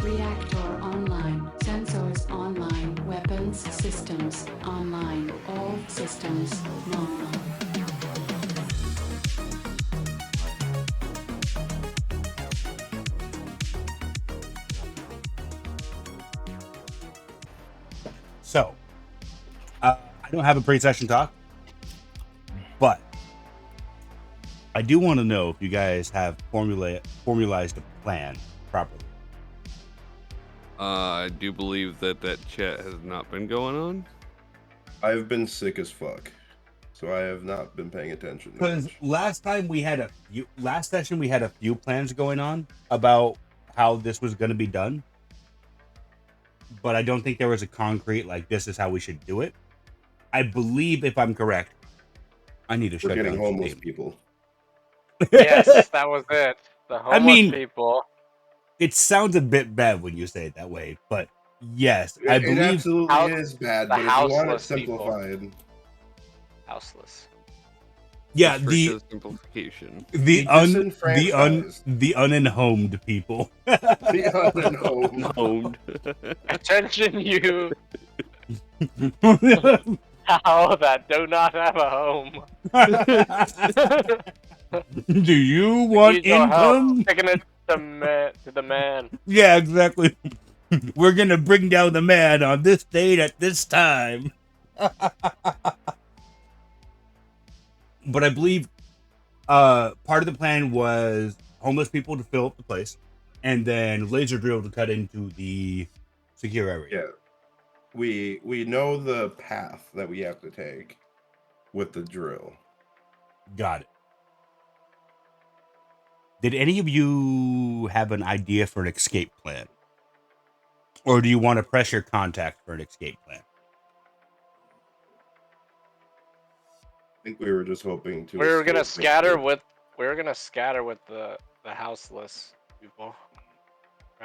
Reactor online. Sensors online. Weapons systems online. All systems normal. So, I don't have a pre-session talk, but I do want to know if you guys have formalized a plan properly. I do believe that chat has not been going on. I've been sick as fuck, so I have not been paying attention. Because last session we had a few plans going on about how this was going to be done, but I don't think there was a concrete like this is how we should do it. I believe, if I'm correct, I need to shut getting down homeless Steam. people. Yes, that was it. The homeless people. It sounds a bit bad when you say it that way, but yes, I It believe absolutely is bad. the But if you want it houseless people. simplified, Houseless. yeah, Just for the simplification. the disenfranchised. unhomed people. The unhomed. Owned. Attention, you how that do not have a home. Do you want Need your help income? taking it to the man. Yeah, exactly. We're gonna bring down the man on this date at this time. But I believe part of the plan was homeless people to fill up the place, and then laser drill to cut into the secure area. Yeah, we know the path that we have to take with the drill. Got it. Did any of you have an idea for an escape plan? Or do you want to press your contact for an escape plan? I think we were just hoping to. We were gonna escape scatter it. with the houseless people.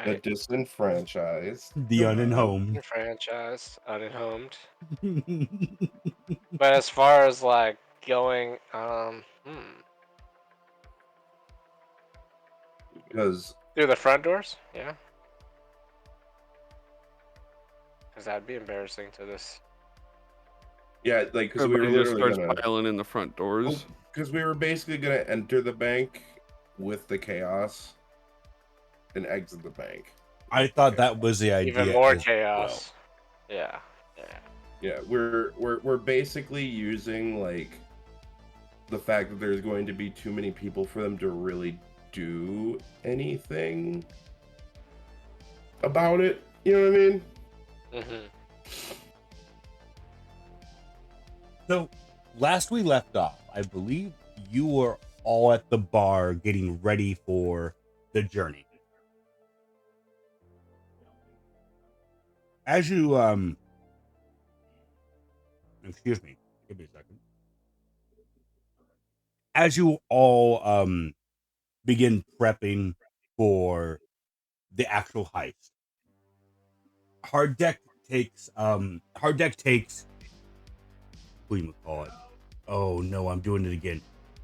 The Right? disenfranchised. The unhomed. Franchise, unhomed. But as far as like going, Because through the front doors, yeah. Because that'd be embarrassing to this. yeah, like because we were Everybody just literally starts gonna. piling in the front doors. Because we were basically gonna enter the bank with the chaos and exit the bank. I thought that was the idea. Even more as chaos. Yeah. Yeah, we're basically using like the fact that there's going to be too many people for them to really do anything about it. You know what I mean? Mm-hmm. So, last we left off, I believe you were all at the bar getting ready for the journey. As you, excuse me, give me a second. As you all, begin prepping for the actual heist, hard deck takes, who you call it? Oh no, I'm doing it again.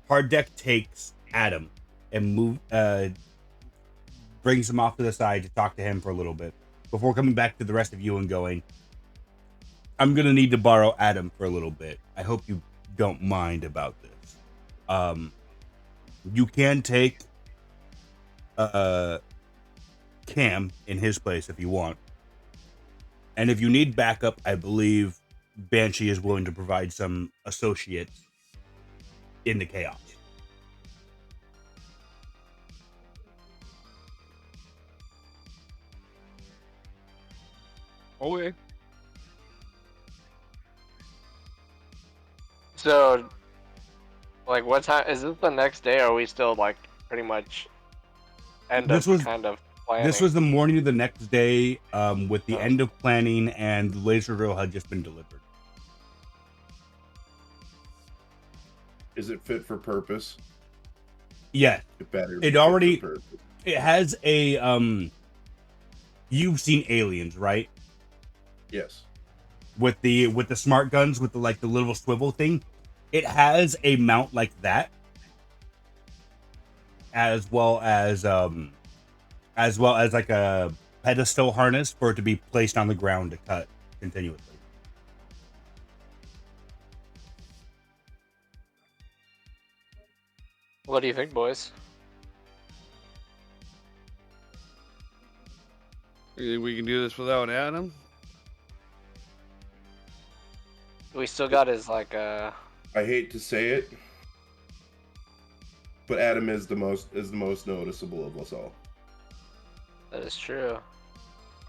Hard deck takes Adam and brings him off to the side to talk to him for a little bit before coming back to the rest of you and going, I'm gonna need to borrow Adam for a little bit. I hope you don't mind about this. You can take Cam in his place if you want. And if you need backup, I believe Banshee is willing to provide some associates in the chaos. Okay. So, like, what time is this? The next day? Or are we still like pretty much kind of planning? This was the morning of the next day, with the end of planning, and the laser drill had just been delivered. Is it fit for purpose? Yeah, It better. It already. It has a You've seen Aliens, right? Yes. With the smart guns with the little swivel thing. It has a mount like that, as well as like a pedestal harness for it to be placed on the ground to cut continuously. What do you think, boys? You think we can do this without Adam? We still got his like I hate to say it, but Adam is the most noticeable of us all. That is true.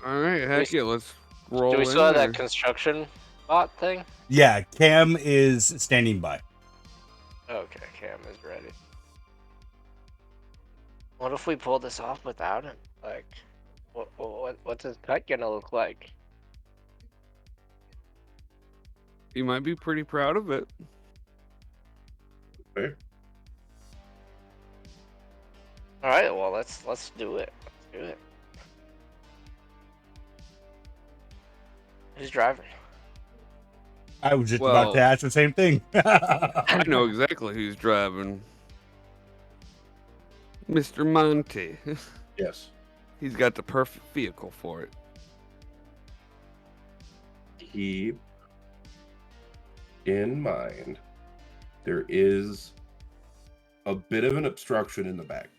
All right, heck yeah, let's roll. Do we in still have there. that construction bot thing? Yeah, Cam is standing by. Okay, Cam is ready. What if we pull this off without him? Like, what's his cut gonna look like? You might be pretty proud of it. Okay. All right, well let's do it. Let's do it. Who's driving? I was just about to ask the same thing. I know exactly who's driving. Mr. Monty. Yes. He's got the perfect vehicle for it. Keep in mind, there is a bit of an obstruction in the back.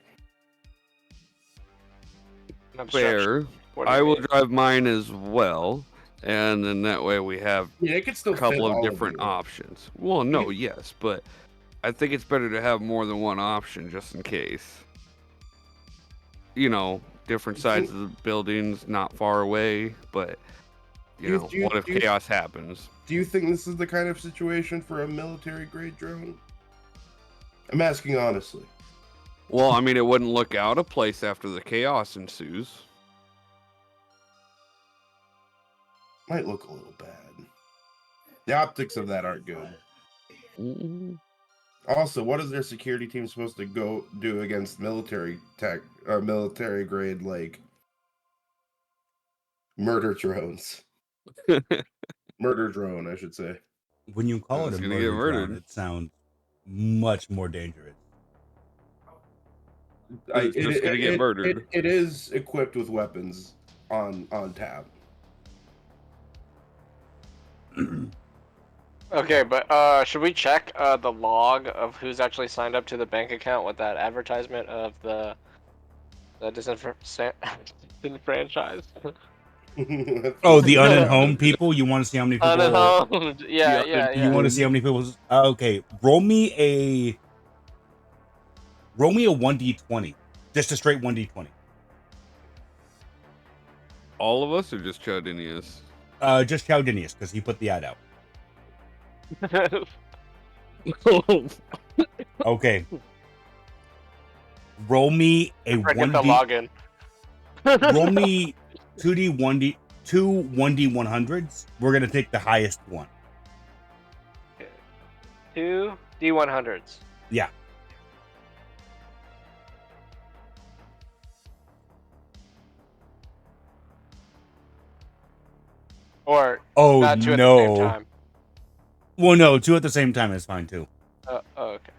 An obstruction. Fair. What do you I will mean? drive mine as well, and then that way we have Yeah, it could still a couple fit of all different you. options. Well, no, yes, but I think it's better to have more than one option just in case. You know, different sides of the buildings, not far away, but you know, what if chaos happens? Do you think this is the kind of situation for a military grade drone? I'm asking honestly. Well, I mean, it wouldn't look out of place after the chaos ensues. Might look a little bad. The optics of that aren't good. Also, what is their security team supposed to go do against military grade like murder drones? Murder drone, I should say. When you call it It's a gonna get murder drone, murdered. it sounds much more dangerous. It's just gonna get murdered. It is equipped with weapons on tap. Okay, but should we check the log of who's actually signed up to the bank account with that advertisement of the disenfranchised? Oh, the unhomed people. You want to see how many people? Unhomed. Yeah, Yeah, You want to see how many people? Okay, roll me a 1d20, just a straight 1d20. All of us, or just Chudinius? Just Chaldinius, because he put the ad out. Okay. Roll me a Forget the 1d. login. Roll me 2d 1d 2 1d100s. We're gonna take the highest one. 2 D100s. Yeah. Or Oh not 2 at the same no. time. Well, no, 2 at the same time is fine too. Oh, okay.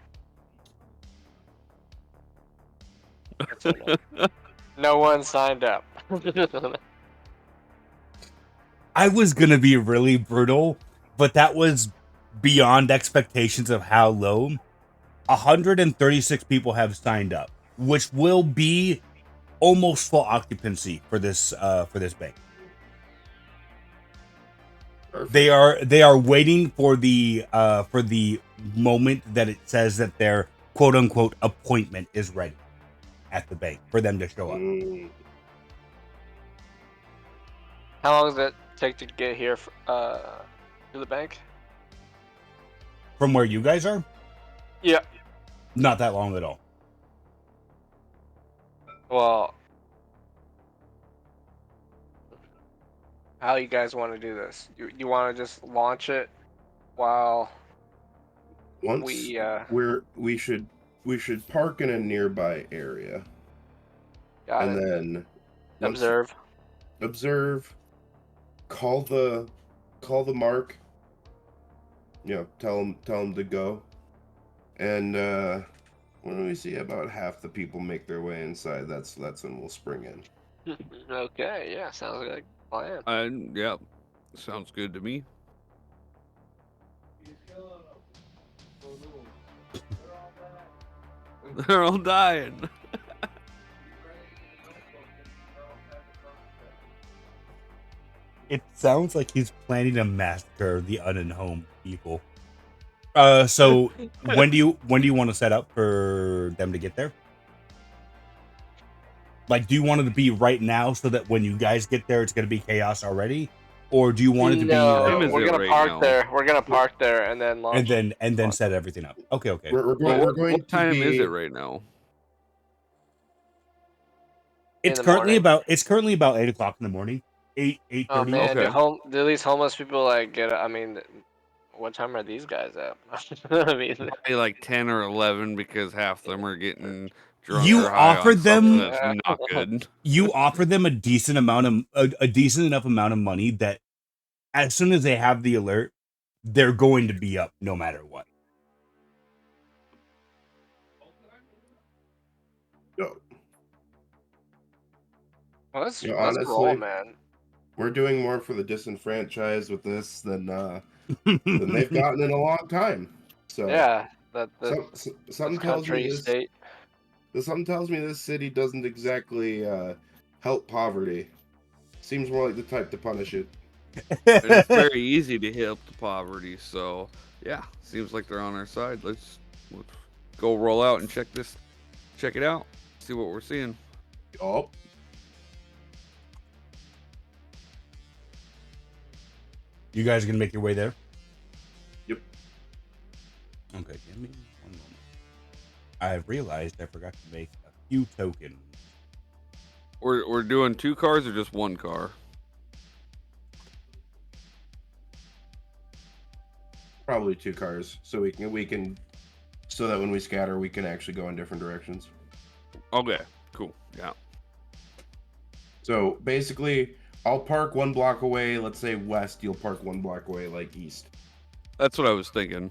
So no one signed up. I was gonna be really brutal, but that was beyond expectations of how low. 136 people have signed up, which will be almost full occupancy for this bank. Perfect. They are waiting for the moment that it says that their quote unquote appointment is ready at the bank for them to show up. How long does it take to get here to the bank? From where you guys are? Yeah. Not that long at all. Well, how you guys want to do this? You want to just launch it while Once we should park in a nearby area, got and it. then once- Observe. call the mark. You know, tell them to go, and when we see about half the people make their way inside, that's when we'll spring in. Okay, yeah, sounds like a plan. Yeah, sounds good to me. They're all dying. It sounds like he's planning to massacre the unhome people. So when do you want to set up for them to get there? Like, do you want it to be right now so that when you guys get there, it's going to be chaos already, or do you want it to be like, Time is we're it gonna right park now? there. We're gonna park there and then launch. and then set everything up? Okay. We're Well, going what to time be. is it right now? It's the currently morning. about 8 o'clock in the morning. 8:30. Oh man, Okay. do these homeless people like get? I mean, what time are these guys at? I mean, Probably like 10 or 11 because half of them are getting drunk You or high on offered something them that's not good. you offer them a decent amount of a decent enough amount of money that as soon as they have the alert, they're going to be up no matter what. No, well, let's you know, let's roll, honestly, man. we're doing more for the disenfranchised with this than they've gotten in a long time. So Yeah, that something this tells me country, this. state. Something tells me this city doesn't exactly help poverty. Seems more like the type to punish it. And it's very easy to help the poverty, so yeah, seems like they're on our side. Let's go roll out and check it out, see what we're seeing. Oh, You guys are gonna make your way there? yep. Okay, give me one moment. I realized I forgot to make a few tokens. We're doing 2 cars or just 1 car? Probably 2 cars, so we can, so that when we scatter, we can actually go in different directions. Okay, cool. Yeah. So basically, I'll park 1 block away. Let's say west. You'll park 1 block away, like east. That's what I was thinking.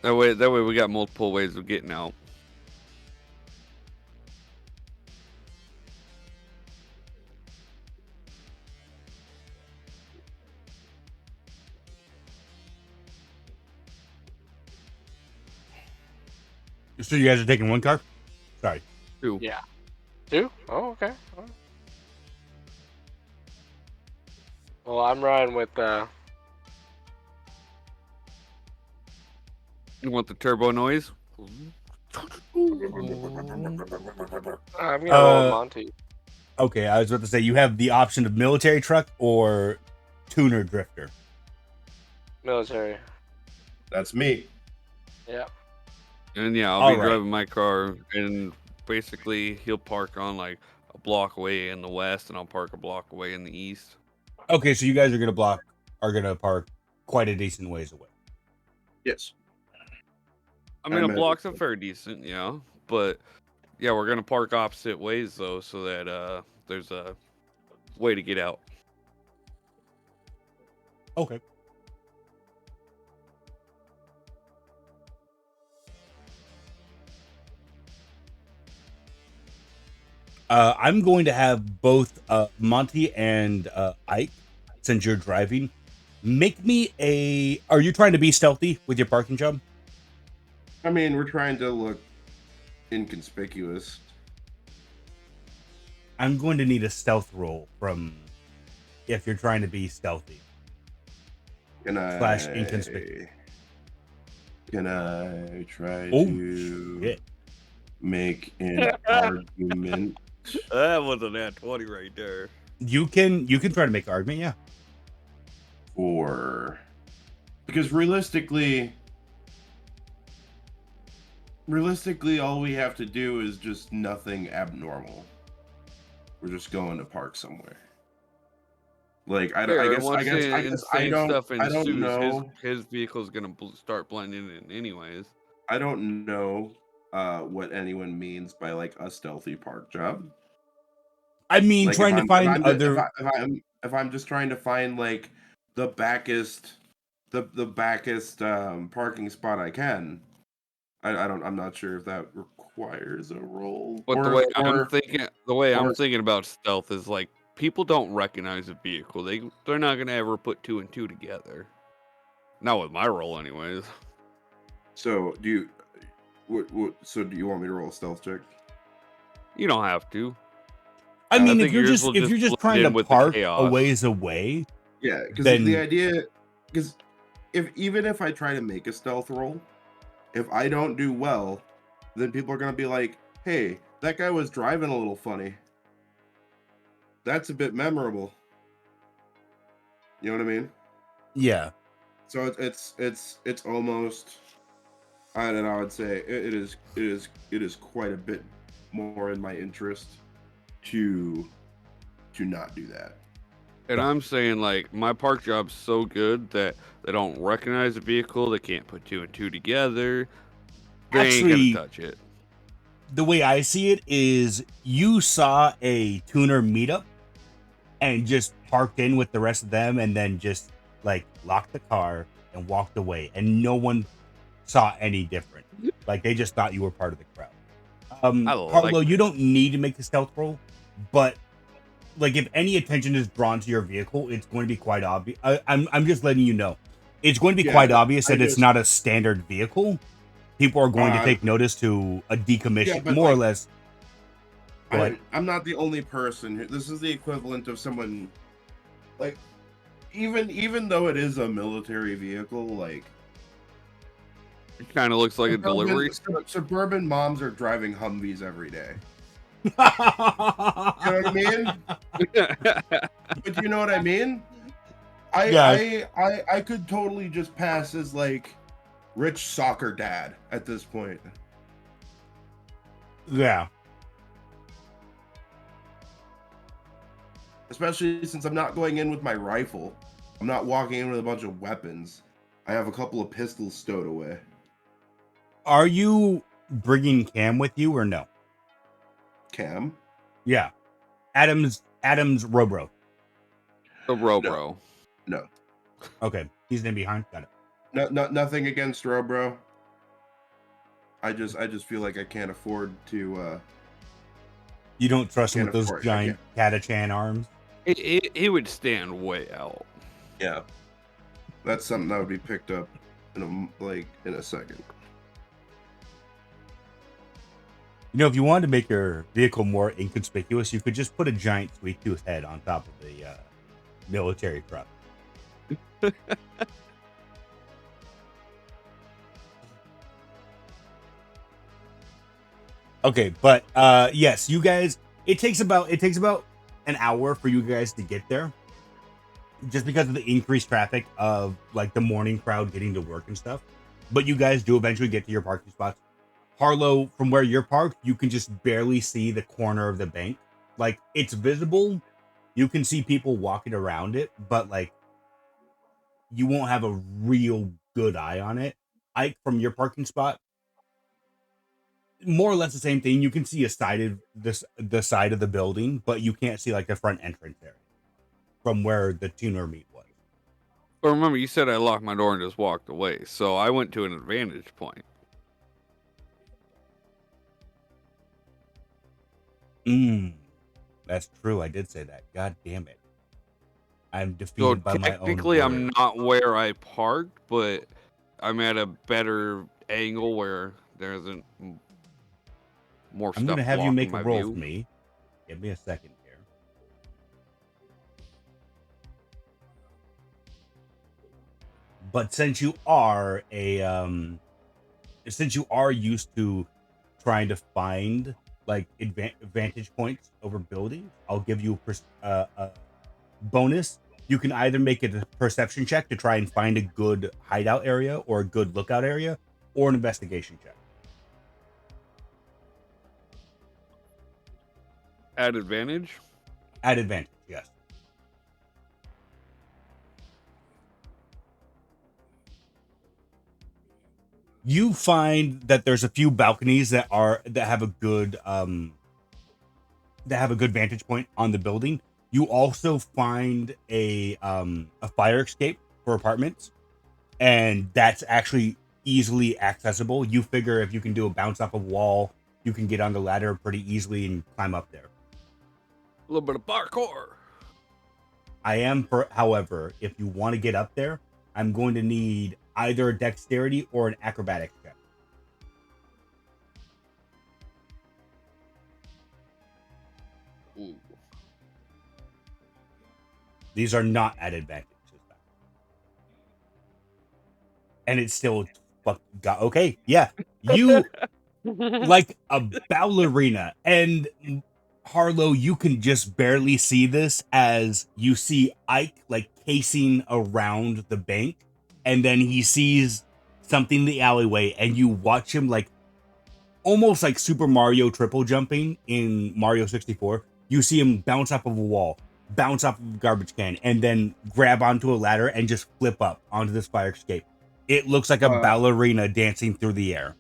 That way we got multiple ways of getting out. So you guys are taking 1 car? Sorry. 2. Yeah, 2. Oh, okay. All right. Well, I'm riding with You want the turbo noise? I'm gonna roll with Monty. Okay, I was about to say you have the option of military truck or tuner drifter. Military. That's me. Yeah. And yeah, I'll be driving my car, and basically he'll park on like a block away in the west, and I'll park a block away in the east. Okay, so you guys are gonna park quite a decent ways away. Yes. I mean, a block's a fair decent, yeah, but yeah, we're gonna park opposite ways though, so that there's a way to get out. Okay. I'm going to have both Monty and Ike, since you're driving, make me a... Are you trying to be stealthy with your parking job? I mean, we're trying to look inconspicuous. I'm going to need a stealth roll from... if you're trying to be stealthy. Can I... Slash inconspicuous. Can I try to shit. make an argument? That was an at 20 right there. You can try to make an argument, yeah. Because realistically, all we have to do is just nothing abnormal. We're just going to park somewhere. Like I don't know. His vehicle's gonna start blending in anyways. I don't know what anyone means by like a stealthy park job. I mean, like trying to find other. If I'm just trying to find like the backest parking spot I can, I'm not sure if that requires a roll. But or the way I'm or- thinking about stealth is like people don't recognize a vehicle. They're not gonna ever put 2 and 2 together. Not with my roll, anyways. So do you? So do you want me to roll a stealth check? You don't have to. I mean, if think you're yours just will trying blend to in with the park a chaos. ways away, Yeah, because then the idea, because even if I try to make a stealth roll, if I don't do well, then people are gonna be like, "Hey, that guy was driving a little funny. That's a bit memorable." You know what I mean? yeah. So it's almost, I don't know. I'd say it is quite a bit more in my interest to not do that. And I'm saying, like, my park job's so good that they don't recognize a vehicle. They can't put 2 and 2 together. They ain't Actually, gonna touch it. the way I see it is you saw a tuner meetup and just parked in with the rest of them and then just like locked the car and walked away, and no one saw any different. Like they just thought you were part of the crowd. I like Harlow, that. you don't need to make the stealth roll, but like if any attention is drawn to your vehicle, it's going to be quite obvious. I'm just letting you know, it's going to be quite obvious that it's not a standard vehicle. People are going to take notice to a decommission, more or less. I'm not the only person here. This is the equivalent of someone, like, even though it is a military vehicle, like, It kind of looks like a delivery. Suburban moms are driving Humvees every day. You know what I mean? But you know what I mean? I could totally just pass as like rich soccer dad at this point. Yeah. Especially since I'm not going in with my rifle. I'm not walking in with a bunch of weapons. I have a couple of pistols stowed away. Are you bringing Cam with you or no? Cam? Yeah. Adam's Robro. The Robro. No. Okay. He's in behind. Got it. Nothing against Robro. I just feel like I can't afford to You don't trust him with those giant Catachan arms? He would stand way out. Yeah. That's something that would be picked up in a second. You know, if you wanted to make your vehicle more inconspicuous, you could just put a giant sweet tooth head on top of the military truck. Okay, but yes, you guys, it takes about an hour for you guys to get there, just because of the increased traffic of like the morning crowd getting to work and stuff. But you guys do eventually get to your parking spots. Harlow, from where you're parked, you can just barely see the corner of the bank. Like, it's visible. You can see people walking around it, but like you won't have a real good eye on it. Ike, from your parking spot, more or less the same thing. You can see the side of the building, but you can't see like the front entrance area from where the tuner meet was. But remember, you said I locked my door and just walked away, so I went to an advantage point. That's true. I did say that. God damn it. I'm defeated by my own. Technically, I'm not where I parked, but I'm at a better angle where there isn't more stuff. I'm gonna have you make a roll view. for me. Give me a second here. But since you are used to trying to find like vantage points over buildings, I'll give you a bonus. You can either make it a perception check to try and find a good hideout area or a good lookout area, or an investigation check. At advantage? At advantage, yes. You find that there's a few balconies that have a good vantage point on the building. You also find a fire escape for apartments, and that's actually easily accessible. You figure if you can do a bounce off a wall, you can get on the ladder pretty easily and climb up there. A little bit of parkour. However, if you want to get up there, I'm going to need either a dexterity or an acrobatics check. Ooh. These are not at advantage. And it's still okay. Yeah, you like a ballerina, and Harlow, you can just barely see this as you see Ike like casing around the bank, and then he sees something in the alleyway, and you watch him like almost like Super Mario triple jumping in Mario 64. You see him bounce off of a wall, bounce off of a garbage can, and then grab onto a ladder and just flip up onto this fire escape. It looks like a ballerina dancing through the air.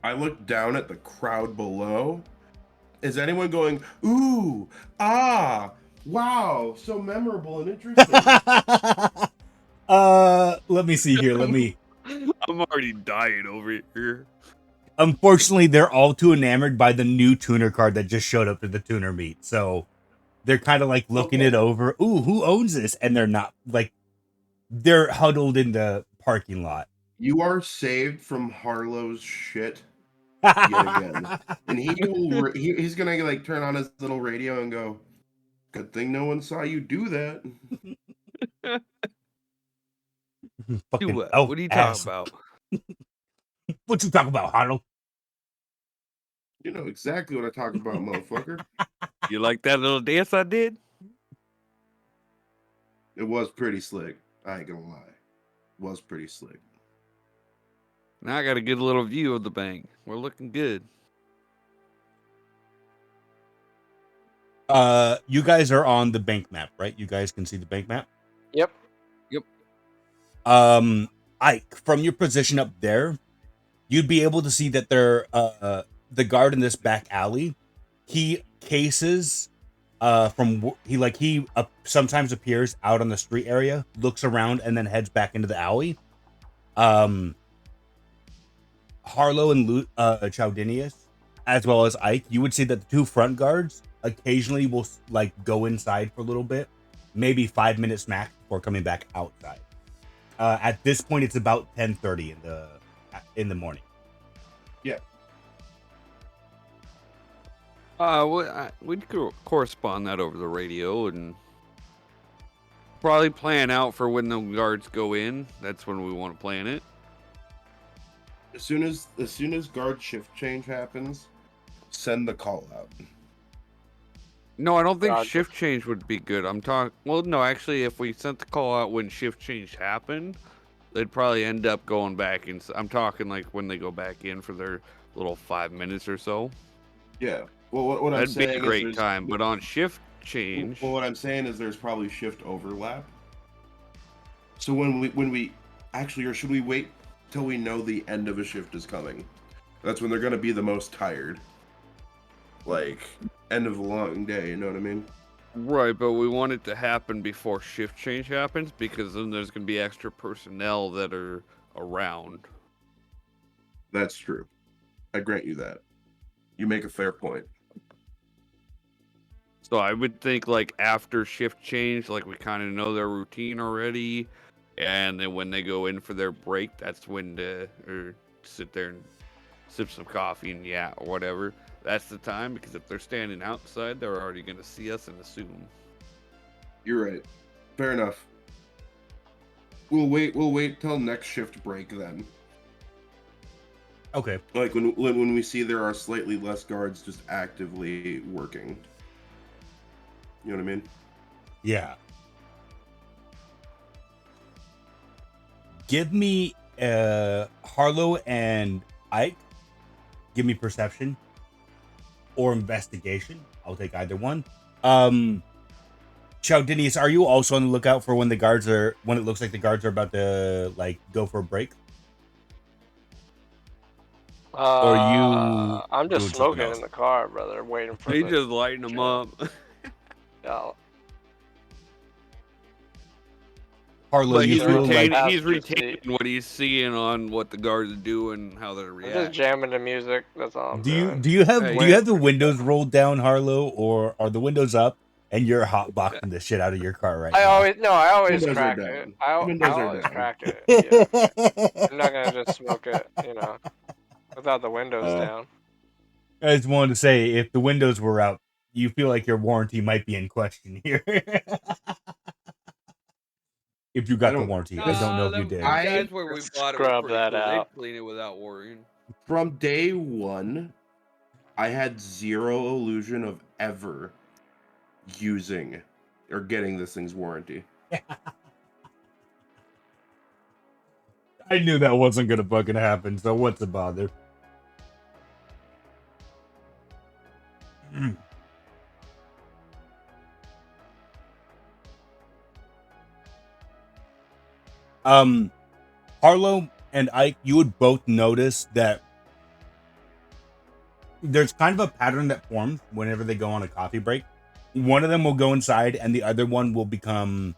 I look down at the crowd below. Is anyone going, ooh, ah, wow, so memorable and interesting? Let me see here. I'm already dying over here. Unfortunately, they're all too enamored by the new tuner card that just showed up to the tuner meet. So they're kind of like looking it over. Ooh, who owns this? And they're not like, they're huddled in the parking lot. You are saved from Harlow's shit yet again. And he's going to like turn on his little radio and go, good thing no one saw you do that. Fucking what are you ass. talking about? What you talking about, Harlow? You know exactly what I talk about, motherfucker. You like that little dance I did? It was pretty slick. I ain't gonna lie. It was pretty slick. Now I got a good little view of the bank. We're looking good. You guys are on the bank map, right? You guys can see the bank map? Yep. Ike, from your position up there, you'd be able to see that the guard in this back alley, he cases he sometimes appears out on the street area, looks around, and then heads back into the alley. Harlow and Chaudinius, as well as Ike, you would see that the two front guards occasionally will like go inside for a little bit, maybe 5 minutes max before coming back outside. At this point, it's about 10:30 in the morning. Yeah. We'd correspond that over the radio and probably plan out for when the guards go in. That's when we want to plan it. As soon as guard shift change happens, send the call out. No, I don't think shift change would be good. Well, no, actually, if we sent the call out when shift change happened, they'd probably end up going back in. I'm talking like when they go back in for their little 5 minutes or so. Yeah. Well, what I'm saying that'd be a great time. But on shift change, well, what I'm saying is there's probably shift overlap. So when we actually, or should we wait till we know the end of a shift is coming? That's when they're going to be the most tired. Like, end of a long day, you know what I mean? Right, but we want it to happen before shift change happens because then there's going to be extra personnel that are around. That's true. I grant you that. You make a fair point. So I would think like after shift change, like we kind of know their routine already, and then when they go in for their break, that's when or sit there and sip some coffee and or whatever. That's the time, because if they're standing outside, they're already going to see us and assume. You're right. Fair enough. We'll wait till next shift break then. Okay. Like when we see there are slightly less guards just actively working. You know what I mean? Yeah. Give me Harlow and Ike. Give me perception or investigation. I'll take either one. Chaudinius, are you also on the lookout for when it looks like the guards are about to like go for a break? Or you? I'm just doing something smoking else? in the car, brother, waiting for. They just lighting them up. Yeah. Harlow, But you feel like he's retaining what he's seeing on what the guards are doing, how they're I'm reacting. just jamming the music. That's all I'm do doing. you have Hey, do you have the windows rolled down, Harlow, or are the windows up and you're hotboxing the shit out of your car right I now? always Windows are crack it. down. I Windows are always down. crack it. Yeah. I'm not gonna just smoke it, without the windows down. I just wanted to say, if the windows were out, you feel like your warranty might be in question here. If you got the warranty, I don't know if you did. That's where we bought it. Was Scrub pretty that cool. out. They clean it without worrying. From day one, I had zero illusion of ever using or getting this thing's warranty. I knew that wasn't gonna fucking happen, so what's the bother? Harlow and Ike, you would both notice that there's kind of a pattern that forms whenever they go on a coffee break. One of them will go inside and the other one will become,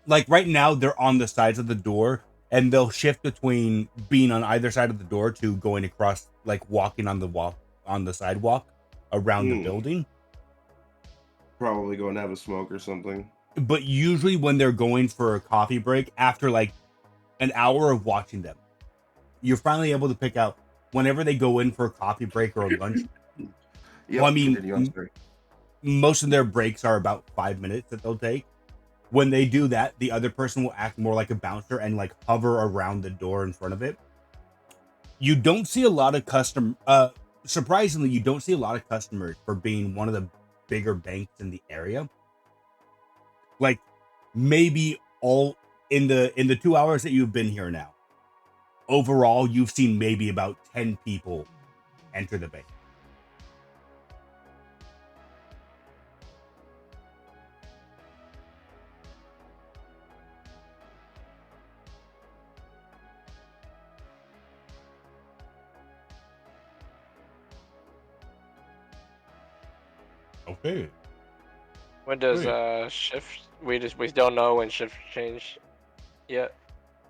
like, right now they're on the sides of the door, and they'll shift between being on either side of the door to going across, like walking on the sidewalk around the building. Probably go and have a smoke or something. But usually when they're going for a coffee break, after like an hour of watching them, you're finally able to pick out whenever they go in for a coffee break or a lunch. Yep, Well, I mean, most of their breaks are about 5 minutes that they'll take. When they do that, the other person will act more like a bouncer and like hover around the door in front of it. You don't see a lot of surprisingly, you don't see a lot of customers for being one of the bigger banks in the area. Like, maybe all in the 2 hours that you've been here now, overall you've seen maybe about 10 people enter the bank. Okay. When does shift? We don't know when shift change yet.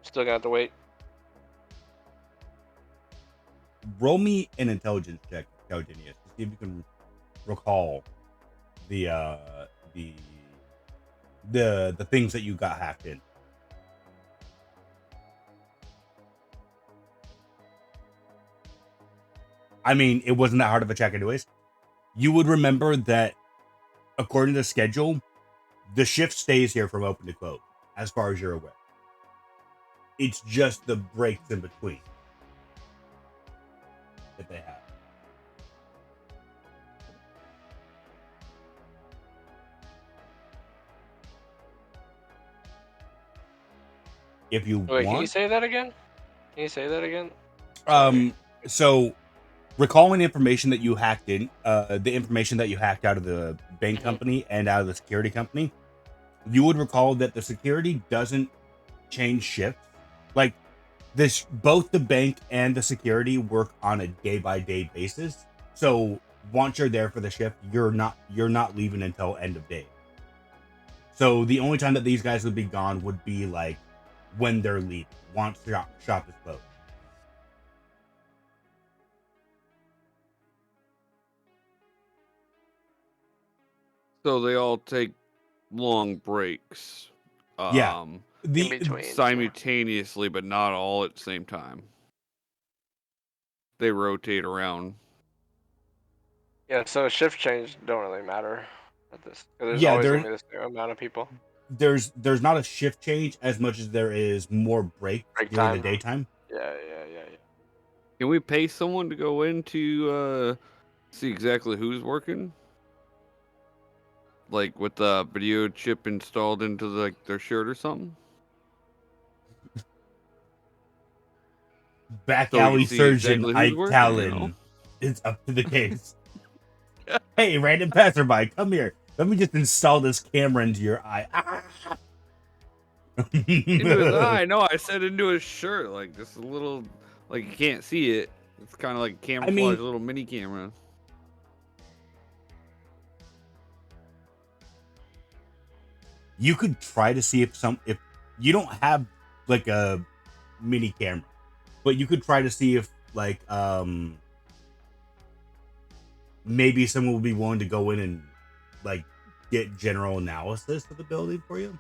Still gonna have to wait. Roll me an intelligence check, Cowgenius, to see if you can recall the things that you got hacked in. I mean, it wasn't that hard of a check anyways. You would remember that according to the schedule, the shift stays here from open to close, as far as you're aware. It's just the breaks in between that they have. If you Wait, want, can you say that again? So recalling information that you hacked in, the information that you hacked out of the bank company and out of the security company, you would recall that the security doesn't change shifts. Like this, both the bank and the security work on a day-by-day basis. So once you're there for the shift, you're not leaving until end of day. So the only time that these guys would be gone would be like when they're leaving, once shop is closed. So they all take long breaks. Yeah. In between. Simultaneously, but not all at the same time. They rotate around. Yeah, so shift change don't really matter at this. There's Yeah, always gonna be the same amount of people. There's not a shift change as much as there is more breaks Break during the time. daytime. Yeah. Can we pay someone to go in to see exactly who's working? Like with the video chip installed into their shirt or something? Back So we alley can see surgeon exactly Ike who's working, Talon. It's up to the case. Hey, random passerby, come here. Let me just install this camera into your eye. Into his eye. No, I said into his shirt. Like just a little, like you can't see it. It's kind of like a camouflage little mini camera. You could try to see if you don't have like a mini camera, but you could try to see if like maybe someone would be willing to go in and like get general analysis of the building for you.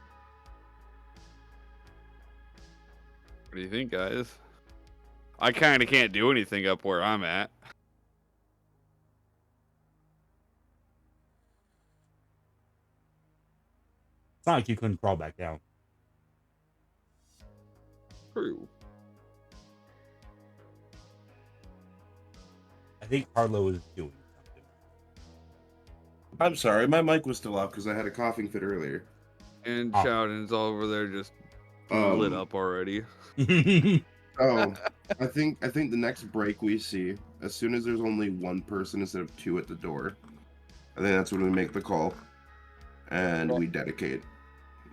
What do you think, guys? I kind of can't do anything up where I'm at. It's not like you couldn't crawl back down. True. I think Harlow is doing something. I'm sorry, my mic was still off because I had a coughing fit earlier. And Oh. Chowden's over there just lit up already. Oh, I think the next break we see, as soon as there's only one person instead of two at the door, I think that's when we make the call, and we dedicate.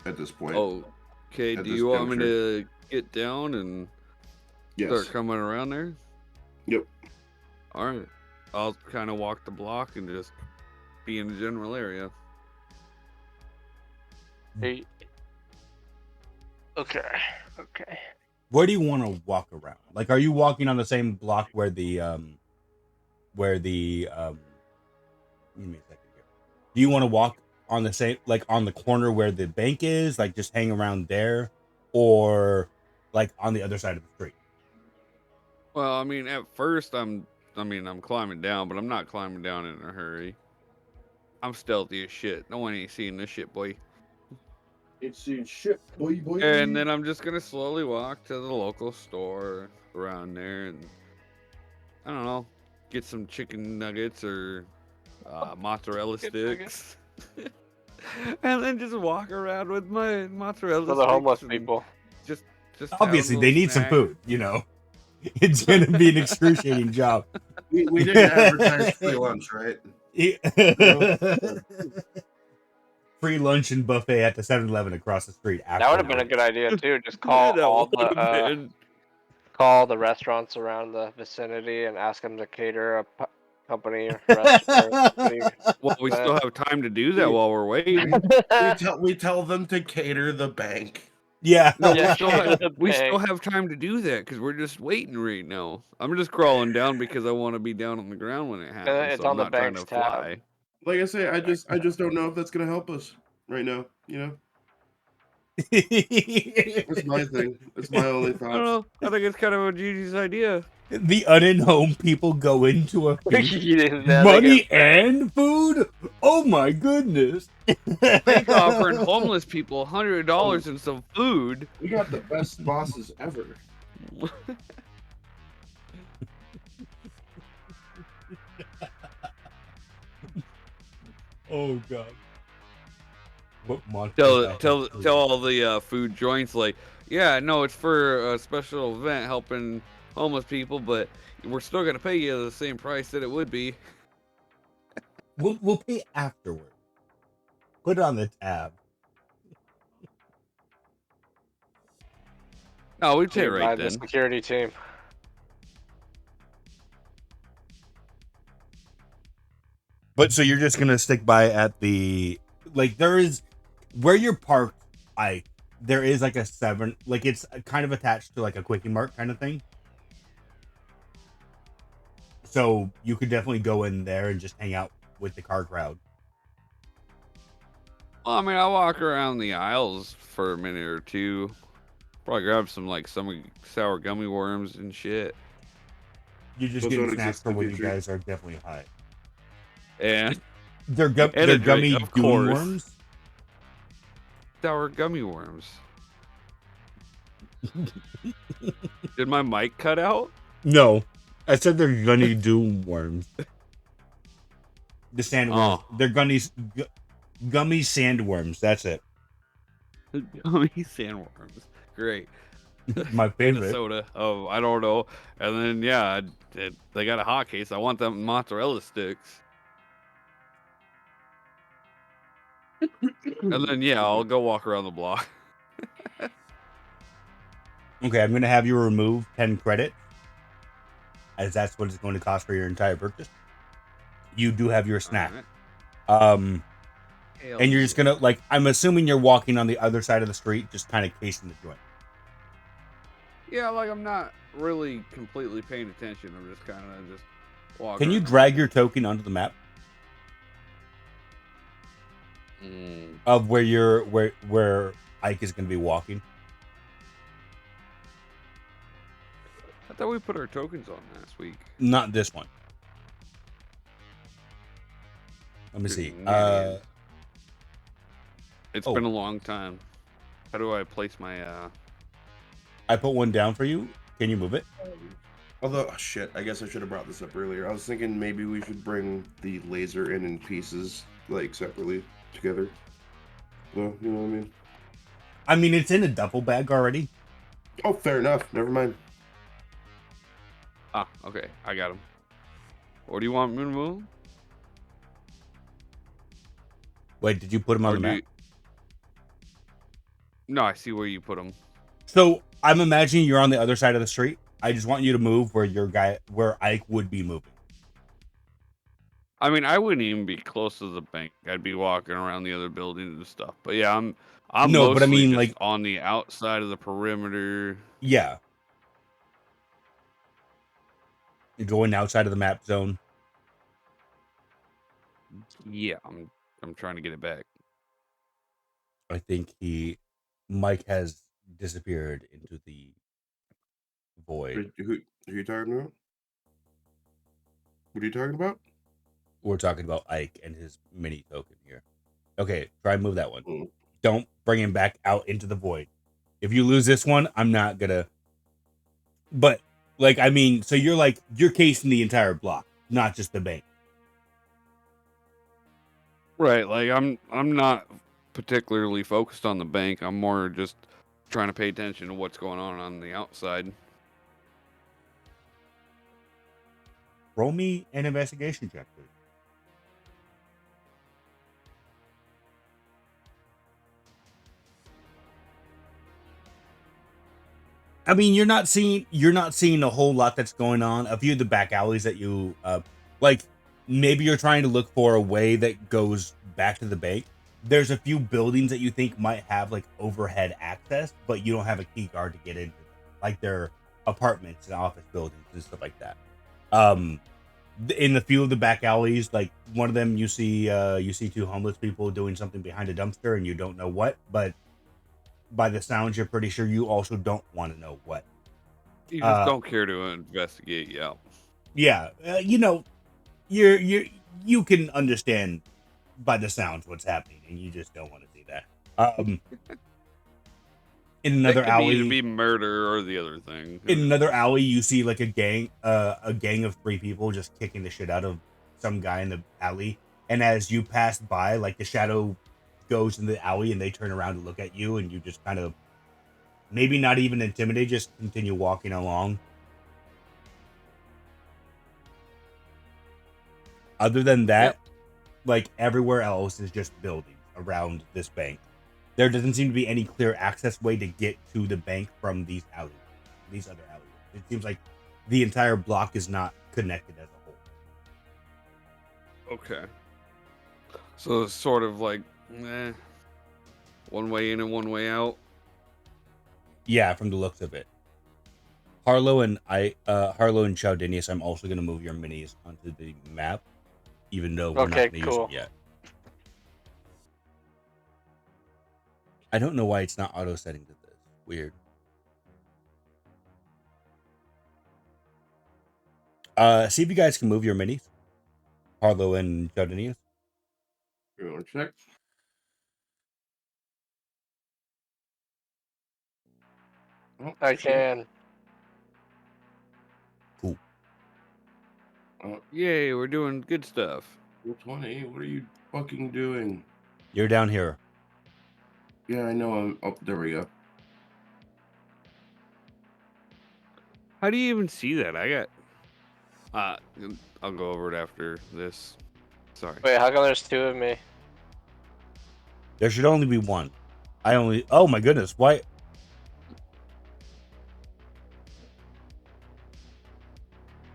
At this point. Oh, okay. At Do this you want me juncture. to get down and Yes. start coming around there? Yep. All right. I'll kind of walk the block and just be in the general area. Hey. Okay. Where do you want to walk around? Like, are you walking on the same block where the give me a second here. Do you want to walk on the same, like on the corner where the bank is, like just hang around there, or like on the other side of the street? Well, I mean, at first I'm climbing down, but I'm not climbing down in a hurry. I'm stealthy as shit. No one ain't seeing this shit, boy. It's seen shit, boy. And then I'm just gonna slowly walk to the local store around there, and I don't know, get some chicken nuggets or mozzarella sticks, and then just walk around with my mozzarella For sticks. the homeless people. Just Obviously, they need some food. You know, it's gonna be an excruciating job. We didn't advertise free lunch, right? Free lunch and buffet at the 7-Eleven across the street. That would have been a good idea too. Just call call the restaurants around the vicinity and ask them to cater a company or restaurant. Well, we still have time to do that while we're waiting. we tell them to cater the bank. Yeah. No, Yeah, we still have time to do that because we're just waiting right now. I'm just crawling down because I want to be down on the ground when it happens. It's so on I'm the not trying to bank's tab. fly. Like I say, I just don't know if that's gonna help us right now. You know, that's my thing. That's my only I don't thought. know. I think it's kind of a genius idea. The uninhomed people go into a feast. Yeah, Money and food? Oh my goodness. Bank offering homeless people $100 and some food. We got the best bosses ever. Oh god. What monster? Tell all the food joints like, yeah, no, it's for a special event helping homeless people, but we're still gonna pay you the same price that it would be. We'll pay afterward. Put it on the tab. No, we'd pay By right the then. security team. But so you're just gonna stick by at the, like, there is where you're parked. There is like a 7, like it's kind of attached to like a quickie mart kind of thing. So you could definitely go in there and just hang out with the car crowd. Well, I mean, I'll walk around the aisles for a minute or two. Probably grab some sour gummy worms and shit. You just Those get don't snacks exist for in the when you future. guys are definitely high. And They're And a drink, gummy of doom course. worms. sour gummy worms. Did my mic cut out? No, I said they're gummy doom worms. The sandworms. Oh. They're gummy sandworms. That's it. Gummy sandworms. Great. My favorite. Minnesota. Oh, I don't know. And then they got a hot case. I want them mozzarella sticks. And then I'll go walk around the block. Okay, I'm going to have you remove 10 credit, as that's what it's going to cost for your entire purchase. You do have your snack. Alright. Hell and you're just gonna like. I'm assuming you're walking on the other side of the street, just kind of casing the joint. Yeah, like I'm not really completely paying attention. I'm just kind of just walking. Can you around. drag your token onto the map of where you're where Ike is gonna be walking? I thought we put our tokens on last week. Not this one. Let me see. It's been a long time. How do I place my I put one down for you. Can you move it? Although, shit, I guess I should have brought this up earlier. I was thinking maybe we should bring the laser in pieces, like, separately, together. Well, you know what I mean? I mean, it's in a duffel bag already. Oh, fair enough. Never mind. Ah, okay. I got him. What do you want me to move? Wait, did you put him on the map? No, I see where you put him. So I'm imagining you're on the other side of the street. I just want you to move where Ike would be moving. I mean, I wouldn't even be close to the bank. I'd be walking around the other buildings and stuff. But yeah, I'm No, mostly but I mean, just like, on the outside of the perimeter. Yeah. You're going outside of the map zone. Yeah, I'm trying to get it back. I think Mike has disappeared into the void. Who are you talking about? What are you talking about? We're talking about Ike and his mini token here. Okay, try and move that one. Mm. Don't bring him back out into the void. If you lose this one, I'm not gonna. But like, I mean, so you're casing the entire block, not just the bank. Right, like I'm not particularly focused on the bank. I'm more just trying to pay attention to what's going on the outside. Roll me an investigation check, please. I mean, you're not seeing a whole lot that's going on. A few of the back alleys that you like, maybe you're trying to look for a way that goes back to the bank. There's a few buildings that you think might have like overhead access, but you don't have a key card to get into them. Like they're apartments and office buildings and stuff like that. In a few of the back alleys, like one of them, you see two homeless people doing something behind a dumpster, and you don't know what, but by the sounds, you're pretty sure you also don't want to know what. You just don't care to investigate, yeah. Yeah, you can understand by the sounds what's happening, and you just don't want to see that. In another alley, either be murder or the other thing. In another alley, you see like a gang of 3 people just kicking the shit out of some guy in the alley, and as you pass by, like the shadow goes in the alley and they turn around to look at you, and you just kind of maybe not even intimidate, just continue walking along. Other than that, like everywhere else is just buildings around this bank. There doesn't seem to be any clear access way to get to the bank from these other alleyways. It seems like the entire block is not connected as a whole. Okay. So it's sort of like, one way in and one way out. Yeah, from the looks of it. Harlow and Chowdinius, I'm also going to move your minis onto the map, even though we're not going to use it yet. I don't know why it's not auto setting to this. Weird. See if you guys can move your minis. Harlow and Chowdinius. You want to check? Oh, I can. Cool. Yay, we're doing good stuff. 20. What are you fucking doing? You're down here. Yeah, I know. Oh, there we go. How do you even see that? I'll go over it after this. Sorry. Wait, how come there's 2 of me? There should only be 1. Oh my goodness, why?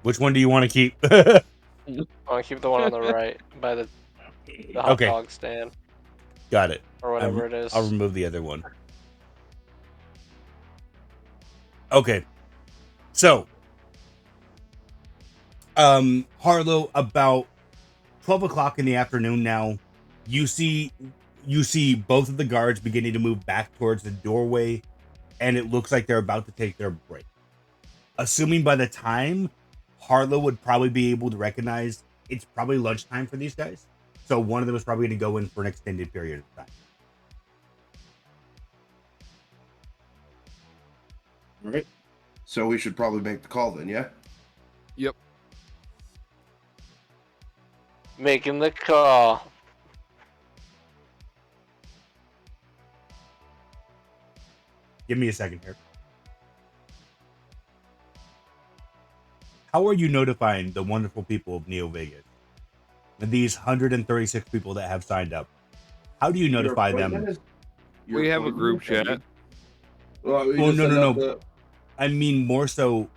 Which one do you want to keep? I want to keep the one on the right by the hot dog stand. Got it. or whatever it is. I'll remove the other one. Okay. So, Harlow, about 12 o'clock in the afternoon now, you see both of the guards beginning to move back towards the doorway, and it looks like they're about to take their break. Assuming by the time Harlow would probably be able to recognize it's probably lunchtime for these guys. So one of them is probably going to go in for an extended period of time. All right. So we should probably make the call then, yeah? Yep. Making the call. Give me a second here. How are you notifying the wonderful people of Neo Vegas? These 136 people that have signed up. How do you notify them? We have a group chat. Well, no. I mean, more so,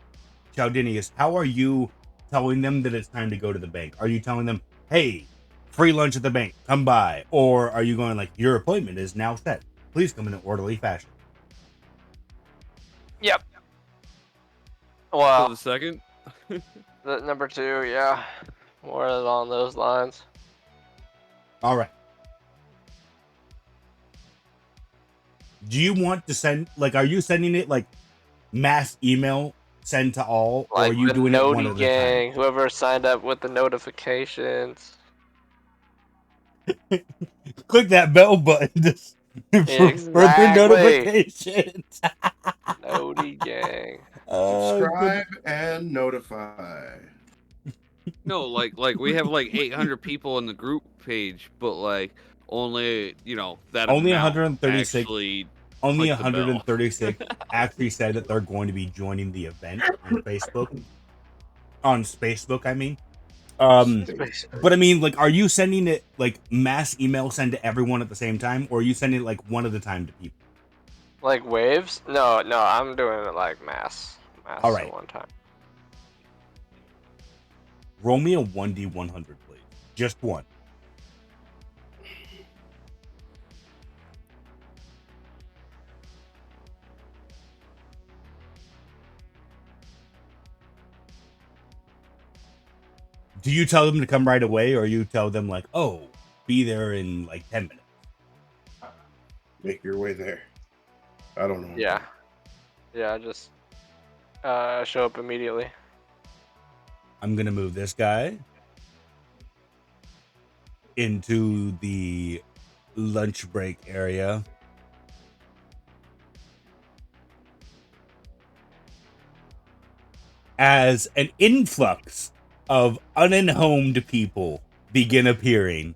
Chaldinius, how are you telling them that it's time to go to the bank? Are you telling them, hey, free lunch at the bank, come by? Or are you going like, your appointment is now set. Please come in an orderly fashion. Yep. For Well, the second. the number 2, yeah. More along those lines. All right. Do you want to send, like, are you sending it like mass email, send to all, Like or are you the doing it one Noti at a gang, whoever signed up with the notifications. time? Click that bell button for further Exactly. notifications. Noti gang. Subscribe and notify. No, like we have like 800 people in the group page, but like only that Only amount 136. actually Only click the bell. 136 actually said that they're going to be joining the event on Facebook. On Facebook, I mean. But I mean, like, are you sending it like mass email send to everyone at the same time, or are you sending it like one at a time to people? Like waves? No, I'm doing it like mass. Mass All right. at one time. Roll me a 1d100, please. Just one. Do you tell them to come right away, or you tell them like, oh, be there in like 10 minutes? Make your way there. I don't know. Yeah. Yeah, just show up immediately. I'm going to move this guy into the lunch break area. As an influx of unenhomed people begin appearing.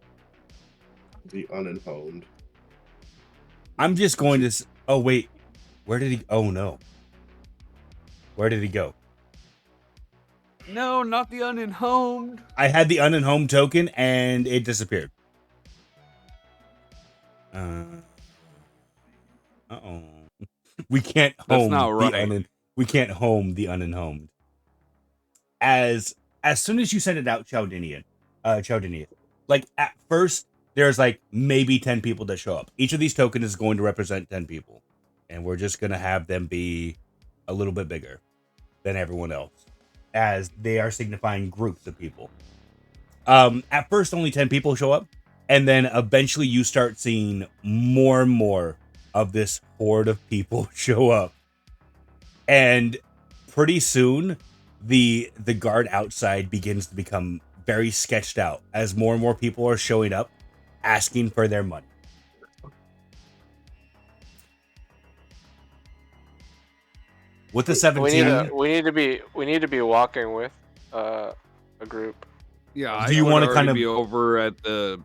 The unenhomed. I'm just going to... Oh, wait. Where did he... Oh, no. Where did he go? No, not the unenhomed. I had the unenhomed token, and it disappeared. Uh-oh. We can't home not right. we can't home the unenhomed. As soon as you send it out, Chaldinian, like at first there's like maybe 10 people that show up. Each of these tokens is going to represent 10 people, and we're just gonna have them be a little bit bigger than everyone else, as they are signifying groups of people. At first only 10 people show up, and then eventually you start seeing more and more of this horde of people show up, and pretty soon the guard outside begins to become very sketched out as more and more people are showing up asking for their money. With the 17, we need to be walking with a group. Yeah, Do you want wanna kind of- be over at the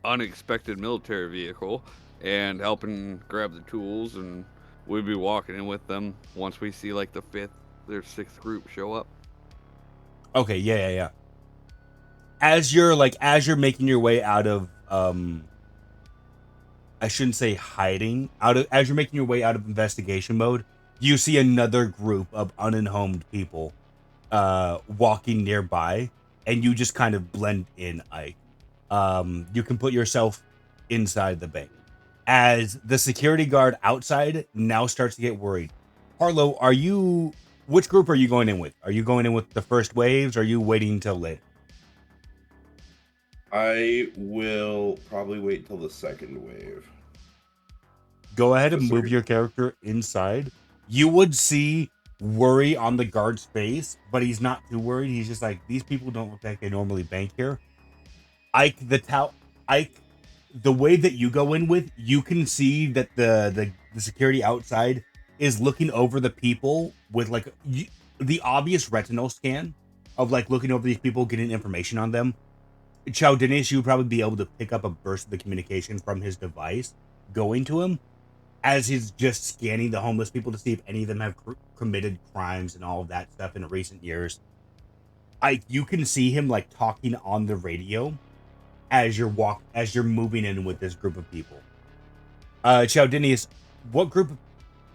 unexpected military vehicle and helping grab the tools, and we'd be walking in with them once we see like the 5th or 6th group show up. Okay, yeah. As you're making your way out of I shouldn't say hiding, as you're making your way out of investigation mode, you see another group of unenhomed people walking nearby, and you just kind of blend in, Ike. You can put yourself inside the bank. As the security guard outside now starts to get worried. Harlow, which group are you going in with? Are you going in with the first waves, or are you waiting until later? I will probably wait until the second wave. Go ahead and move your character inside. You would see worry on the guard's face, but he's not too worried. He's just like, these people don't look like they normally bank here. Ike, the way that you go in with, you can see that the security outside is looking over the people with like the obvious retinal scan of like looking over these people, getting information on them. Chow Dennis, you would probably be able to pick up a burst of the communication from his device going to him as he's just scanning the homeless people to see if any of them have committed crimes and all of that stuff in recent years. You can see him like talking on the radio as you're moving in with this group of people. Chow Dennis, what group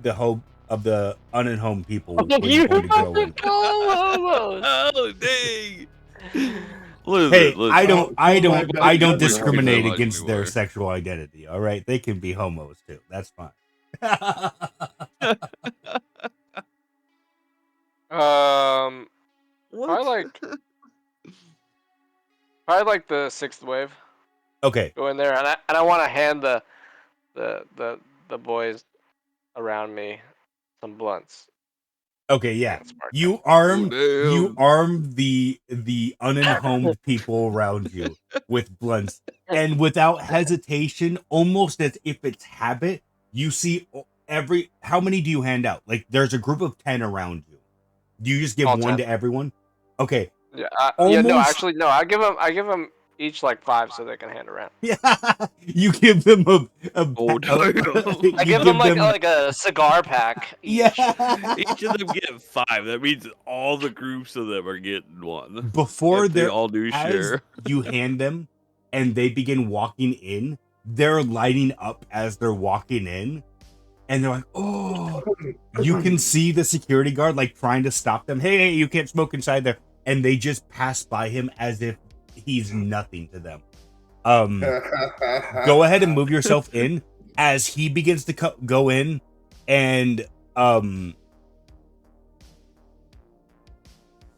of the unhomed people were you going to go in? Oh, dang. Listen, I don't discriminate against their sexual identity. All right, they can be homos too. That's fine. I like the sixth wave. Okay. Go in there, and I want to hand the boys around me some blunts. Okay, yeah. You arm the unhomed people around you with blunts, and without hesitation, almost as if it's habit, you see how many do you hand out? Like there's a group of 10 around you. Do you just give one 10. to everyone? Okay. Yeah. I give them each like 5 so they can hand around. Yeah, you give them I give them like a cigar pack. Yeah, each of them get 5. That means all the groups of them are getting one. Before they all do share. You hand them, and they begin walking in. They're lighting up as they're walking in, and they're like, "Oh!" You can see the security guard like trying to stop them. Hey, you can't smoke inside there, and they just pass by him as if he's nothing to them. Go ahead and move yourself in as he begins to go in, and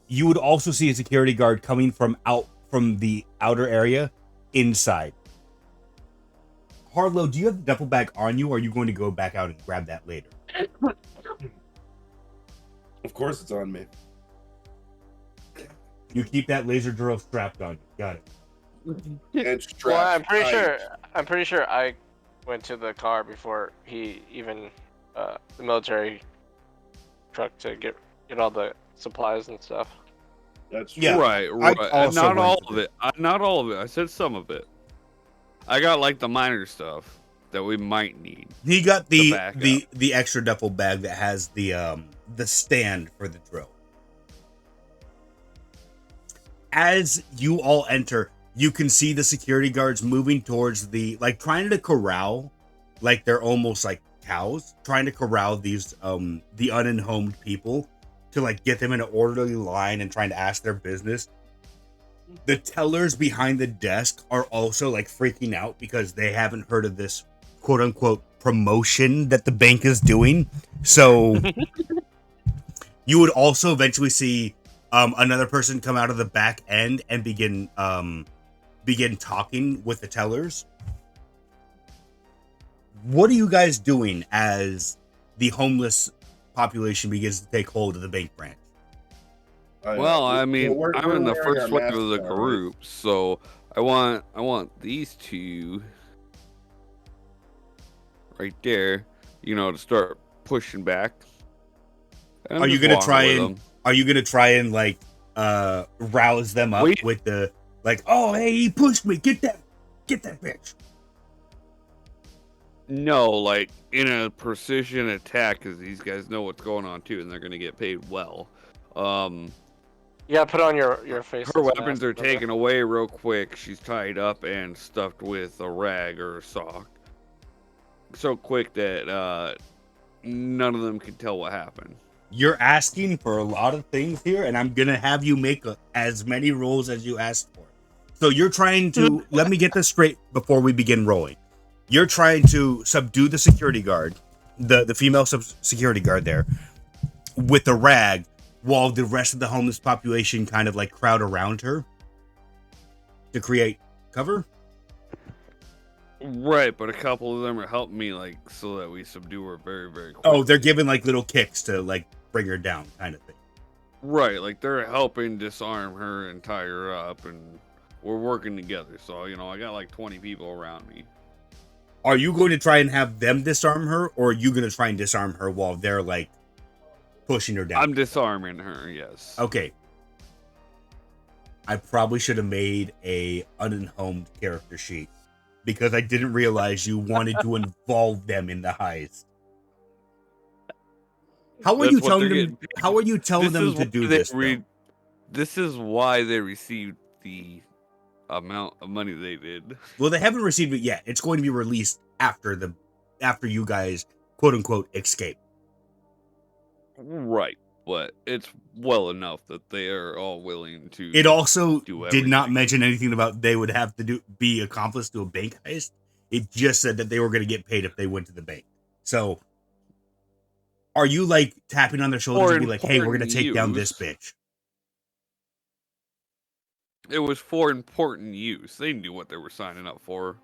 you would also see a security guard coming from the outer area inside. Harlow, do you have the duffel bag on you, or are you going to go back out and grab that later? Of course it's on me. You keep that laser drill strapped on you. Got it. And strapped. Well, I'm pretty sure I went to the car before he even the military truck to get all the supplies and stuff. That's yeah. Right. Not all of it. Not all of it. I said some of it. I got like the minor stuff that we might need. He got the extra duffel bag that has the stand for the drill. As you all enter, you can see the security guards moving towards trying to corral, like they're almost like cows, trying to corral these the unhomed people to like get them in an orderly line and trying to ask their business. The tellers behind the desk are also like freaking out because they haven't heard of this quote unquote promotion that the bank is doing. So you would also eventually see another person come out of the back end and begin talking with the tellers. What are you guys doing as the homeless population begins to take hold of the bank branch? Well, I mean, I'm in the first wave of the group, so I want these two right there, to start pushing back. Are you gonna try and like rouse them up with the like, oh hey, he pushed me, get that bitch? No, like in a precision attack, because these guys know what's going on too, and they're gonna get paid well. You gotta put on your face. Her weapons are taken away real quick. She's tied up and stuffed with a rag or a sock. So quick that none of them can tell what happened. You're asking for a lot of things here, and I'm gonna have you make as many rolls as you asked for. So you're trying to let me get this straight before we begin rolling. You're trying to subdue the security guard, the female security guard there, with a rag, while the rest of the homeless population kind of like crowd around her to create cover. Right, but a couple of them are helping me, like, so that we subdue her very, very quickly. Oh, they're giving like little kicks to like bring her down, kind of thing. Right, like they're helping disarm her and tie her up, and we're working together. So, you know, I got like 20 people around me. Are you going to try and have them disarm her, or are you going to try and disarm her while they're like pushing her down? I'm disarming her, yes. Okay. I probably should have made a unhomed character sheet because I didn't realize you wanted to involve them in the heist. How are you telling them? How are you telling them to do this? This is why they received the amount of money they did. Well, they haven't received it yet. It's going to be released after you guys quote unquote escape. Right, but it's well enough that they are all willing to. It also did everything. Not mention anything about they would have to be accomplice to a bank heist. It just said that they were going to get paid if they went to the bank. So, are you like tapping on their shoulders and be like, "Hey, we're going to take down this bitch"? It was for important use. They knew what they were signing up for.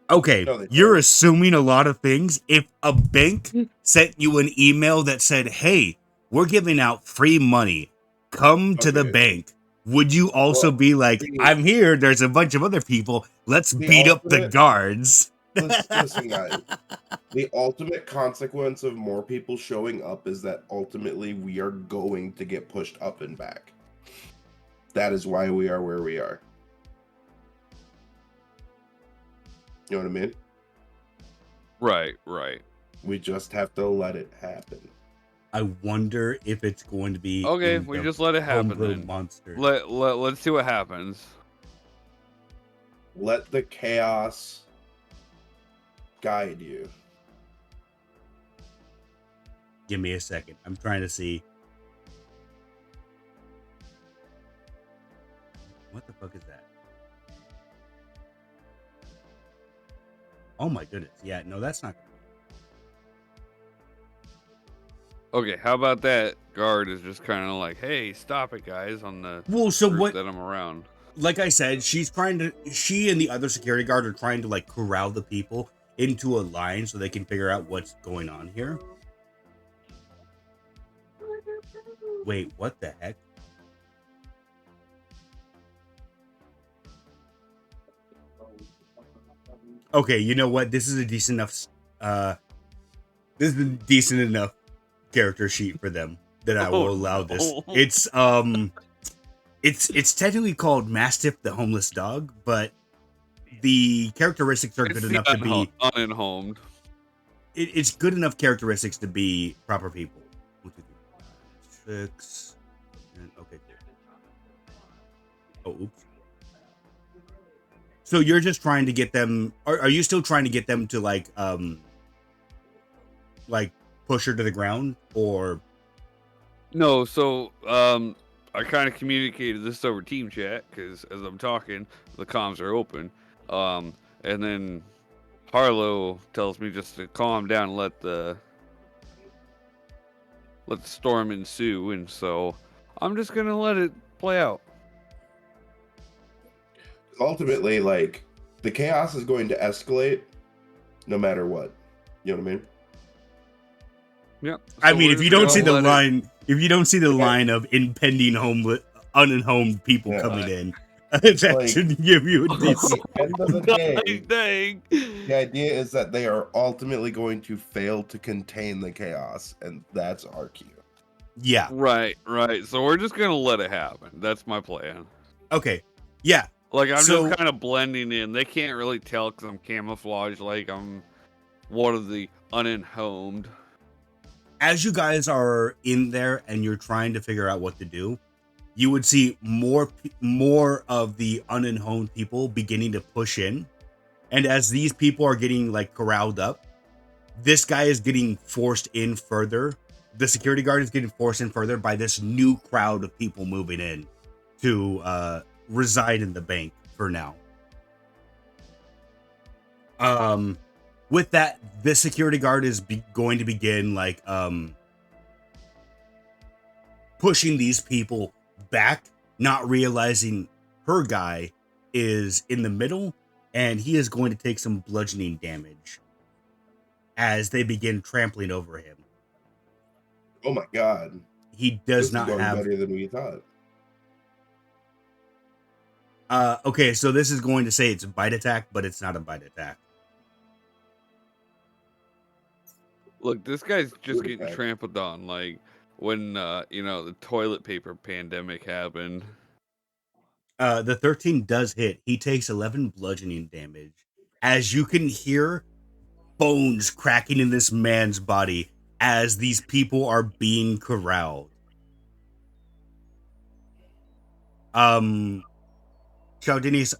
Okay, you're assuming a lot of things. If a bank sent you an email that said, "Hey, we're giving out free money. Come to the bank." Would you also be like, "I'm here. There's a bunch of other people. Let's beat up the guards"? Listen, guys. The ultimate consequence of more people showing up is that ultimately we are going to get pushed up and back. That is why we are where we are. You know what I mean? Right, right. We just have to let it happen. I wonder if it's going to be okay. We just let it happen. Then. Monster. Let's see what happens. Let the chaos guide you. Give me a second. I'm trying to see. What the fuck is that? Oh my goodness. Yeah, no, that's not. Okay, how about that guard is just kind of like, hey, stop it, guys, on the what that I'm around. Like I said, she and the other security guard are trying to like corral the people into a line so they can figure out what's going on here. Wait, what the heck? Okay, you know what? This is a decent enough character sheet for them that I will allow this. It's technically called Mastiff the Homeless Dog, but the characteristics are good enough to be unhomed. It's good enough characteristics to be proper people. 1, 2, 3, 4, 5, 6. Okay. Oh, oops. So you're just trying to get them. Are you still trying to get them to like push her to the ground, or? No. So I kind of communicated this over team chat because as I'm talking, the comms are open. And then Harlow tells me just to calm down and let the storm ensue, and so I'm just gonna let it play out. Ultimately, like, the chaos is going to escalate no matter what. You know what I mean? Yeah. So I mean, if you don't see the line of impending unhomed people coming in, that should give you a decent. At the end of the day, the idea is that they are ultimately going to fail to contain the chaos, and that's our cue. Yeah. Right. So we're just gonna let it happen. That's my plan. Okay. Yeah. Like, I'm just kind of blending in. They can't really tell because I'm camouflaged like I'm one of the unhomed. As you guys are in there and you're trying to figure out what to do, you would see more of the unhomed people beginning to push in. And as these people are getting, like, corralled up, this guy is getting forced in further. The security guard is getting forced in further by this new crowd of people moving in to reside in the bank for now. With that, this security guard is going to begin like pushing these people back, not realizing her guy is in the middle, and he is going to take some bludgeoning damage as they begin trampling over him. Oh my god. He This does is not going have. better than we thought. Okay, so this is going to say it's a bite attack, but it's not a bite attack. Look, this guy's just Good getting attack. trampled on, like when the toilet paper pandemic happened. The 13 does hit. He takes 11 bludgeoning damage. As you can hear bones cracking in this man's body as these people are being corralled. Chaldinius,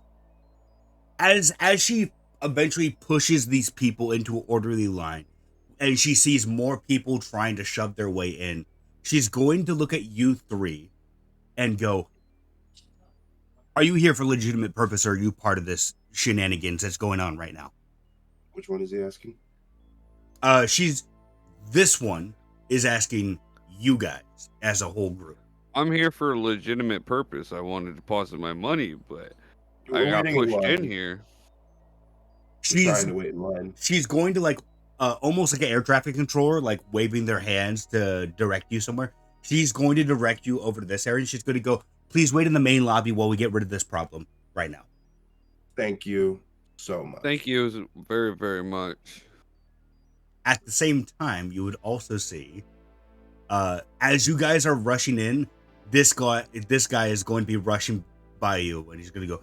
as she eventually pushes these people into an orderly line, and she sees more people trying to shove their way in, she's going to look at you three and go, are you here for legitimate purpose, or are you part of this shenanigans that's going on right now? Which one is he asking? This one is asking you guys as a whole group. I'm here for a legitimate purpose. I wanted to deposit my money, but We're I got waiting in pushed in line. here. We're trying to wait in line. She's going to like almost like an air traffic controller, like waving their hands to direct you somewhere. She's going to direct you over to this area. She's going to go, please wait in the main lobby while we get rid of this problem right now. Thank you so much. Thank you very, very much. At the same time, you would also see, as you guys are rushing in, this guy is going to be rushing by you, and he's going to go,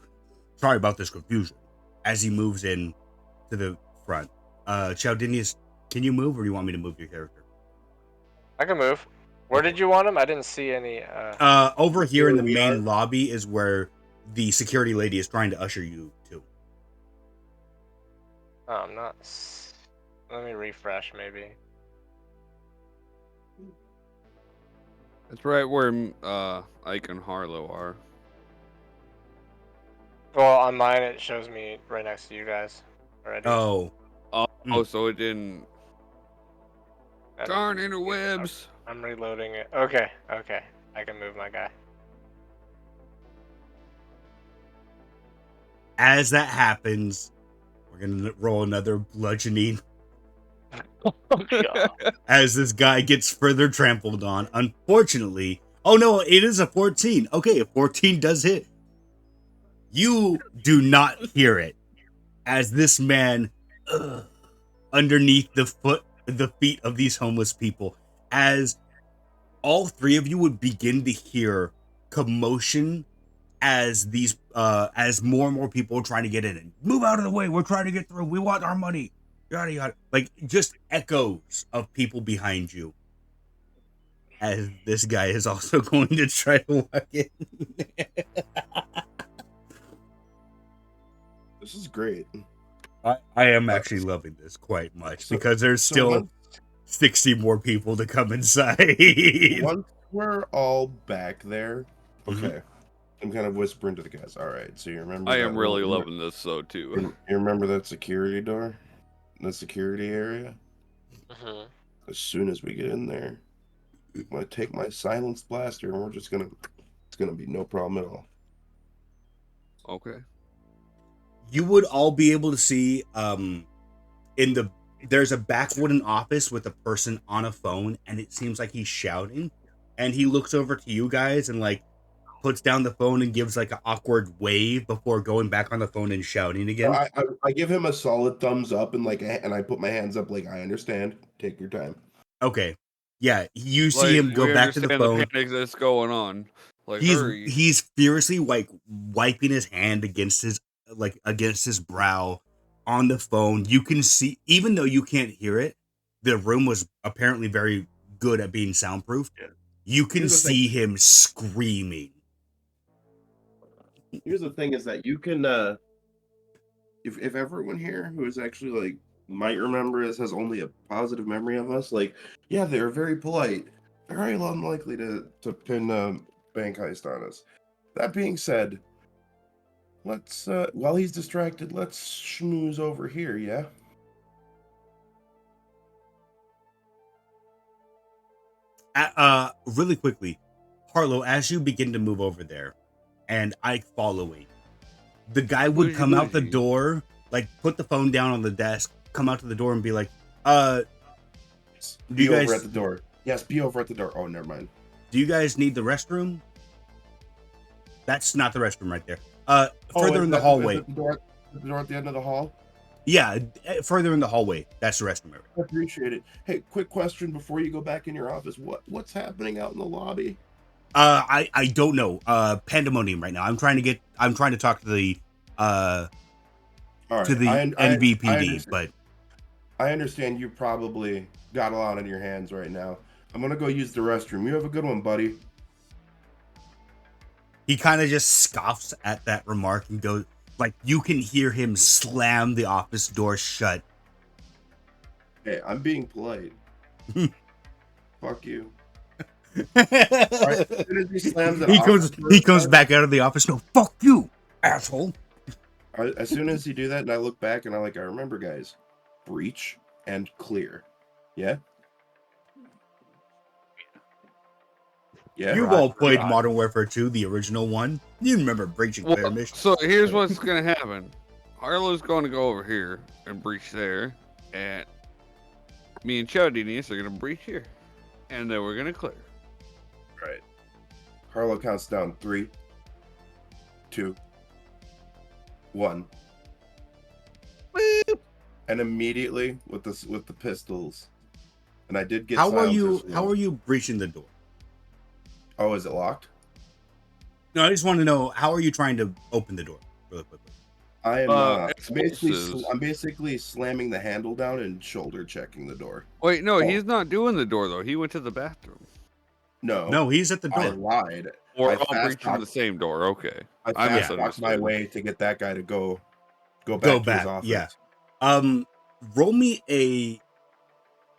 sorry about this confusion, as he moves in to the front. Chaldinius, can you move, or do you want me to move your character? I can move. Where did you want him? I didn't see any. Over here in the we main are. lobby is where the security lady is trying to usher you to. Oh, I'm not. Let me refresh, maybe. It's right where Ike and Harlow are. Well, on mine it shows me right next to you guys already. Oh, So it didn't. I don't- Darn interwebs. I'm reloading it. Okay. I can move my guy. as that happens, we're gonna roll another bludgeoning Oh god. as this guy gets further trampled on. Unfortunately, oh no, it is a 14. Okay, a 14 does hit. You do not hear it as this man underneath the feet of these homeless people, as all three of you would begin to hear commotion as these as more and more people are trying to get in and move out of the way. We're trying to get through. We want our money. Yada yada. Like just echoes of people behind you. As this guy is also going to try to walk in. This is great. I am actually loving this quite much because there's still 60 more people to come inside. Once we're all back there, Mhm. okay. I'm kind of whispering to the guys. All right, so you remember? I that am really little- loving this though too. You remember that security door, the security area? Mhm. As soon as we get in there, I'm gonna take my silenced blaster, and it's gonna be no problem at all. Okay. You would all be able to see there's a back wooden office with a person on a phone, and it seems like he's shouting, and he looks over to you guys and like puts down the phone and gives like an awkward wave before going back on the phone and shouting again. I give him a solid thumbs up and and I put my hands up like I understand. Take your time. Okay, yeah, you see him go we back to the understand phone. panic that's going on. Like He's hurry. he's furiously like wiping his hand against his brow on the phone. You can see, even though you can't hear it, the room was apparently very good at being soundproof. Yeah. You can Here's the see him screaming. Here's the thing: is that you can, if everyone here who is actually like might remember us has only a positive memory of us, like yeah, they're very polite, very unlikely to pin bank heist on us. That being said, let's while he's distracted, let's schmooze over here, yeah? Really quickly, Harlow, as you begin to move over there, and Ike following, the guy would come out the door, like put the phone down on the desk, come out to the door, and be like, "Do Be you over guys at the door. Yes, be over at the door. Oh, never mind. do you guys need the restroom?" That's not the restroom right there. Further is in the that hallway. Is it the door at the end of the hall? Yeah, further in the hallway. That's the restroom area. I appreciate it. Hey, quick question before you go back in your office. What's happening out in the lobby? I don't know. Pandemonium right now. I'm trying to talk to the All right, NVPD, but I understand you probably got a lot on your hands right now. I'm gonna go use the restroom. You have a good one, buddy. he kind of just scoffs at that remark and goes, like, you can hear him slam the office door shut. Hey, I'm being polite. Fuck you. Right, as soon as he slams the office door he comes shut, back out of the office. No, fuck you, asshole. As soon as you do that, and I look back and I remember, guys, breach and clear. Yeah. Yeah. You've all played Modern Warfare 2, the original one. You remember breach and clear mission. So here's what's gonna happen. Harlow's going to go over here and breach there, and me and Chowdinius are gonna breach here, and then we're gonna clear. Right. Harlow counts down 3, 2, 1. Boop. And immediately with the pistols, and I did get. How are you breaching the door? Oh, is it locked? No, I just want to know, how are you trying to open the door really quickly? I am explosives. I'm basically slamming the handle down and shoulder checking the door. Wait, no, he's not doing the door though. He went to the bathroom. No, he's at the door. I lied. Or I all fast breaching the same door. Okay, I I fast walked misunderstood. my way to get that guy to go back to his office. Yeah. Roll me a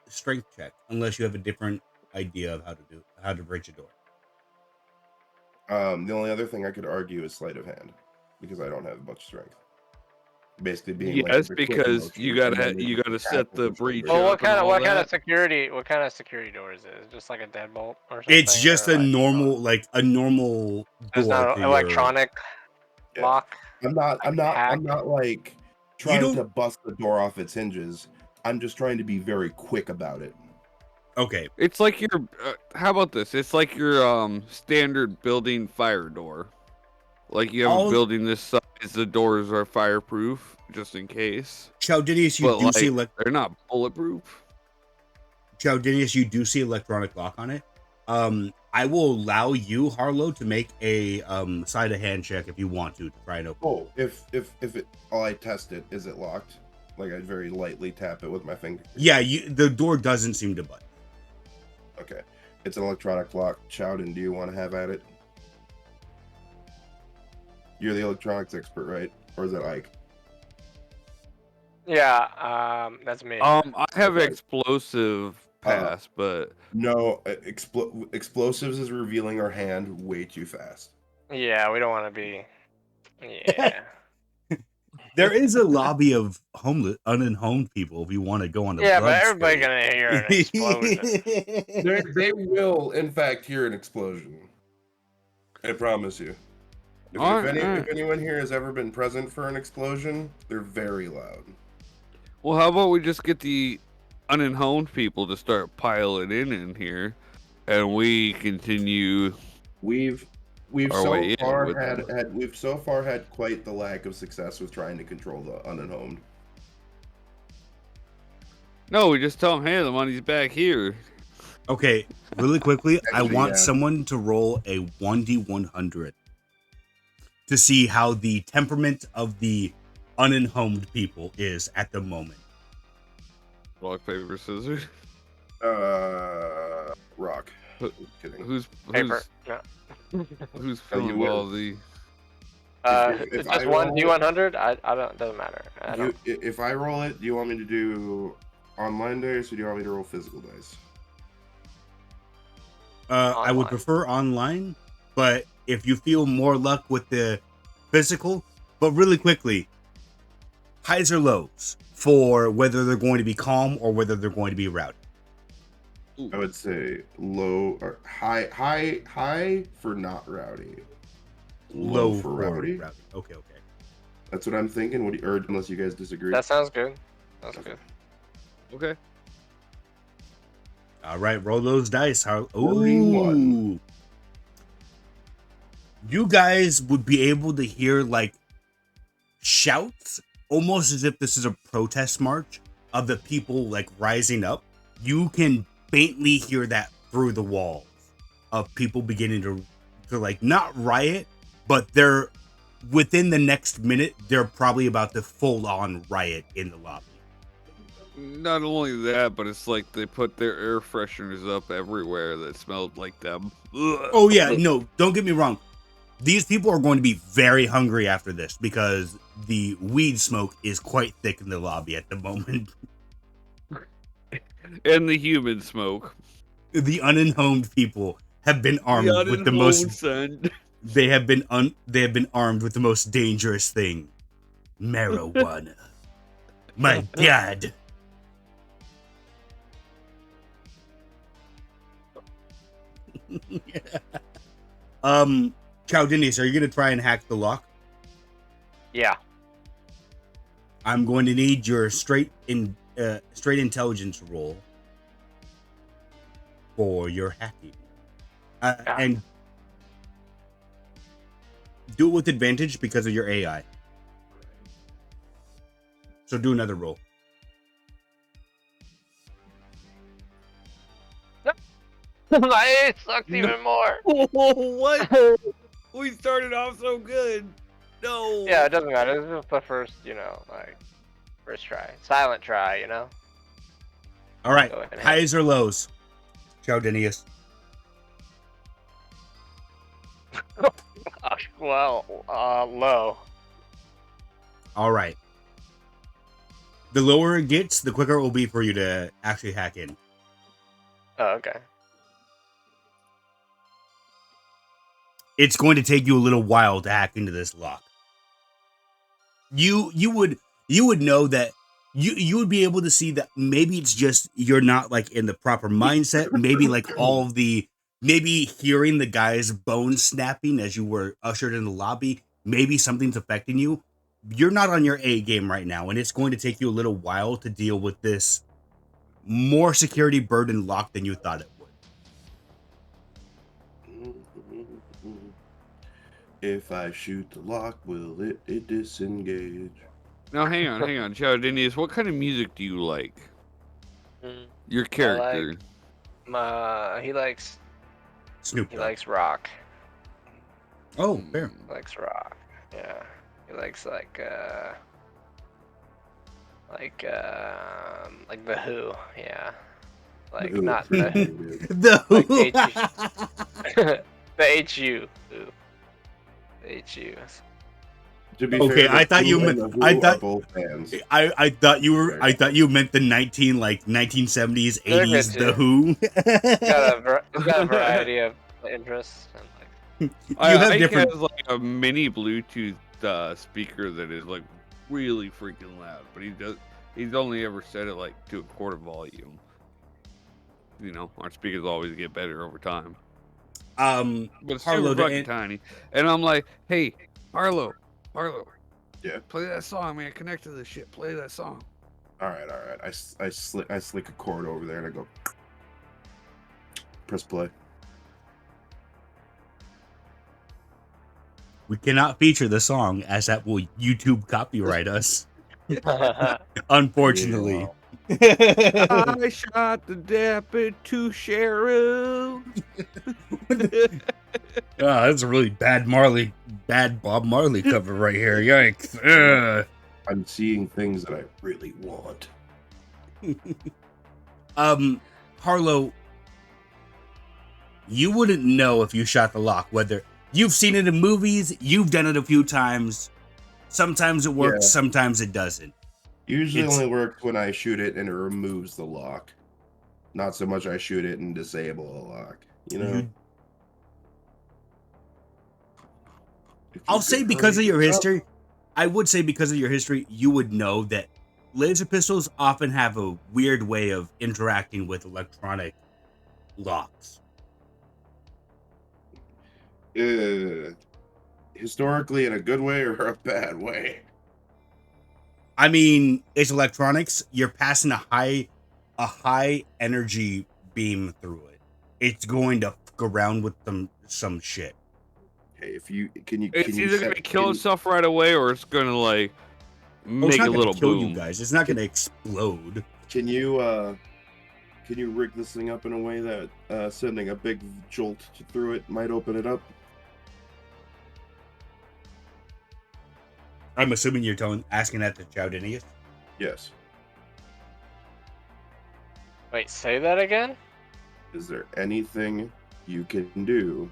strength check, unless you have a different idea of how to breach a door. The only other thing I could argue is sleight of hand, because I don't have much strength. Basically, being yes, because you gotta set the breach. Well, what kind that. of security door is it? Is it just like a deadbolt or something? It's just or a normal door. It's not an electronic lock. I'm not like trying to bust the door off its hinges. I'm just trying to be very quick about it. Okay. It's like your. How about this? It's like your standard building fire door. Like you have a building this size, the doors are fireproof just in case. Chowdinius, they're not bulletproof. Chowdinius, you do see electronic lock on it. I will allow you, Harlow, to make a sleight of hand check if you want to try and open. Oh, if it, I test it, is it locked? Like I very lightly tap it with my finger. Yeah, the door doesn't seem to budge. Okay, it's an electronic lock. Chowden, do you want to have at it? You're the electronics expert, right? Or is it Ike? Yeah, that's me. I have explosive pass, but no, explosives is revealing our hand way too fast. Yeah, we don't want to be. Yeah. There is a lobby of unhomed people if you want to go on the Yeah, blood but everybody's spray. gonna hear an explosion. They will, in fact, hear an explosion. I promise you. If anyone here has ever been present for an explosion, they're very loud. Well, how about we just get the unhomed people to start piling in here, and we continue. We've so far had quite the lack of success with trying to control the unhomed. No, we just tell them, hey, the money's back here. Okay, really quickly, I want someone to roll a 1d100 to see how the temperament of the unhomed people is at the moment. Rock, paper, scissors. Rock. Kidding. Who's Paper. No. Who's filling all the? It's just one D100. I don't. Doesn't matter. If I roll it, do you want me to do online dice, or do you want me to roll physical dice? I would prefer online, but if you feel more luck with the physical, But really quickly, highs or lows for whether they're going to be calm or whether they're going to be rowdy. I would say low or high for not rowdy. Low for rowdy. Okay. That's what I'm thinking. What do you, or unless you guys disagree? That sounds good. That's good. Okay. All right, roll those dice. 41. You guys would be able to hear like shouts, almost as if this is a protest march of the people like rising up. You can faintly hear that through the walls of people beginning to like not riot, but they're within the next minute, they're probably about to full on riot in the lobby. Not only that, but it's like they put their air fresheners up everywhere that smelled like them. Ugh. Oh yeah, no, don't get me wrong. These people are going to be very hungry after this because the weed smoke is quite thick in the lobby at the moment. And the human smoke. The unhomed people have been armed with the most. Son. They have been armed with the most dangerous thing, marijuana. My God. Chowdinius, are you gonna try and hack the lock? Yeah. I'm going to need your straight intelligence roll for your hacking, and do it with advantage because of your AI. So do another roll. My ace sucks even more. What? We started off so good. No. Yeah, it doesn't matter. This is the first, first try. Silent try, All right, Go ahead. highs or lows, Chowdinius. Well, low. All right. The lower it gets, the quicker it will be for you to actually hack in. Oh, okay. It's going to take you a little while to hack into this lock. You would know that you would be able to see that maybe it's just you're not like in the proper mindset. Maybe like all of the maybe hearing the guy's bones snapping as you were ushered in the lobby. Maybe something's affecting you. You're not on your A game right now, and it's going to take you a little while to deal with this more security burden lock than you thought it would. If I shoot the lock, will it disengage? Now hang on, Chowdinius, what kind of music do you like? Your character. He likes Snoop Dogg. He likes rock. Oh, fair. He likes rock. Yeah. He likes like the Who. Yeah. Like not the The like the HU. Who. HU. To be Okay, fair, I thought you meant I thought both fans. I thought you were I thought you meant the 1970s 80s The Who. It's got a variety of interests and like. You have different. Has like a mini Bluetooth speaker that is like really freaking loud, but he's only ever set it like to a quarter volume. Our speakers always get better over time. But it's super fucking tiny. And I'm like, hey, Harlow. Yeah. Play that song, man. Connect to this shit. Play that song. All right. I slick a chord over there and I go press play. We cannot feature the song as that will YouTube copyright us. Unfortunately. I shot the deputy sheriff. That's a really bad Bob Marley cover right here. Yikes. I'm seeing things that I really want. Harlow, you wouldn't know if you shot the lock, whether you've seen it in movies, you've done it a few times. Sometimes it works, sometimes it doesn't. Usually only works when I shoot it and it removes the lock. Not so much I shoot it and disable a lock. I'll say because of your history, I would say because of your history, you would know that laser pistols often have a weird way of interacting with electronic locks. Historically, in a good way or a bad way? I mean, it's electronics. You're passing a high energy beam through it. It's going to fuck around with some shit. Hey, if you can It's you either set, gonna kill can, itself right away, or it's gonna like Oh, it's make not a going little to kill you boom. guys. It's not going to explode. can you rig this thing up in a way that sending a big jolt through it might open it up? I'm assuming you're asking that to Chowdinius. Yes. Wait, say that again? Is there anything you can do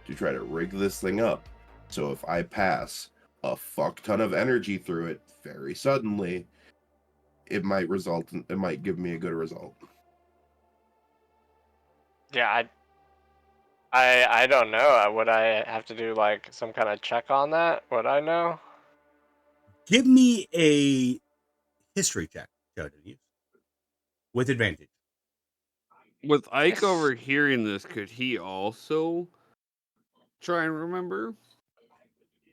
to try to rig this thing up so if I pass a fuck ton of energy through it very suddenly, it might give me a good result? Yeah, I don't know. Would I have to do like some kind of check on that? Would I know? Give me a history check, Chowdinius, with advantage. With Ike Yes. overhearing this, could he also try and remember?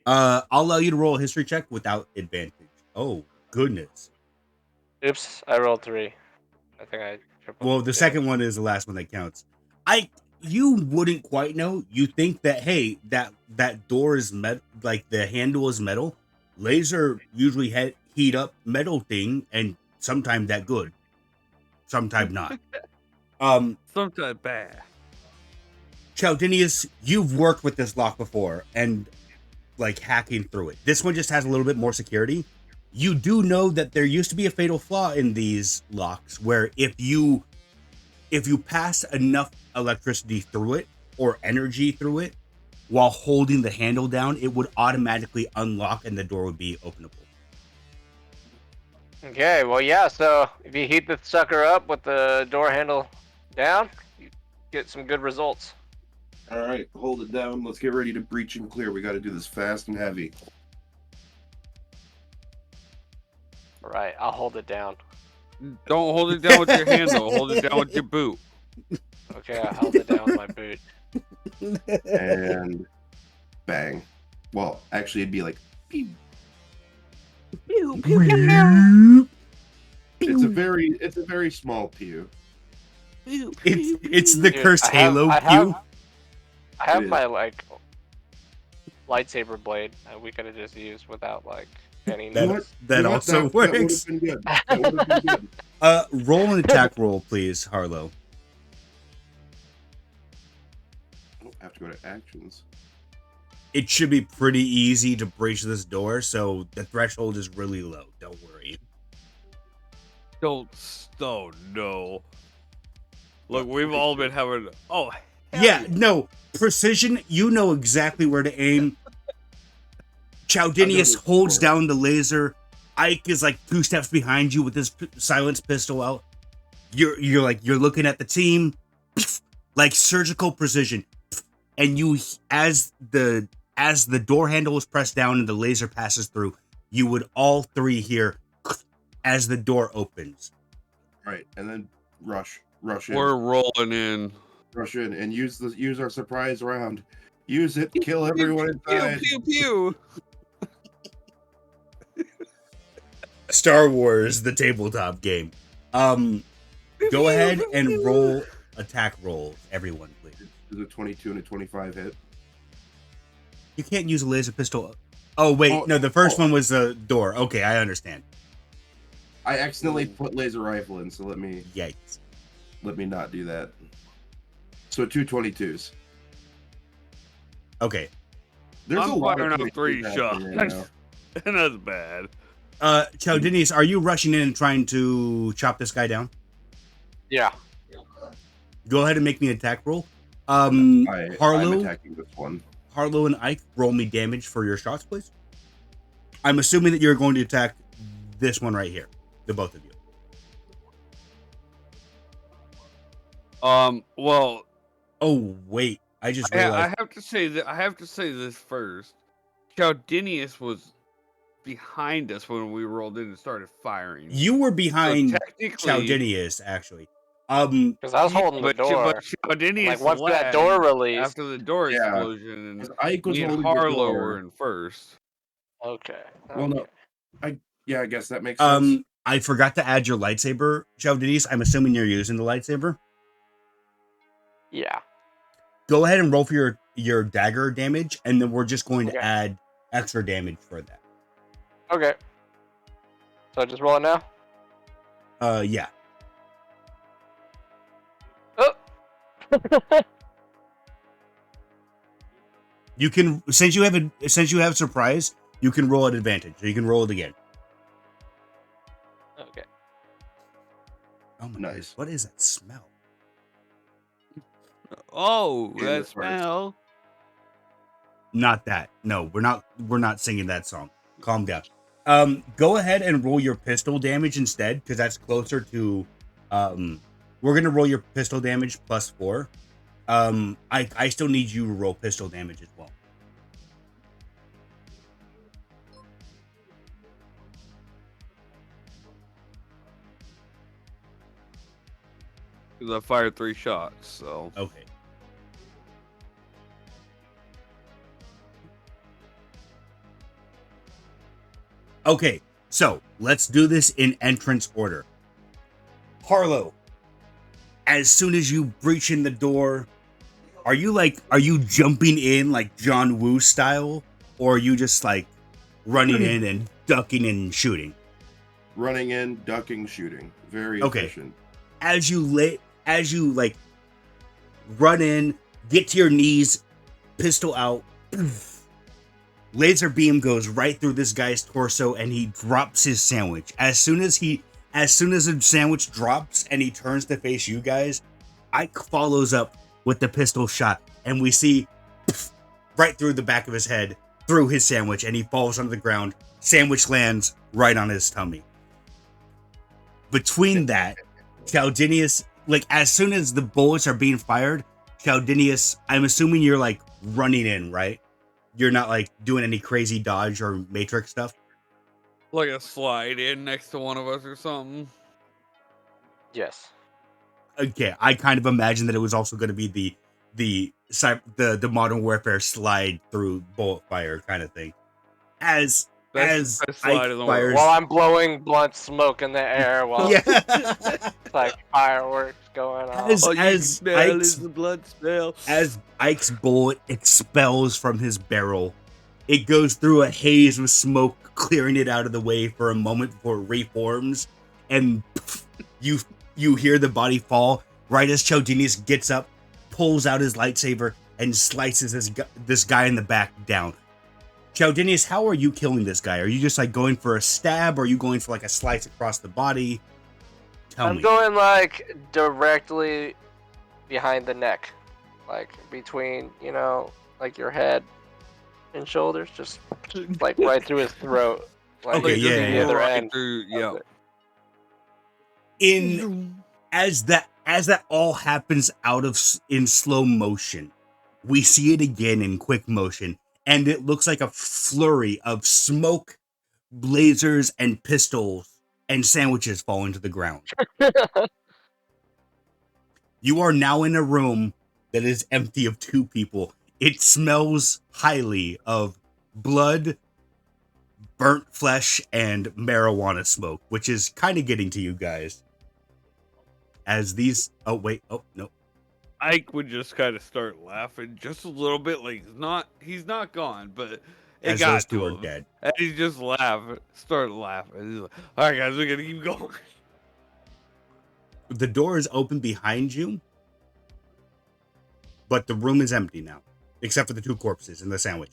I'll allow you to roll a history check without advantage. Oh, goodness. Oops, I rolled 3. I think I tripled. Well, the second one is the last one that counts. You wouldn't quite know. You think that, hey, that door is metal, like the handle is metal. Laser usually heat up metal thing, and sometimes that good, sometimes not. Sometimes bad. Chowdinius, you've worked with this lock before, and like hacking through it. This one just has a little bit more security. You do know that there used to be a fatal flaw in these locks where if you pass enough electricity through it or energy through it while holding the handle down, it would automatically unlock and the door would be openable. Okay, well, yeah, so if you heat the sucker up with the door handle down, you get some good results. All right, hold it down. Let's get ready to breach and clear. We got to do this fast and heavy. All right, I'll hold it down. Don't hold it down with your handle. Hold it down with your boot. Okay, I held it down with my boot. And bang. Well, actually, it'd be like pew. It's a very small pew. It's the Dude, cursed Halo pew. I have It my like lightsaber blade that we could have just used without like any That- notice. that also works. That would have been good. That would have been good. Roll an attack roll, please, Harlow. I don't have to go to actions. It should be pretty easy to breach this door, so the threshold is really low. Don't worry. Oh no. Look, we've all been having. Oh, hell Yeah, no. Precision, you know exactly where to aim. Chowdinius holds down the laser. Ike is like 2 steps behind you with his silence pistol out. You're looking at the team, like surgical precision. And you, as the door handle is pressed down and the laser passes through, you would all 3 hear as the door opens. Right, and then rush in. we're rolling in. Rush in and use our surprise round. Use it, kill everyone inside. Pew pew pew. Star Wars, the tabletop game. Go ahead and roll attack rolls, everyone, please. Is a 22 and a 25 hit? You can't use a laser pistol. Oh wait, no, the first one was a door. Okay, I understand. I accidentally put laser rifle in, so let me Yikes. not do that. So 2 22s. Okay. There's I'm a lot firing of up 3 22s shots. happening right now. And that's bad. Chowdinius, are you rushing in and trying to chop this guy down? Yeah. Go ahead and make me an attack roll. I'm Harlow, attacking this one. Harlow and Ike, roll me damage for your shots, please. I'm assuming that you're going to attack this one right here, the both of you. Well, Oh wait, I just realized. I have to say this first. Chowdinius was behind us when we rolled in and started firing. You were behind technically, Chaldinius, actually. Because I was holding the but door. Chaldinius Like once that door lagged released. after the door Yeah. explosion, and 'Cause Ike was me and holding the Harlow door. were in first. Okay. Well, no, I guess that makes sense. I forgot to add your lightsaber, Chaldinius. I'm assuming you're using the lightsaber. Yeah. Go ahead and roll for your dagger damage, and then we're just going to Okay. add extra damage for that. Okay. So just roll it now. Yeah. Oh. You can since you have surprise, you can roll at advantage. So you can roll it again. Okay. Oh my Nice. goodness, what is that smell? Oh, Yeah, that that's right. smell! Not that. No, we're not singing that song. Calm down. Go ahead and roll your pistol damage instead, because that's closer to we're gonna roll your pistol damage +4. I still need you to roll pistol damage as well. Because I fired 3 shots, so Okay. Okay, so let's do this in entrance order. Harlow, as soon as you breach in the door, are you jumping in like John Woo style, or are you just like running in and ducking and shooting? Running in, ducking, shooting. Very Okay. efficient. As you like run in, get to your knees, pistol out, laser beam goes right through this guy's torso, and he drops his sandwich. As soon as the sandwich drops and he turns to face you guys, Ike follows up with the pistol shot, and we see right through the back of his head, through his sandwich, and he falls onto the ground. Sandwich lands right on his tummy. Between that, Chaldinius, like as soon as the bullets are being fired, Chaldinius, I'm assuming you're like running in, right? You're not like doing any crazy dodge or matrix stuff. like a slide in next to one of us or something. Yes. Okay, I kind of imagined that it was also going to be the Modern Warfare slide through bullet fire kind of thing. As That's the best slide Ike in the fires, world. While I'm blowing blunt smoke in the air while yeah. it's like fireworks going off. As- All you can smell Ike's- is the blood smell. As Ike's bullet expels from his barrel, it goes through a haze of smoke, clearing it out of the way for a moment before it reforms, and you hear the body fall right as Chaldinius gets up, pulls out his lightsaber, and slices this guy in the back down. Chaldinius, how are you killing this guy? Are you just like going for a stab, or are you going for like a slice across the body? Tell I'm me. going like directly behind the neck, like between, like your head and shoulders, just like right through his throat. Like Okay, Just yeah, the yeah. other right end. through, yeah. As that all happens in slow motion, we see it again in quick motion, and it looks like a flurry of smoke, lasers, and pistols and sandwiches falling to the ground. You are now in a room that is empty of 2 people. It smells highly of blood, burnt flesh, and marijuana smoke, which is kind of getting to you guys. As these, oh no, Ike would just kind of start laughing just a little bit, like he's not gone, but it as got those to 2 are him. dead. And he just started laughing. He's like, "All right, guys, we gotta keep going." The door is open behind you, but the room is empty now, except for the 2 corpses and the sandwich.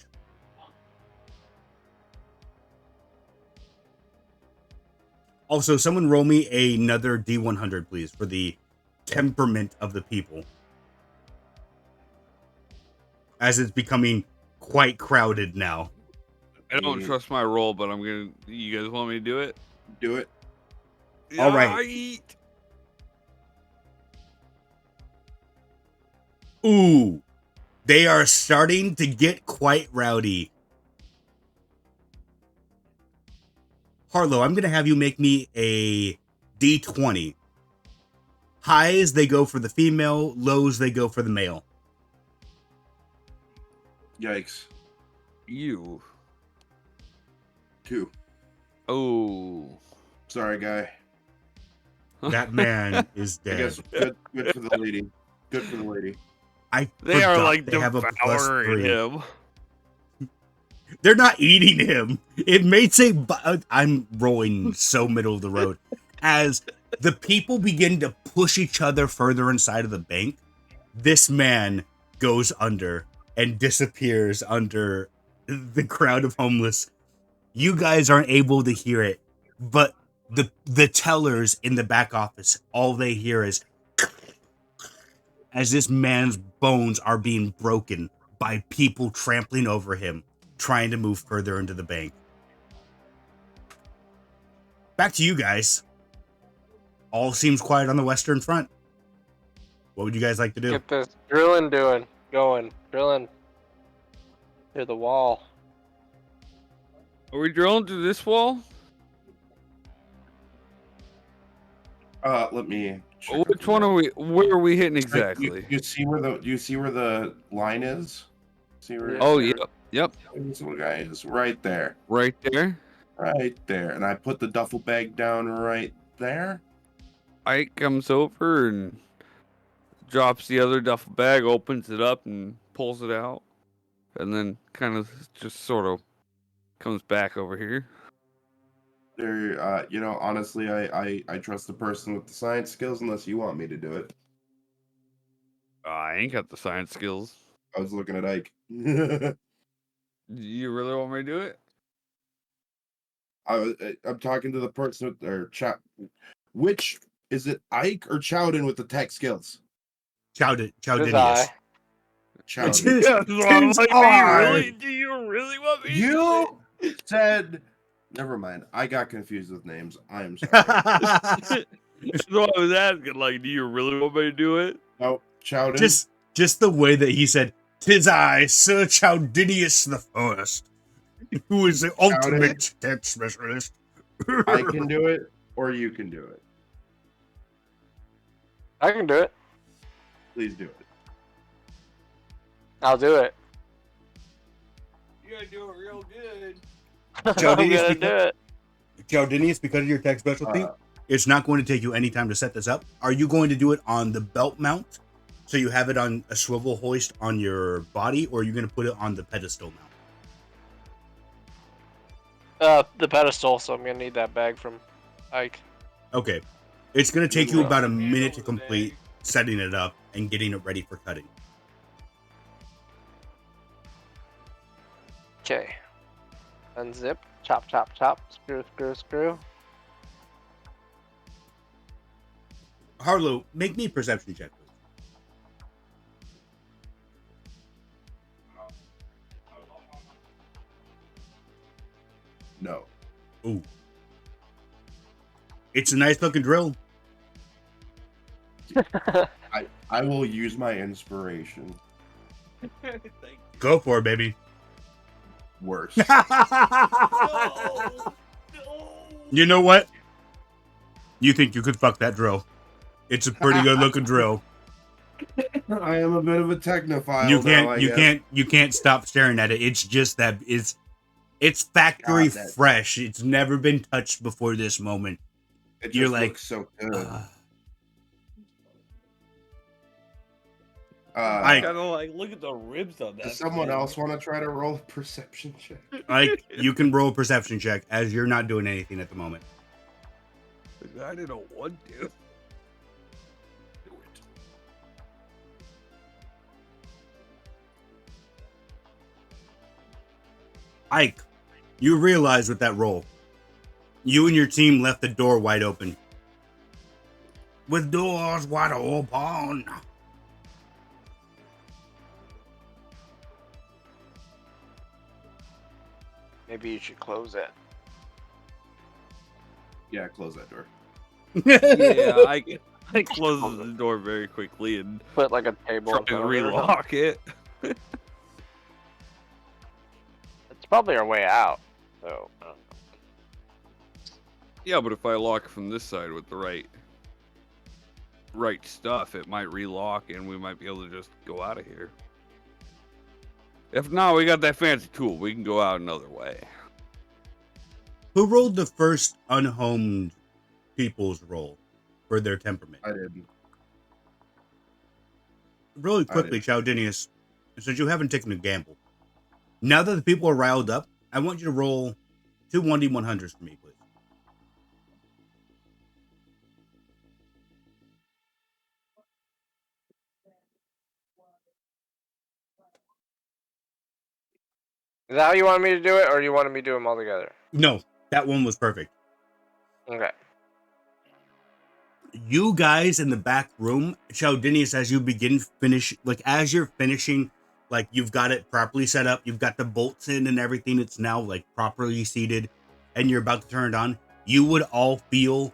Also, someone roll me another D100, please, for the temperament of the people, as it's becoming quite crowded now. I don't trust my roll, but I'm gonna. You guys want me to do it? Do it. All right. Yeet. Ooh, they are starting to get quite rowdy. Harlow, I'm gonna have you make me a D20. Highs, they go for the female. Lows, they go for the male. Yikes. You. 2. Oh. Sorry, guy. That man is I dead. guess good for the lady. Good for the lady. They are forgot like they have a devouring +3. him. They're not eating him. It may say, I'm rolling so middle of the road. As the people begin to push each other further inside of the bank, this man goes under and disappears under the crowd of homeless. You guys aren't able to hear it, but the tellers in the back office, all they hear is as this man's bones are being broken by people trampling over him, trying to move further into the bank. Back to you guys. All seems quiet on the Western Front. What would you guys like to do? Get this going. Drilling through the wall. Are we drilling through this wall? Let me check Which one are we? Where are we hitting exactly? You see where the line is? See where Oh, there- yep. This little guy is right there. Right there. Right there. And I put the duffel bag down right there. Ike comes over and drops the other duffel bag, opens it up, and pulls it out, and then kind of just sort of comes back over here. There, honestly, I trust the person with the science skills unless you want me to do it. I ain't got the science skills. I was looking at Ike. You really want me to do it? I'm talking to the person with their chat. Which is it, Ike or Chowden with the tech skills? His Chowdinius. eye. Chowden. Yeah, so I'm like, do you really want me to do You said. Never mind. I got confused with names. I am sorry. it? So I was asking, like, do you really want me to do it? No, Chowden. just the way that he said, "'Tis I, Sir Chowdinius the First, who is the ultimate tech specialist." I can do it, or you can do it. I can do it. Please do it. I'll do it. You gotta do it real good. I'm Chowdinius, gonna do it. Chowdinius, because of your tech specialty, it's not going to take you any time to set this up. Are you going to do it on the belt mount, so you have it on a swivel hoist on your body, or are you going to put it on the pedestal mount? The pedestal, so I'm gonna need that bag from Ike. Okay. It's going to take you about a minute to complete setting it up and getting it ready for cutting. Okay. Unzip. Chop, chop, chop. Screw, screw, screw. Harlow, make me a perception check, please. No. Ooh. It's a nice looking drill. I will use my inspiration. Go for it, baby. Worse. You know what? You think you could fuck that drill. It's a pretty good looking drill. I am a bit of a technophile. You can't stop staring at it. It's just that it's factory God, that- fresh. It's never been touched before this moment. It just You're like, looks so good. I kind of like look at the ribs on that. Does someone else want to try to roll a perception check? Like, you can roll a perception check as you're not doing anything at the moment. I didn't want to. Do it. Ike, you realize with that roll, you and your team left the door wide open. With doors wide open. Maybe you should close it. Yeah, close that door. Yeah, I closes the door very quickly and Put like a table try in to front of it or something. relock it. It's probably our way out. So Yeah, but if I lock from this side with the right stuff, it might relock and we might be able to just go out of here. If not, we got that fancy tool. We can go out another way. Who rolled the first unhomed people's roll for their temperament? I did. Really quickly, Chaldinius, since you haven't taken a gamble, now that the people are riled up, I want you to roll 2 1d100s for me, please. Is that how you wanted me to do it, or you wanted me to do them all together? No, that one was perfect. Okay. You guys in the back room, Chaldinius, as you as you're finishing, like you've got it properly set up, you've got the bolts in and everything, it's now like properly seated, and you're about to turn it on, you would all feel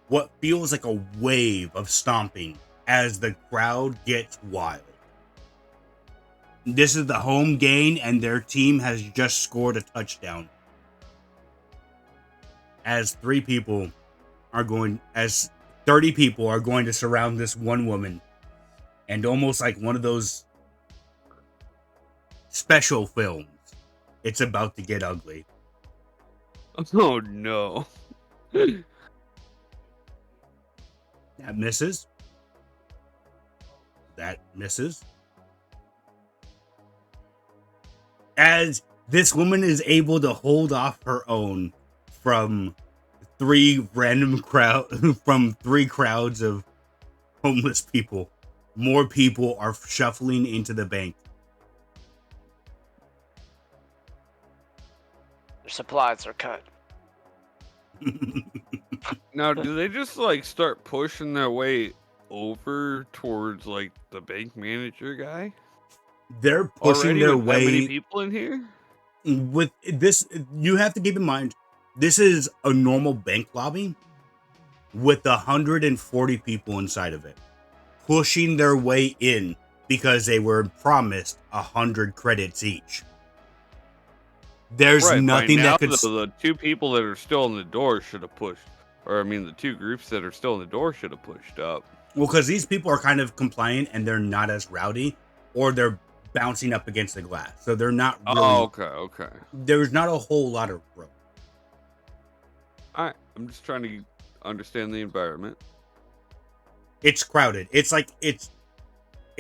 what feels like a wave of stomping as the crowd gets wild. This is the home game, and their team has just scored a touchdown. As 30 people are going to surround this one woman, and almost like one of those special films, it's about to get ugly. Oh no. That misses. That misses. As this woman is able to hold off her own from three crowds of homeless people, more people are shuffling into the bank. Their supplies are cut. Now, do they just like start pushing their way over towards like the bank manager guy? They're pushing Already their with that many way people in here? with this. You have to keep in mind, this is a normal bank lobby with 140 people inside of it, pushing their way in because they were promised 100 credits each. There's Right, nothing that could. The two people that are still in the door should have pushed, or I mean, the two groups that are still in the door should have pushed up. Well, because these people are kind of compliant and they're not as rowdy, or they're bouncing up against the glass, so they're not really. Oh, okay. There's not a whole lot of room. All right, I'm just trying to understand the environment. It's crowded. It's like it's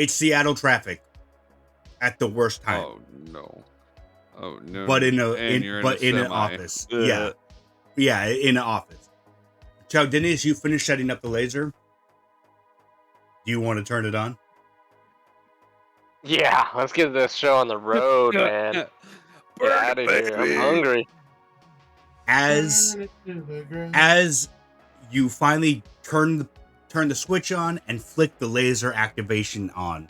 Seattle traffic at the worst time. Oh no! But in an semi. office, yeah, in an office. Chaldinius, you finished setting up the laser. Do you want to turn it on? Yeah, let's get this show on the road, man. Get out of here. I'm hungry. As you finally turn the switch on and flick the laser activation on,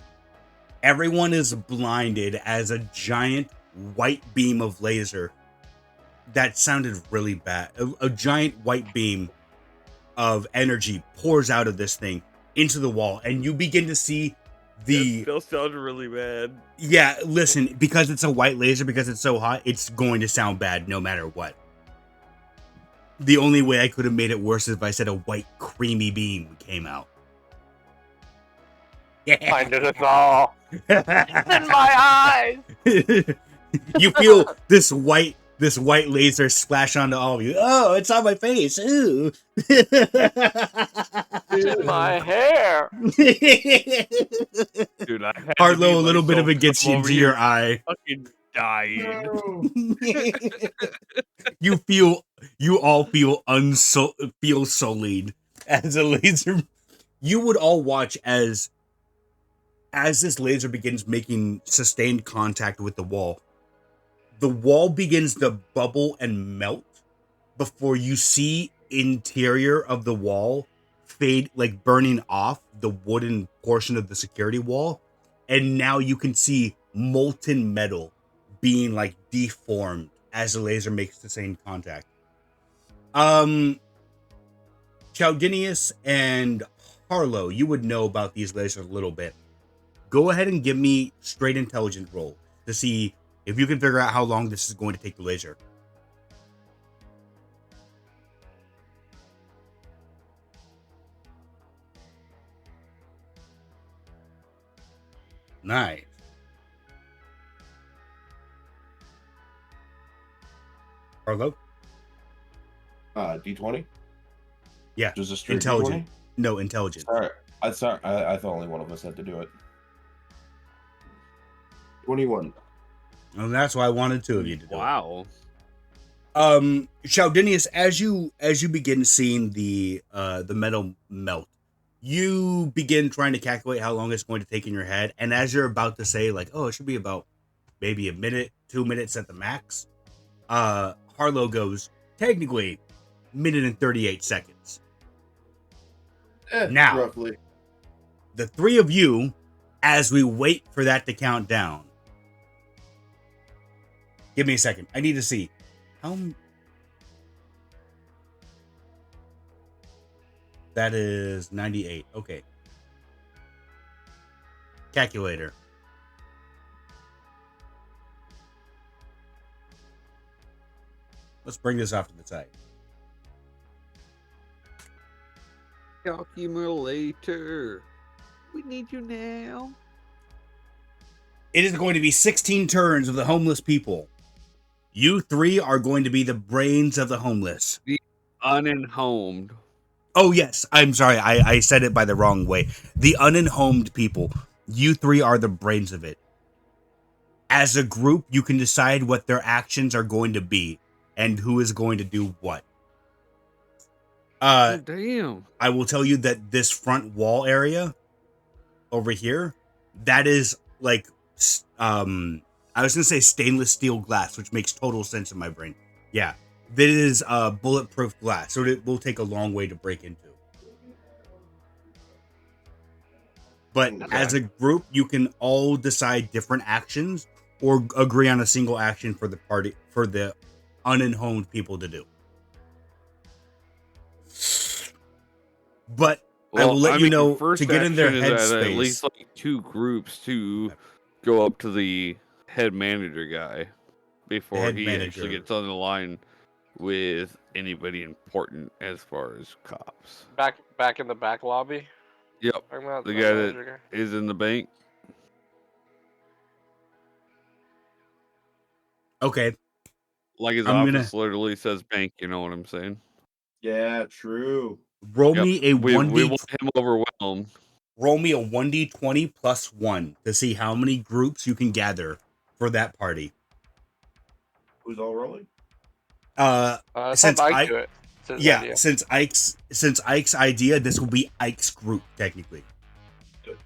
everyone is blinded as a giant white beam of laser. That sounded really bad. A giant white beam of energy pours out of this thing into the wall, and you begin to see That still sounded really bad. Yeah, listen, because it's a white laser, because it's so hot, it's going to sound bad no matter what. The only way I could have made it worse is if I said a white creamy beam came out. I did it all. It's in my eyes. You feel this white laser splash onto all of you. Oh, it's on my face. Ooh. It's in my hair. Dude, I had Harlow, a little bit of it gets into your eye. Fucking dying. You all feel sullied as a laser. You would all watch as this laser begins making sustained contact with the wall. The wall begins to bubble and melt before you see interior of the wall fade, like burning off the wooden portion of the security wall, and now you can see molten metal being like deformed as the laser makes the same contact. Chaldinius and Harlow, you would know about these lasers a little bit. Go ahead and give me straight intelligence roll to see if you can figure out how long this is going to take the laser. Nice. Arlo? D20. Yeah. Just a straight Intelligent. D20? No, intelligent. Sorry, I thought only one of us had to do it. 21. And that's why I wanted two of you to do it. Wow. Shaudinius, as you begin seeing the metal melt, you begin trying to calculate how long it's going to take in your head, and as you're about to say, like, oh, it should be about maybe a minute, 2 minutes at the max, Harlow goes, technically, minute and 38 seconds. Now, Roughly. the three of you, as we wait for that to count down, give me a second. I need to see how. That is 98. Okay. Calculator. Let's bring this off to the side. Calculator. We need you now. It is going to be 16 turns of the homeless people. You three are going to be the brains of the homeless. The unenhomed. Oh, yes. I'm sorry. I said it by the wrong way. The unenhomed people. You three are the brains of it. As a group, you can decide what their actions are going to be and who is going to do what. Oh, damn. I will tell you that this front wall area over here, that is like, I was going to say stainless steel glass, which makes total sense in my brain. Yeah. That is bulletproof glass, so it will take a long way to break into. But as a group, you can all decide different actions or agree on a single action for the party, for the unenhomed people to do. But I will let you know to get in their headspace. At least like 2 groups to go up to the head manager guy before he actually gets on the line with anybody important as far as cops. Back in the back lobby. Yep, the guy that is in the bank. Okay. Like his office literally says bank, you know what I'm saying? Yeah, true. Roll me a 1d. We want him overwhelmed. Roll me a 1d20 plus 1 to see how many groups you can gather for that party. Who's all rolling? Since Ike do it. Yeah, since Ike's idea, this will be Ike's group technically. Good.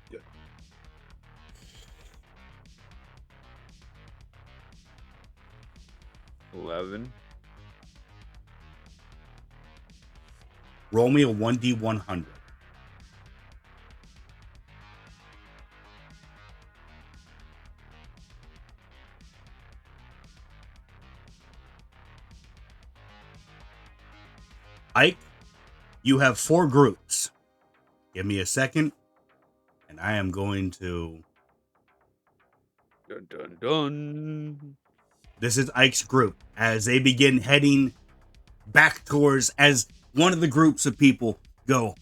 11. Roll me a 1d100. Ike, you have 4 groups. Give me a second, and I am going to... Dun, dun, dun. This is Ike's group as they begin heading back towards, as one of the groups of people go,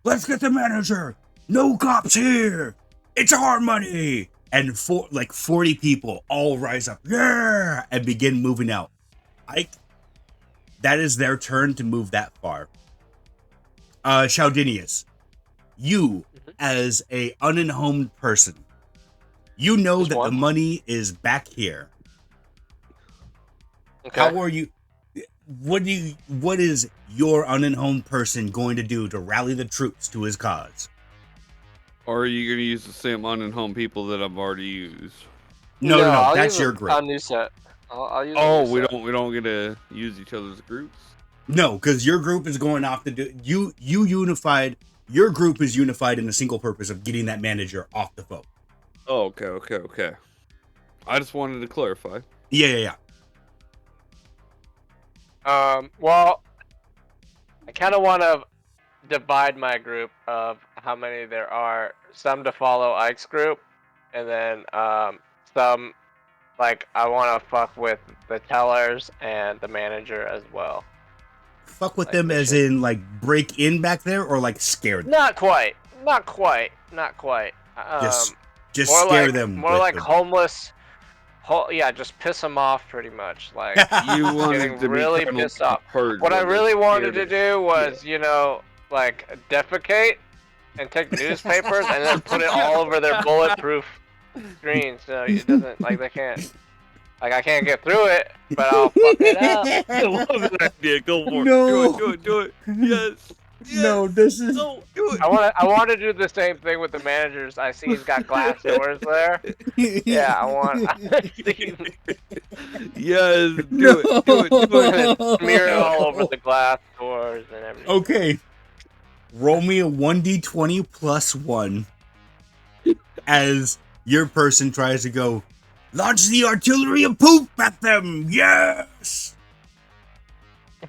let's get the manager. No cops here. It's our money. And 40 people all rise up, yeah, and begin moving out. Ike, that is their turn to move that far. Shaudinius, you as a unenhomed person, you know that the money is back here. Okay. How are you? What is your unenhomed person going to do to rally the troops to his cause? Or are you going to use the same unenhomed people that I've already used? No, that's your group. I'll new set. I'll use we don't get to use each other's groups. No, because your group is going off to do you unified. Your group is unified in the single purpose of getting that manager off the phone. Oh, okay. I just wanted to clarify. Yeah. Well, I kind of want to divide my group of how many there are. Some to follow Ike's group, and then some, like, I want to fuck with the tellers and the manager as well. Fuck with them as in, like, break in back there, or like scare them? Not quite. Just Just More scare like them. more with like them. homeless. Yeah, just piss them off pretty much. Like You wanted getting to really become pissed like a off. purge What I where they're really wanted scared to of do was, like defecate and take newspapers and then put it all over their bulletproof screen, so it doesn't like they can't. Like I can't get through it, but I'll fuck it up. I love that idea. Go for it. No. Do it. Yes. No, this is. Oh, do it. I want to do the same thing with the managers. I see he's got glass doors there. Yeah, I want. Yes, No. do it. Smear it all over the glass doors and everything. Okay. Roll me a 1d20 plus 1 as your person tries to go, launch the artillery of poop at them! Yes!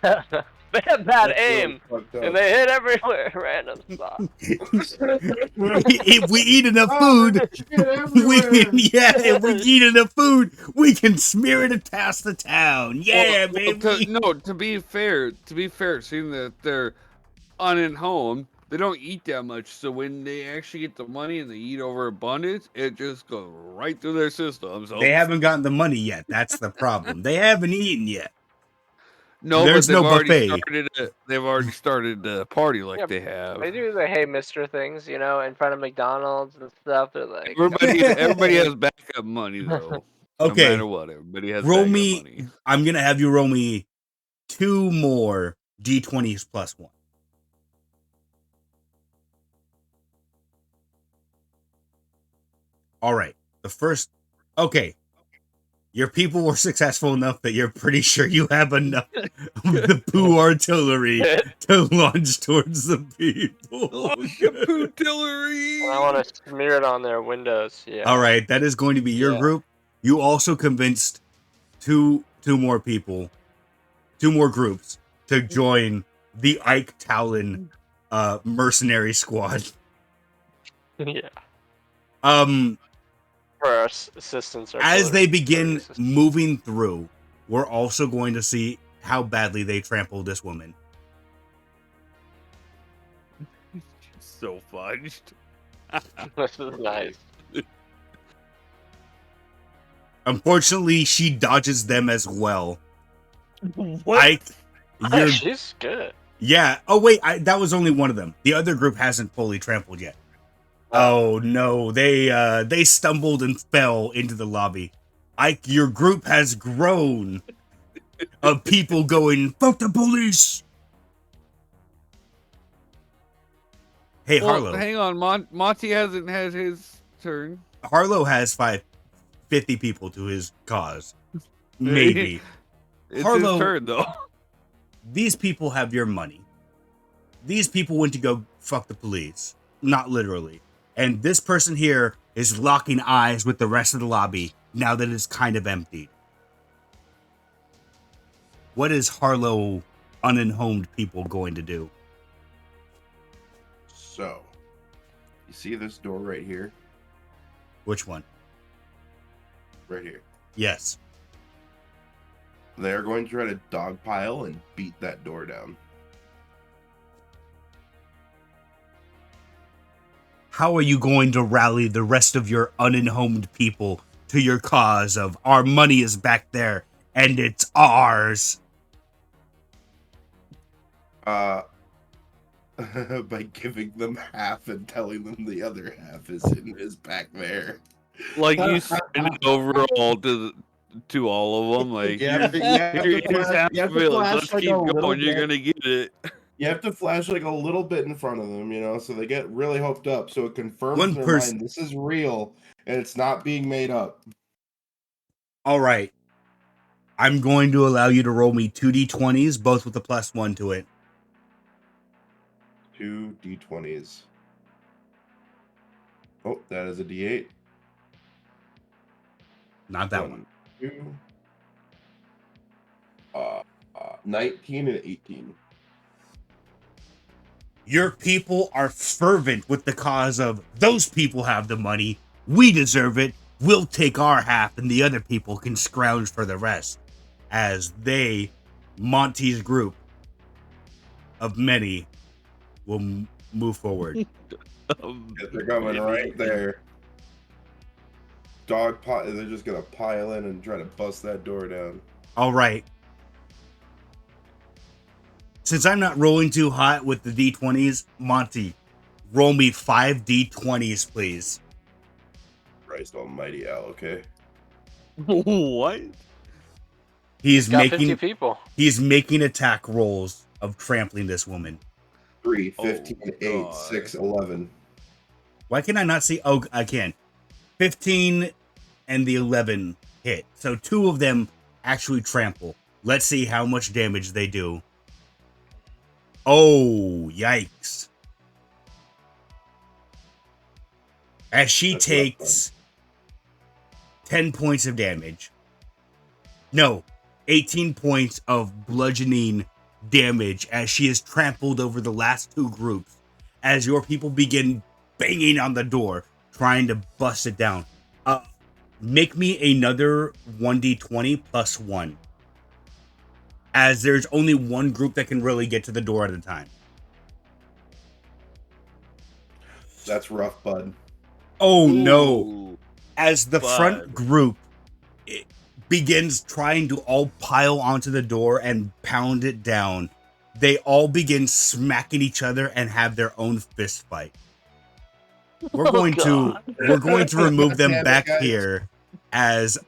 They have bad That's aim, really fucked up. and they hit everywhere, random spots. If we eat enough Oh, food, there's shit we everywhere. can, if we eat enough food, we can smear it across the town. Yeah, baby. To be fair, seeing that they're on and home, they don't eat that much. So when they actually get the money and they eat over abundance, it just goes right through their system. So They haven't gotten the money yet. That's the problem. They haven't eaten yet. no, There's but they've no already buffet. they've already started the party like Yeah, they have. They do the hey mister things, in front of McDonald's and stuff. They're like, Everybody has backup money though. Okay. No matter what, everybody has Roll backup me. money. I'm going to have you roll me 2 more d20s plus 1. All right. The first. Okay. Your people were successful enough that you're pretty sure you have enough of the poo artillery to launch towards the people. Artillery. I want to smear it on their windows. Yeah. All right. That is going to be your Yeah. group. You also convinced two more people, 2 more groups to join the Ike Talon mercenary squad. Yeah. For our assistance. As they begin moving through, we're also going to see how badly they trampled this woman. So fudged. This is nice. Unfortunately, she dodges them as well. What? Ike, you're, She's good. yeah. Oh wait, that was only one of them. The other group hasn't fully trampled yet. Oh no, they stumbled and fell into the lobby. Ike, your group has grown of people going, fuck the police. Hey, Well, Harlow. hang on, Monty hasn't had his turn. Harlow has 50 people to his cause. Maybe. It's Harlow- his turn though. These people have your money. These people went to go fuck the police. Not literally. And this person here is locking eyes with the rest of the lobby now that it's kind of emptied. What is Harlow unenhomed people going to do? So, you see this door right here? Which one? Right here. Yes. They're going to try to dogpile and beat that door down. How are you going to rally the rest of your unenhomed people to your cause of our money is back there and it's ours? By giving them half and telling them the other half is back there. Like you send it over all to all of them. Like You have to here's half you have of to it. flash Let's like keep a little going. You're bit. gonna get it. You have to flash like a little bit in front of them, so they get really hooked up, so it confirms One in their person- mind this is real and it's not being made up. All right. I'm going to allow you to roll me 2d20s, both with a +1 to it. 2 d20s. Oh, that is a d8. Not that one. 2. 19 and 18. Your people are fervent with the cause of those people have the money. We deserve it. We'll take our half and the other people can scrounge for the rest. As they, Monty's group of many, will move forward. They're coming right there. They're just gonna pile in and try to bust that door down. All right. Since I'm not rolling too hot with the D20s, Monty, roll me 5 D20s, please. Christ almighty, Al, okay? What? He's Got 50 making people. he's making attack rolls of trampling this woman. 3, 15, Oh, 8, God. 6, 11. Why can I not see? Oh, I can. 15 and the 11 hit. So 2 of them actually trample. Let's see how much damage they do. Oh, yikes. As she That's takes 10 points of damage. No, 18 points of bludgeoning damage as she is trampled over the last 2 groups. As your people begin banging on the door, trying to bust it down. Make me another 1d20 plus 1. As there's only one group that can really get to the door at a time. That's rough, bud. Oh no. Ooh. As the front Bud. group begins trying to all pile onto the door and pound it down, they all begin smacking each other and have their own fist fight. We're going to remove them Damn it, back guys. here as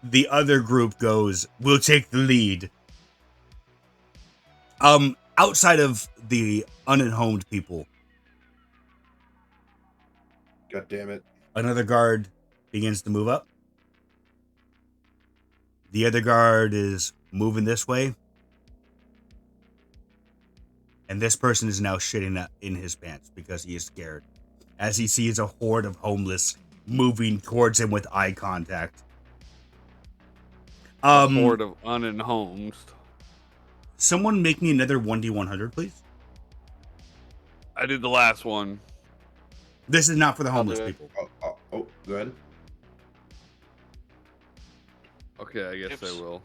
the other group goes, we'll take the lead. Outside of the unhomed people, God damn it. another guard begins to move up. The other guard is moving this way. And this person is now shitting in his pants because he is scared. As he sees a horde of homeless moving towards him with eye contact. A horde of unhomed. Someone make me another 1d100, please. I did the last one. This is not for the homeless do it. people. Oh, go ahead. Okay, I guess Oops. I will.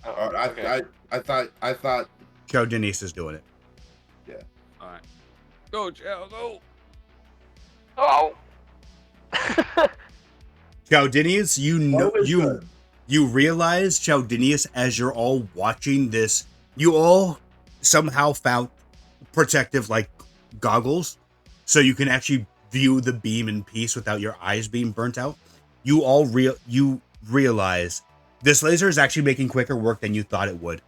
Oh, okay. I thought. Joe Denise is doing it. All right. Go, Joe, go. Oh. Chaudinius, Always good. you realize, Chaudinius, as you're all watching this, you all somehow found protective like goggles, so you can actually view the beam in peace without your eyes being burnt out. You all realize this laser is actually making quicker work than you thought it would.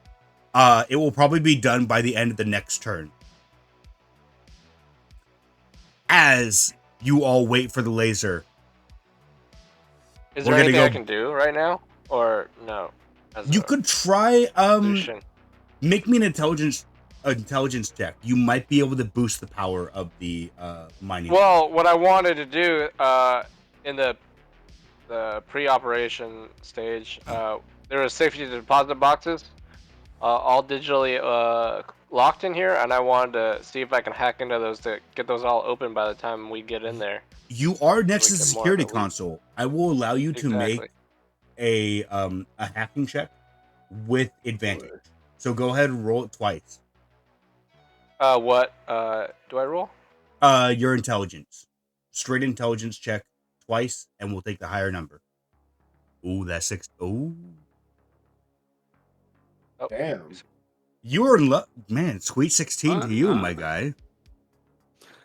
It will probably be done by the end of the next turn. As you all wait for the laser, Is We're there gonna anything I go- can do right now, or no? As you a could try solution? make me an intelligence check. You might be able to boost the power of the mining. Well, what I wanted to do in the pre-operation stage, there were safety deposit boxes, all digitally locked in here, and I wanted to see if I can hack into those to get those all open by the time we get in there. You are next to we the get more security of a lead. console. I will allow you to Exactly. make a hacking check with advantage. So go ahead and roll it twice. What do I roll? Your intelligence. Straight intelligence check twice, and we'll take the higher number. Ooh, that's 6. Ooh. Oh, Damn. You're in luck. Man, sweet 16 to you, my Nice. guy.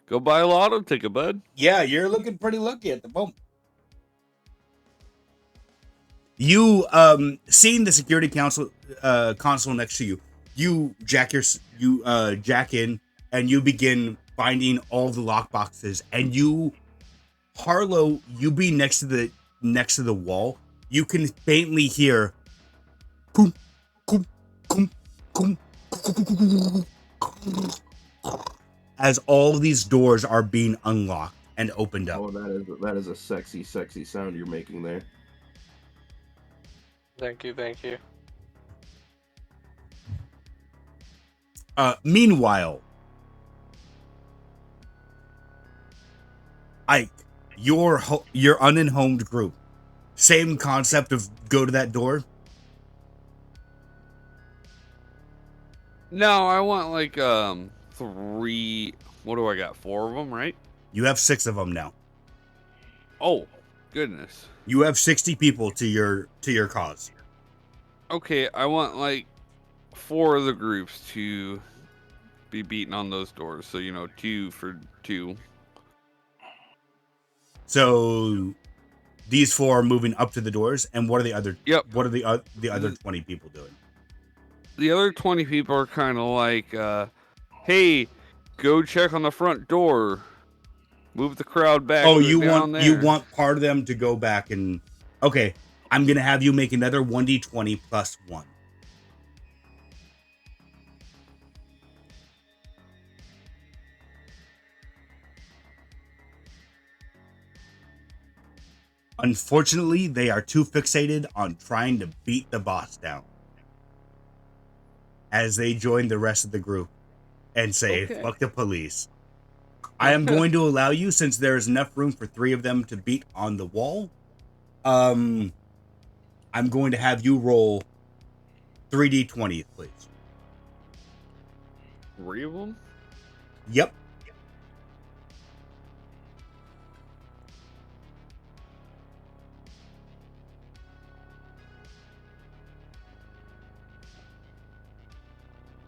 Go buy a lotto ticket, bud. Yeah, you're looking pretty lucky at the moment. You seeing the security console next to you, you jack in and you begin finding all the lock boxes, and you, Harlow, you be next to the wall. You can faintly hear kum, kum, kum, kum, as all these doors are being unlocked and opened up. Oh, that is a sexy, sexy sound you're making there. thank you. Meanwhile, Ike, your unhomed group, same concept of go to that door. No, I want like 3. What do I got? 4 of them, right? You have 6 of them now. Oh, Goodness. You have 60 people to your cause. Okay, I want like 4 of the groups to be beaten on those doors. So 2 for 2. So these 4 are moving up to the doors, and what are the other? Yep. What are the other 20 people doing? The other 20 people are kind of like, hey, go check on the front door. Move the crowd back. Oh, you there. You want part of them to go back and okay. I'm gonna have you make another 1d20 plus 1. Unfortunately, they are too fixated on trying to beat the boss down as they join the rest of the group and say, Okay. fuck the police. I am going to allow you, since there is enough room for 3 of them to beat on the wall, I'm going to have you roll 3d20, please. 3 of them? Yep.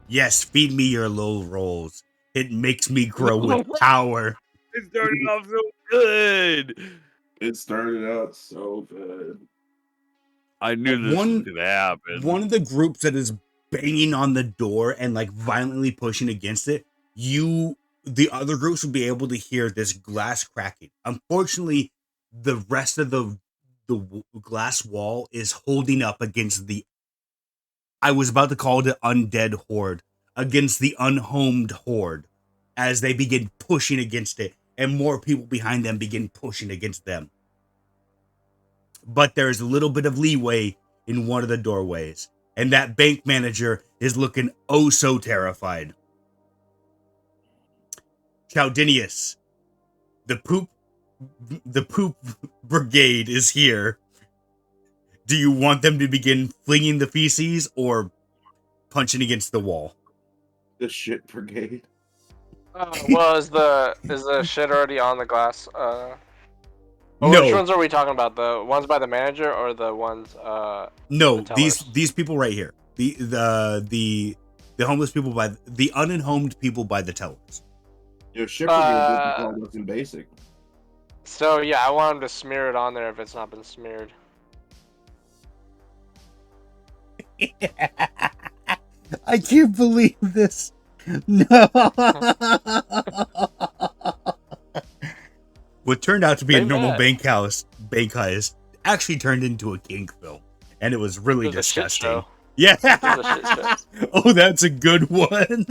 Yes, feed me your low rolls. It makes me grow with power. It started off so good. It started out so good. I knew this was going to happen. One of the groups that is banging on the door and like violently pushing against it, the other groups will be able to hear this glass cracking. Unfortunately, the rest of the glass wall is holding up against I was about to call it an undead horde, against the unhomed horde, as they begin pushing against it, and more people behind them begin pushing against them. But there's a little bit of leeway in one of the doorways, and that bank manager is looking oh so terrified. Chaldinius, the poop brigade is here. Do you want them to begin flinging the feces or punching against the wall? The shit brigade. Well, is the shit already on the glass? No. Which ones are we talking about? The ones by the manager or the ones? No, the tellers? these people right here. The homeless people by the unhomed people by the tellers. Your shit brigade wasn't basic. So yeah, I want them to smear it on there if it's not been smeared. I can't believe this. No. What turned out to be a normal bank heist actually turned into a kink film, and it was really disgusting. Yeah. Oh, that's a good one.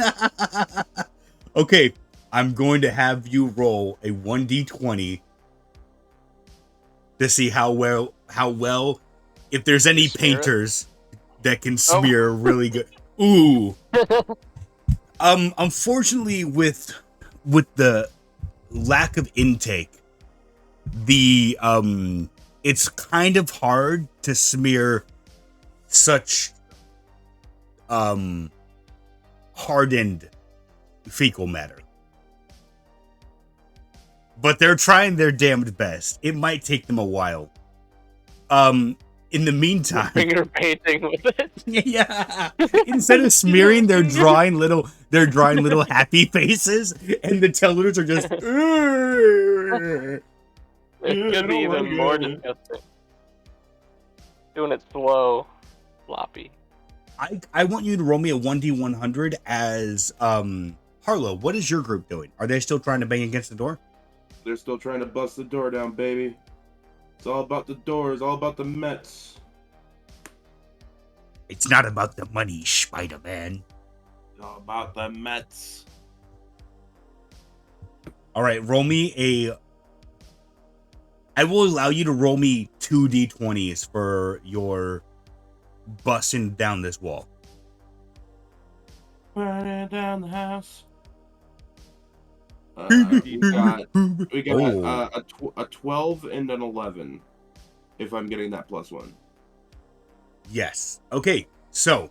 Okay, I'm going to have you roll a 1d20 to see how well if there's any painters that can smear really good. Ooh. Unfortunately, with the lack of intake, it's kind of hard to smear such hardened fecal matter. But they're trying their damned best. It might take them a while. In the meantime, finger painting with it. Yeah. Instead of smearing, they're drawing little happy faces, and the tellers are just. It could be even more disgusting. Doing it slow, floppy. I want you to roll me a 1d100 as Harlow. What is your group doing? Are they still trying to bang against the door? They're still trying to bust the door down, baby. It's all about the doors, all about the Mets. It's not about the money, Spider-Man. It's all about the Mets. All right, roll me I will allow you to roll me 2d20s for your busting down this wall. Burning down the house. We got a 12 and an 11. If I'm getting that +1. Yes. Okay. So,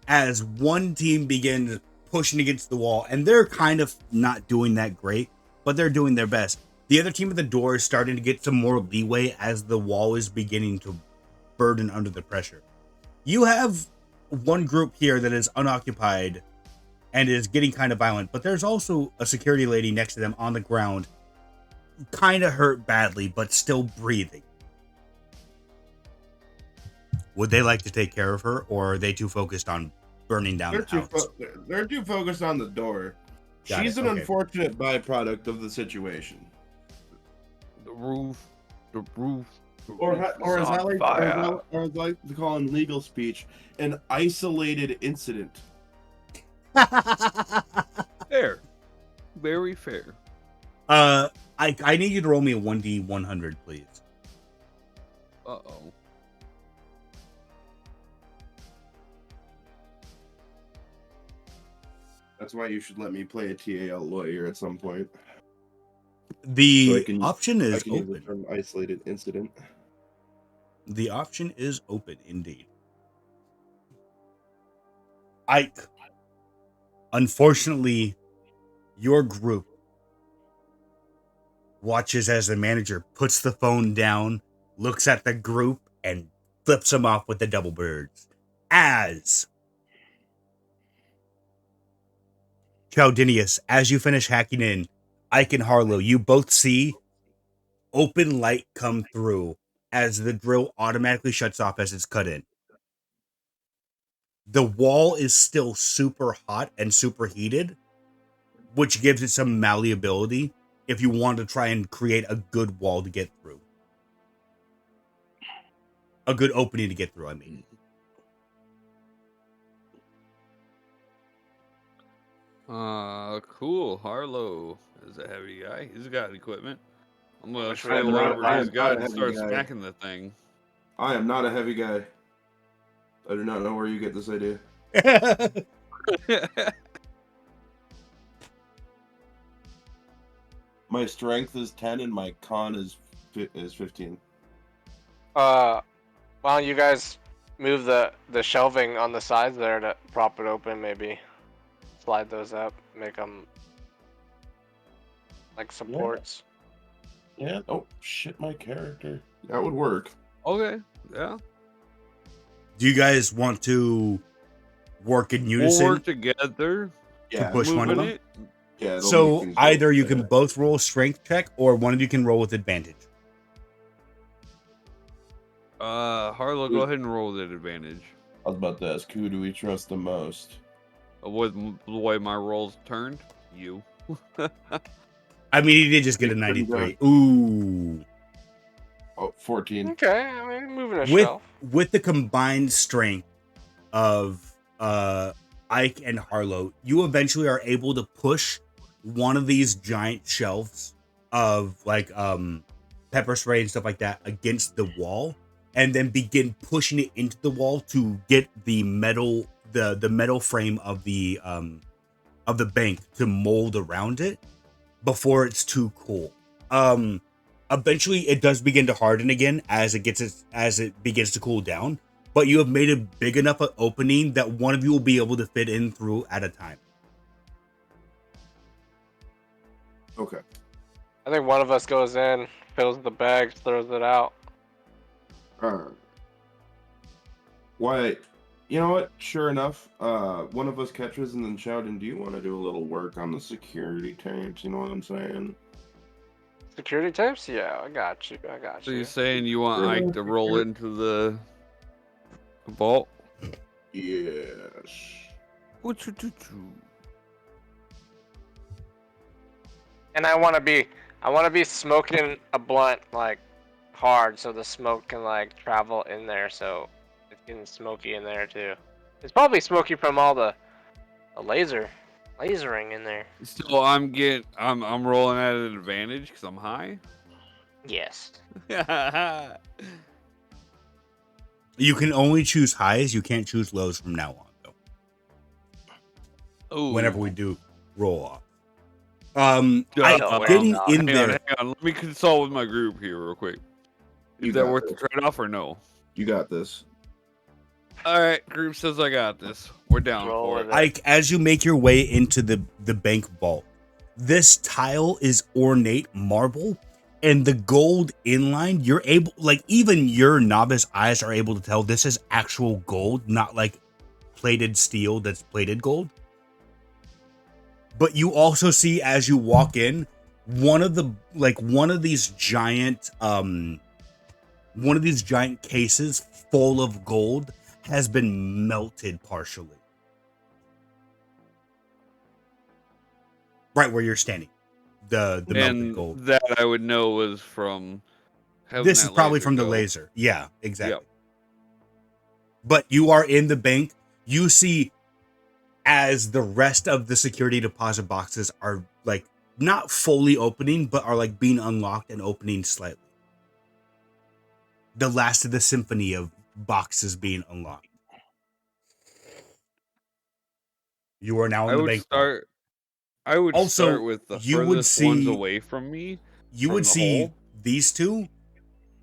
as one team begins pushing against the wall, and they're kind of not doing that great, but they're doing their best. The other team at the door is starting to get some more leeway as the wall is beginning to burden under the pressure. You have one group here that is unoccupied and is getting kind of violent, but there's also a security lady next to them on the ground, kind of hurt badly, but still breathing. Would they like to take care of her, or are they too focused on burning down the house? They're too focused on the door. Got She's it, an okay. unfortunate byproduct of the situation. The roof. The roof. Or as I like, fire. or as I like to call in legal speech, an isolated incident. Fair. Very fair. I need you to roll me a 1d100, please. Uh-oh. That's why you should let me play a TAL lawyer at some point. The So option I is can use the open. term isolated incident. The option is open, indeed. Ike, unfortunately, your group watches as the manager puts the phone down, looks at the group, and flips them off with the double birds. As Chaldinius, as you finish hacking in, Ike and Harlow, you both see open light come through as the drill automatically shuts off as it's cut in. The wall is still super hot and super heated, which gives it some malleability if you want to try and create a good wall to get through. A good opening to get through, I mean. Cool. Harlow is a heavy guy. He's got equipment. I'm gonna Which throw way whatever I he's am not got a and heavy start guy. smacking the thing. I am not a heavy guy. I do not know where you get this idea. My strength is 10 and my con is 15. Why don't you guys move the shelving on the sides there to prop it open? Maybe slide those up, make them like supports. Yeah. Oh, shit, my character. That would work. Okay. Yeah. Do you guys want to work in We'll unison? work together. Yeah. push one of Moving them? it. Yeah. it'll make So things either work you better. can both roll a strength check, or one of you can roll with advantage. Harlow, go ahead and roll that advantage. I was about to ask, who do we trust the most? With the way my rolls turned, you. I mean, he did just get a Pretty 93. Ooh. Oh, 14. Okay, I mean, moving a With shelf. with the combined strength of Ike and Harlow, you eventually are able to push one of these giant shelves of like pepper spray and stuff like that against the wall, and then begin pushing it into the wall to get the metal the metal frame of the bank to mold around it before it's too cool. Eventually it does begin to harden again as it begins to cool down, but you have made a big enough opening that one of you will be able to fit in through at a time. Okay. I think one of us goes in, fills the bags, throws it out. Why? You know what? Sure enough, one of us catches and then shouting, do you want to do a little work on the security tapes? You know what I'm saying? Security tapes? Yeah, I got you. So you're saying you want Ike to roll into the vault? Yes. And I want to be smoking a blunt like hard, so the smoke can like travel in there. So it's getting smoky in there too. It's probably smoky from all the lasering in there. So I'm rolling at an advantage because I'm high. Yes. You can only choose highs, you can't choose lows from now on though. Ooh. Whenever we do roll off. No, Getting in there. Hang on. Let me consult with my group here real quick. You Is that got worth the this. trade-off or no? You got this. All right, group says I got this. We're down Roll for with it. it. Ike, as you make your way into the bank vault, This tile is ornate marble, and the gold inline, you're able, like, even your novice eyes are able to tell this is actual gold, not like plated steel that's plated gold. But you also see as you walk in, one of these giant cases full of gold has been melted partially. Right where you're standing. The melted And gold. that I would know was from having This is that probably laser from the go. laser. Yeah, exactly. Yep. But you are in the bank. You see as the rest of the security deposit boxes are like not fully opening, but are like being unlocked and opening slightly. The last of the symphony of boxes being unlocked. You are now in the bank vault. I would Also, start with the you would furthest ones see- away from me. You From would the see hole? these two,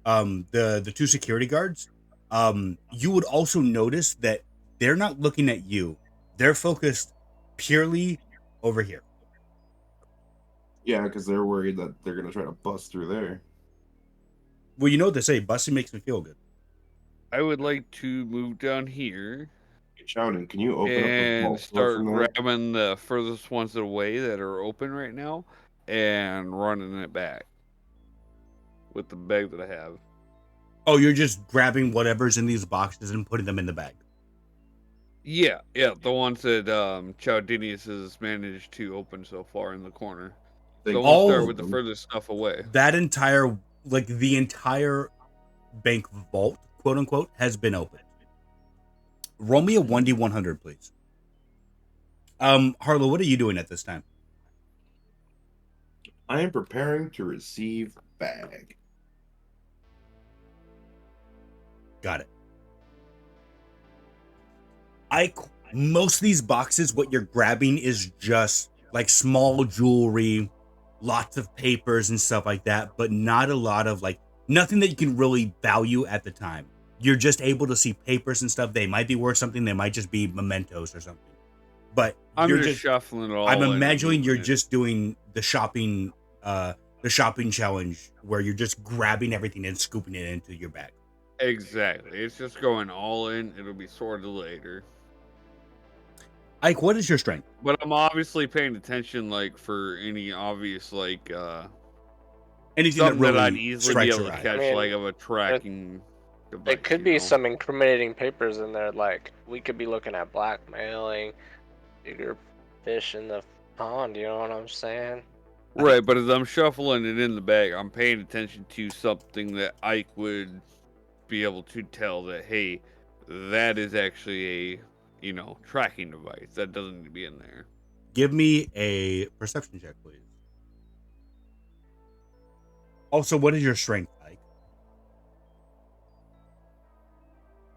the two security guards. You would also notice that they're not looking at you. They're focused purely over here. Yeah, because they're worried that they're gonna try to bust through there. Well, you know what they say, busting makes me feel good. I would like to move down here Hey, Chowden, can you open up the and vault door start from there? grabbing the furthest ones away that are open right now and running it back with the bag that I have. Oh, you're just grabbing whatever's in these boxes and putting them in the bag. Yeah, the ones that Chowdinius has managed to open so far in the corner. Think So we'll all start of with the them. furthest stuff away. That entire, like the entire bank vault, quote unquote, has been opened. Roll me a 1d100, please. Harlow, what are you doing at this time? I am preparing to receive bag. Got it. Most of these boxes, what you're grabbing is just like small jewelry, lots of papers and stuff like that, but not a lot of like nothing that you can really value at the time. You're just able to see papers and stuff. They might be worth something. They might just be mementos or something. But I'm you're just shuffling it all. I'm in and imagining you're moving it. just doing the shopping challenge where you're just grabbing everything and scooping it into your bag. Exactly. It's just going all in. It'll be sorted later. Ike, what is your strength? But I'm obviously paying attention, like, for any obvious, like, Anything that something that, really I'd easily be strikes able your to eye. catch, I mean, like, of a tracking device. There could you be know? some incriminating papers in there, like we could be looking at blackmailing, bigger fish in the pond, you know what I'm saying? Right, but as I'm shuffling it in the bag, I'm paying attention to something that Ike would be able to tell that, hey, that is actually a, tracking device. That doesn't need to be in there. Give me a perception check, please. Also, what is your strength, Ike?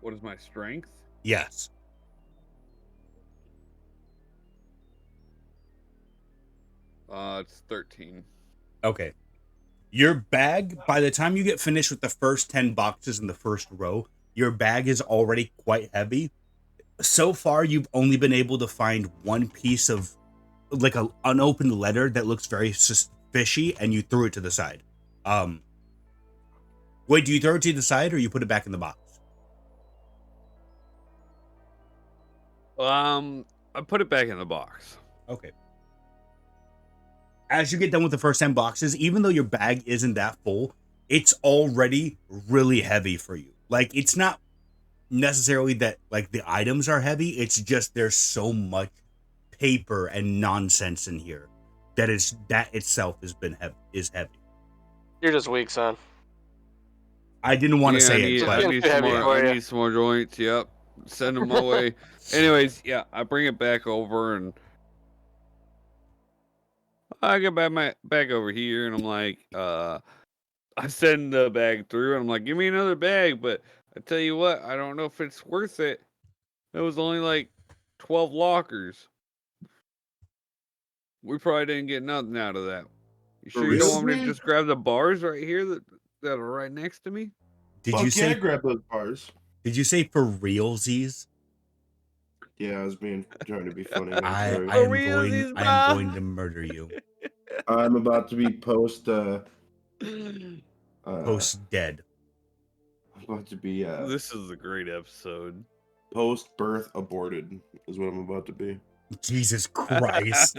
What is my strength? Yes. It's 13. Okay. Your bag, by the time you get finished with the first 10 boxes in the first row, your bag is already quite heavy. So far, you've only been able to find one piece of, like, an unopened letter that looks very fishy, and you threw it to the side. Wait, do you throw it to the side, or you put it back in the box? I put it back in the box. Okay. As you get done with the first 10 boxes, even though your bag isn't that full, it's already really heavy for you. Like, it's not necessarily that, like, the items are heavy. It's just there's so much paper and nonsense in here that itself is heavy. You're just weak, son. I didn't want to say it, but I need too some heavy more. for I you. need some more joints. Yep, send them my way. Anyways, yeah, I bring it back over and I get back over here, and I'm like, I send the bag through, and I'm like, give me another bag. But I tell you what, I don't know if it's worth it. It was only like 12 lockers. We probably didn't get nothing out of that. You For sure you don't real, want me to man? just grab the bars right here that are right next to me? did Fuck you yeah, say grab those bars. for realsies? Yeah, I was trying to be funny. I'm I sorry. am realsies, going bro. to murder you. I'm about to be post Post-dead. I'm about to be This is a great episode. post birth aborted is what I'm about to be. Jesus Christ.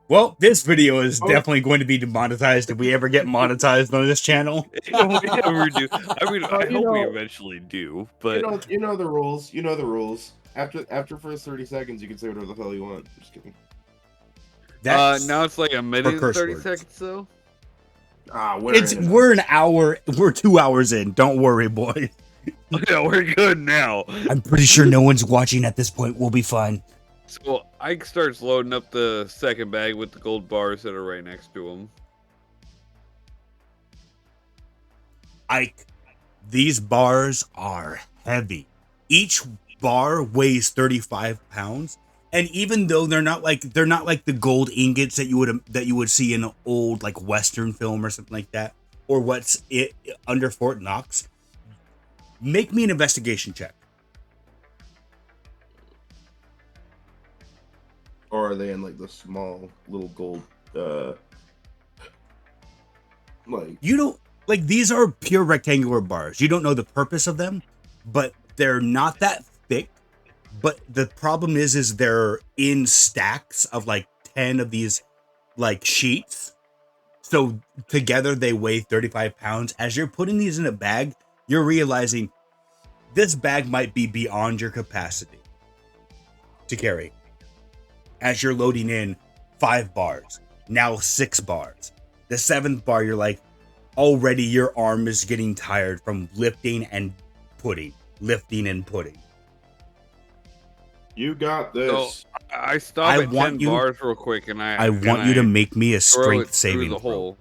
Well, this video is definitely going to be demonetized if we ever get monetized on this channel. If we ever do. I mean, I you hope we know- eventually do, but You know the rules. You know the rules. After first 30 seconds, you can say whatever the hell you want. Just kidding. That's, now it's like a minute and curse 30 words. seconds though. we're an hour. We're 2 hours in. Don't worry, boys. Yeah, we're good now. I'm pretty sure no one's watching at this point. We'll be fine. So Ike starts loading up the second bag with the gold bars that are right next to him. Ike, these bars are heavy. Each bar weighs 35 pounds, and even though they're not like the gold ingots that you would see in an old like Western film or something like that, or what's it under Fort Knox. Make me an investigation check. Or are they in like the small little gold like You don't like these are pure rectangular bars. You don't know the purpose of them, but they're not that thick. But the problem is they're in stacks of like 10 of these like sheets. So together they weigh 35 pounds. As you're putting these in a bag, you're realizing this bag might be beyond your capacity to carry. As you're loading in 5 bars, now 6 bars. The 7th bar, you're like, already your arm is getting tired from lifting and putting. you got this. So I stop at 10 bars real quick, and I want you to make me a throw strength it saving through the throw. hole.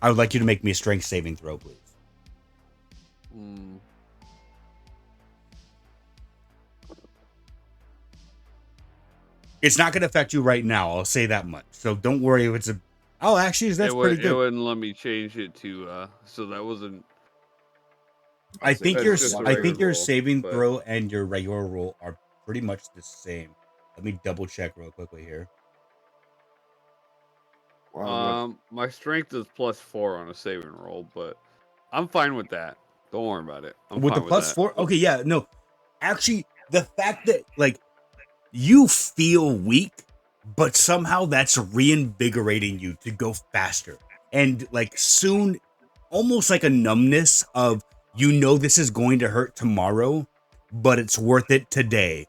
I would like you to make me a strength saving throw, please. It's not going to affect you right now. I'll say that much. So don't worry if it's a... Oh, actually, that's pretty good. It wouldn't let me change it to, so that wasn't... I think That's your just a regular roll, saving but- throw and your regular roll are pretty much the same. Let me double check real quickly here. Wow, My strength is +4 on a saving roll, but I'm fine with that. Don't worry about it. I'm With the fine plus that. 4? Okay, yeah, no. Actually, the fact that, like, you feel weak, but somehow that's reinvigorating you to go faster. And, like, soon, almost like a numbness of, you know this is going to hurt tomorrow, but it's worth it today.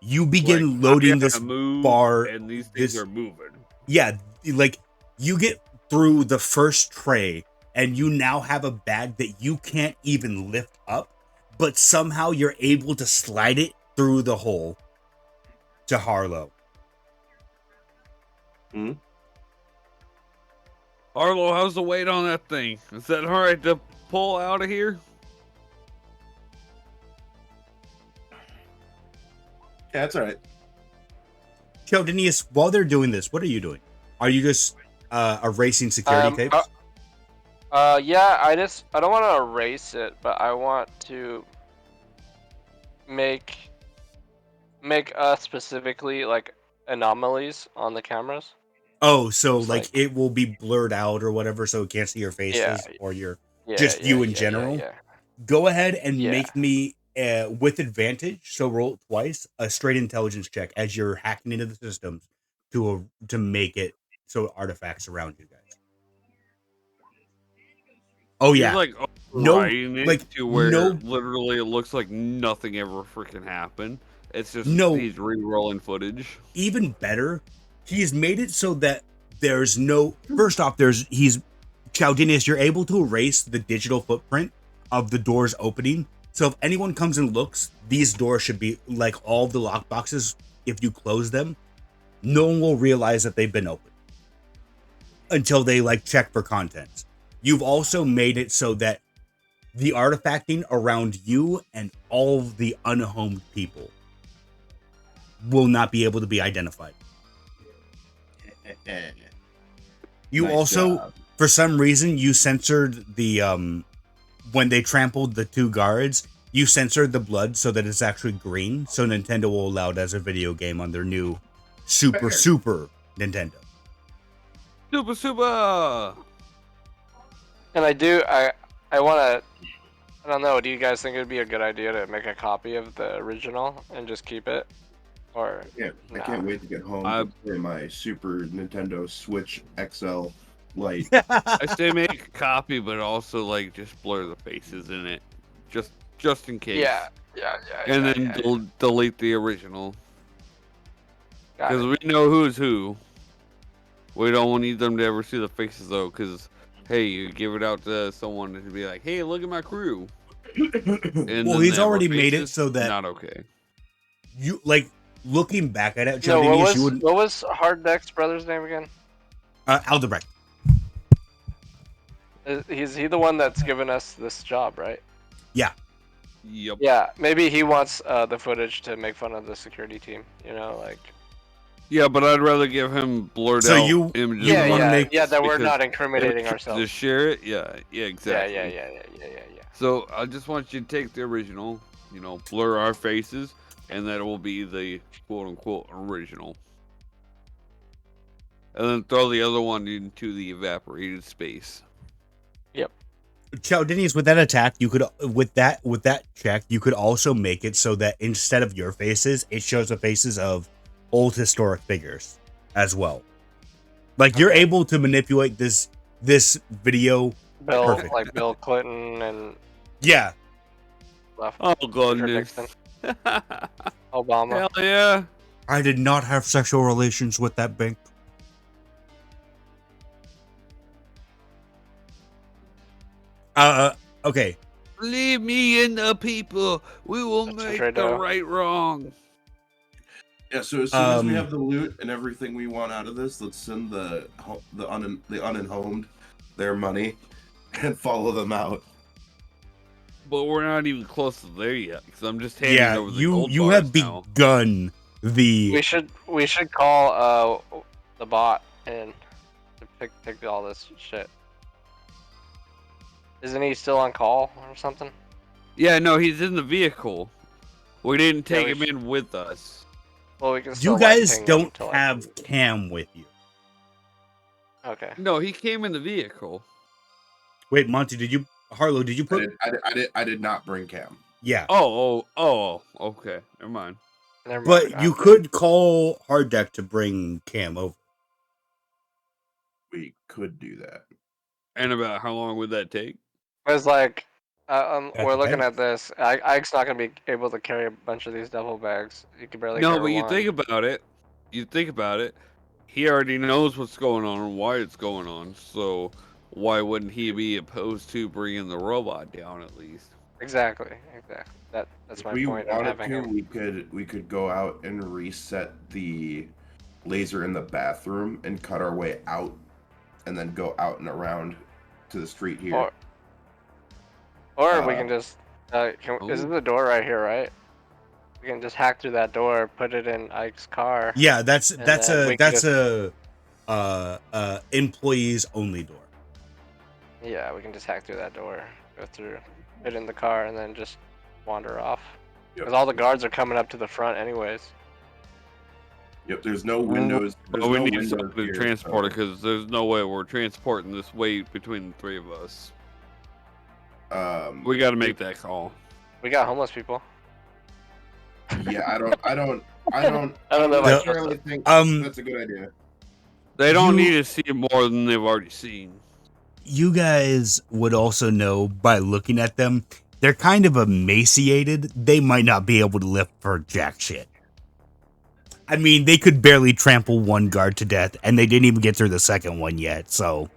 You begin Like, loading I this gotta move, bar. and these things this- are moving. Yeah, like, you get through the first tray, and you now have a bag that you can't even lift up, but somehow you're able to slide it through the hole to Harlow. Arlo, how's the weight on that thing? Is that all right to pull out of here? yeah, that's all right. Yo, Denise, while they're doing this, what are you doing? Are you just erasing security tapes? Yeah, I don't want to erase it, but I want to make us specifically like anomalies on the cameras. Oh, so It's like like- it will be blurred out or whatever, so it can't see your faces Yeah. or your. Yeah, Just you in yeah, general? Yeah. Go ahead and Yeah. make me with advantage. So roll it twice, a straight intelligence check as you're hacking into the systems to make it so artifacts surround you guys. Oh He's yeah, like No, writing it like, to where no- literally it looks like nothing ever freaking happened. It's just No. he's re-rolling footage. even better, he's made it so that there's no. First off, Chaldinius, you're able to erase the digital footprint of the doors opening. So if anyone comes and looks, these doors should be like all the lockboxes. If you close them, no one will realize that they've been opened until they like check for contents. You've also made it so that the artifacting around you and all the unhomed people will not be able to be identified. You Nice also, job. for some reason, you censored the when they trampled the 2 guards. you censored the blood so that it's actually green, so Nintendo will allow it as a video game on their new Super Nintendo. Super. And I want to. I don't know. Do you guys think it would be a good idea to make a copy of the original and just keep it, or? Yeah, I No. can't wait to get home to play my Super Nintendo Switch XL Lite. I say make a copy, but also like just blur the faces in it, just in case. Yeah. And then delete the original, Got because it. we know who's who. We don't need them to ever see the faces though, because hey, you give it out to someone to be like, hey, look at my crew. And Well, then he's they have our already made it faces, so that not okay. you like looking back at it. No, Chaldinius, you wouldn't. what was Hard Deck's brother's name again? Aldebrecht. Is he the one that's given us this job, right? Yeah. Yep. Yeah, maybe he wants the footage to make fun of the security team. You know, like. Yeah, but I'd rather give him blurred So out you- images. you Yeah, wanna yeah, make- yeah. That we're because not incriminating To ourselves. share it, yeah, exactly. Yeah. So I just want you to take the original, blur our faces, and that will be the quote-unquote original. And then throw the other one into the evaporated space. Chaldinius, with that attack, you could with that check, you could also make it so that instead of your faces, it shows the faces of old historic figures as well. Like you're able to manipulate this video. Bill, Perfect. like Bill Clinton and Yeah. left Oh Richard goodness! Nixon, Obama. Hell yeah! I did not have sexual relations with that bank. Okay. Leave me in the people. We will That's make right the now. right wrong. Yeah, so as soon as we Um, have the loot and everything we want out of this, let's send the unhomed their money and follow them out. But we're not even close to there yet, because I'm just handing Yeah, over the you gold you bars have now. begun the. We should call the bot and to pick all this shit. Isn't he still on call or something? Yeah, no, he's in the vehicle. We didn't Yeah, take we him in with us. Well, we can still. You like, guys ping him don't to, like- have Cam with you. Okay. No, he came in the vehicle. Wait, Monty, did you? Harlow, did you put? I did not bring Cam. Yeah, Oh, okay. Never mind. Never mind, but you could call Hard Deck to bring Cam over. We could do that. And about how long would that take? It's like, That we're looking depends. at this. Ike's not gonna be able to carry a bunch of these duffel bags. You can barely. No, carry but you one. think about it. He already knows what's going on and why it's going on. So why wouldn't he be opposed to bringing the robot down at least? Exactly. That's If my we point of wanted having to, him. we could go out and reset the laser in the bathroom and cut our way out, and then go out and around to the street here. Or we can just. Isn't the door right here, right? We can just hack through that door, put it in Ike's car. Yeah, that's And then we a employees only door. Yeah, we can just hack through that door, go through, fit in the car, and then just wander off. Because all the guards are coming up to the front, anyways. Yep, there's no windows. But There's we no need windows something to here, transport it so, because there's no way we're transporting this weight between the three of us. We got to make that call. We got homeless people. Yeah, I don't I don't know if I The- trust necessarily them. think that's a good idea. They don't You- need to see more than they've already seen. You guys would also know by looking at them, they're kind of emaciated. They might not be able to lift for jack shit. I mean, they could barely trample one guard to death, and they didn't even get through the second one yet, so.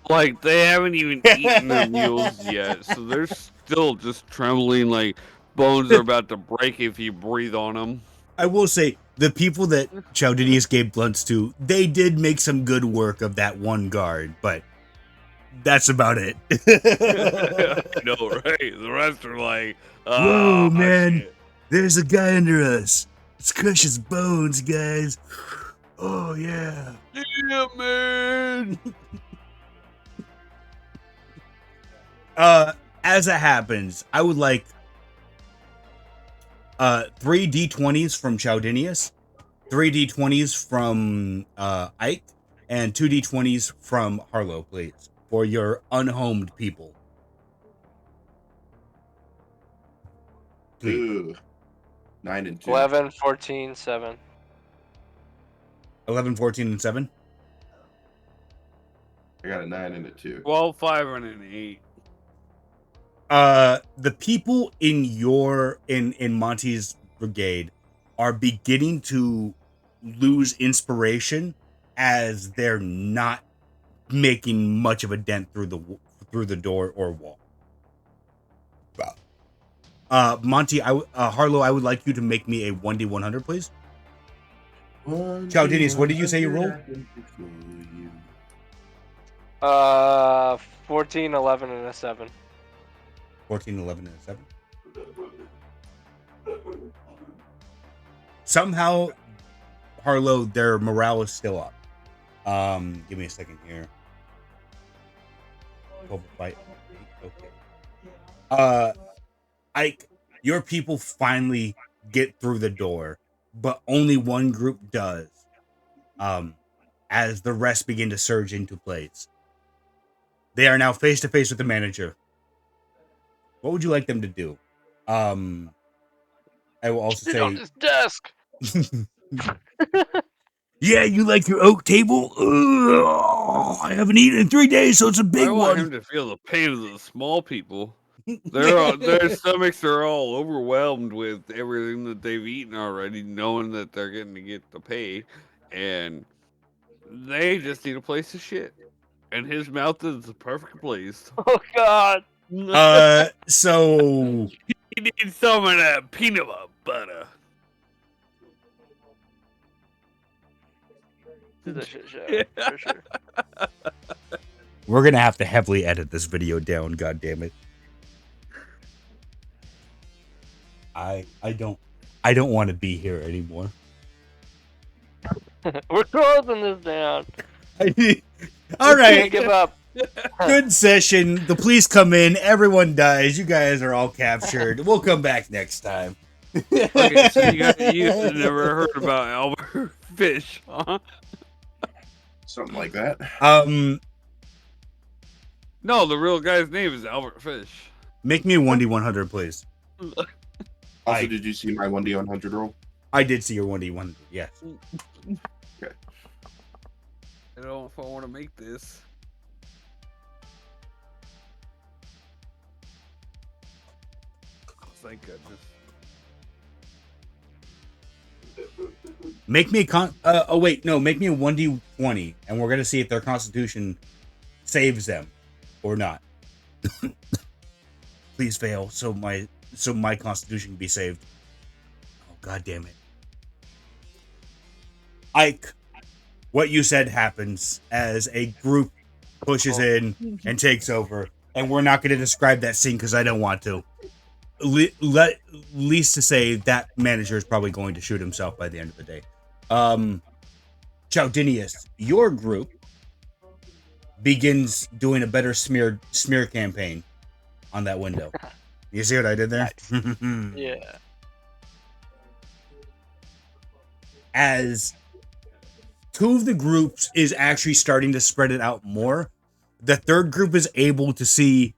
Like, they haven't even eaten their meals yet, so they're still just trembling like bones are about to break if you breathe on them. I will say, the people that Chaldinius gave blunts to, they did make some good work of that one guard, but that's about it. I know, right? The rest are like, Whoa, oh, man. shit. There's a guy under us. Let's crush his bones, guys. Oh, yeah. Yeah, man. As it happens, I would like 3 D20s from Chowdinius, 3 D20s from Ike, and 2 D20s from Harlow, please, for your unhomed people. Sweet. Ooh. 9 and 2. 11, 14, 7. 11, 14, and 7. I got a 9 and a 2. 12, 5, and an 8. The people in in Monty's brigade are beginning to lose inspiration as they're not making much of a dent through the door or wall. Monty, Harlow, I would like you to make me a 1d100, please. Chowdinius, what did you say you rolled? 14, 11, and a 7. 14, 11, and a 7. Somehow, Harlow, their morale is still up. Give me a second here. Okay. Ike, your people finally get through the door, but only one group does. As the rest begin to surge into place. They are now face to face with the manager. What would you like them to do? I will also Sit on say, his desk. yeah, you like your oak table? Ugh, I haven't eaten in 3 days, so it's a big I want one. him to feel the pain of the small people. Their stomachs are all overwhelmed with everything that they've eaten already, knowing that they're going to get the pay, and they just need a place to shit. And his mouth is the perfect place. Oh God. So He needs some of that peanut butter. This is a shit show for sure. we're gonna have to heavily edit this video down. God damn it! I don't want to be here anymore. We're closing this down. All right. Can't give up. Good session. The police come in. Everyone dies. You guys are all captured. We'll come back next time. Okay, so you guys never heard about Albert Fish, huh? Something like that. No, the real guy's name is Albert Fish. Make me a 1d100, please. Also, did you see my 1d100 roll? I did see your 1d100. Yes. Okay. I don't know if I want to make this. Thank goodness. Make me a make me a 1d20, and we're gonna see if their constitution saves them or not. Please fail, so my constitution can be saved. Oh, God damn it. Ike, what you said happens as a group pushes in and takes over, and we're not going to describe that scene because I don't want to. Least to say that manager is probably going to shoot himself by the end of the day. Chowdinius, your group begins doing a better smear campaign on that window. You see what I did there? Nice. Yeah. As two of the groups is actually starting to spread it out more, the third group is able to see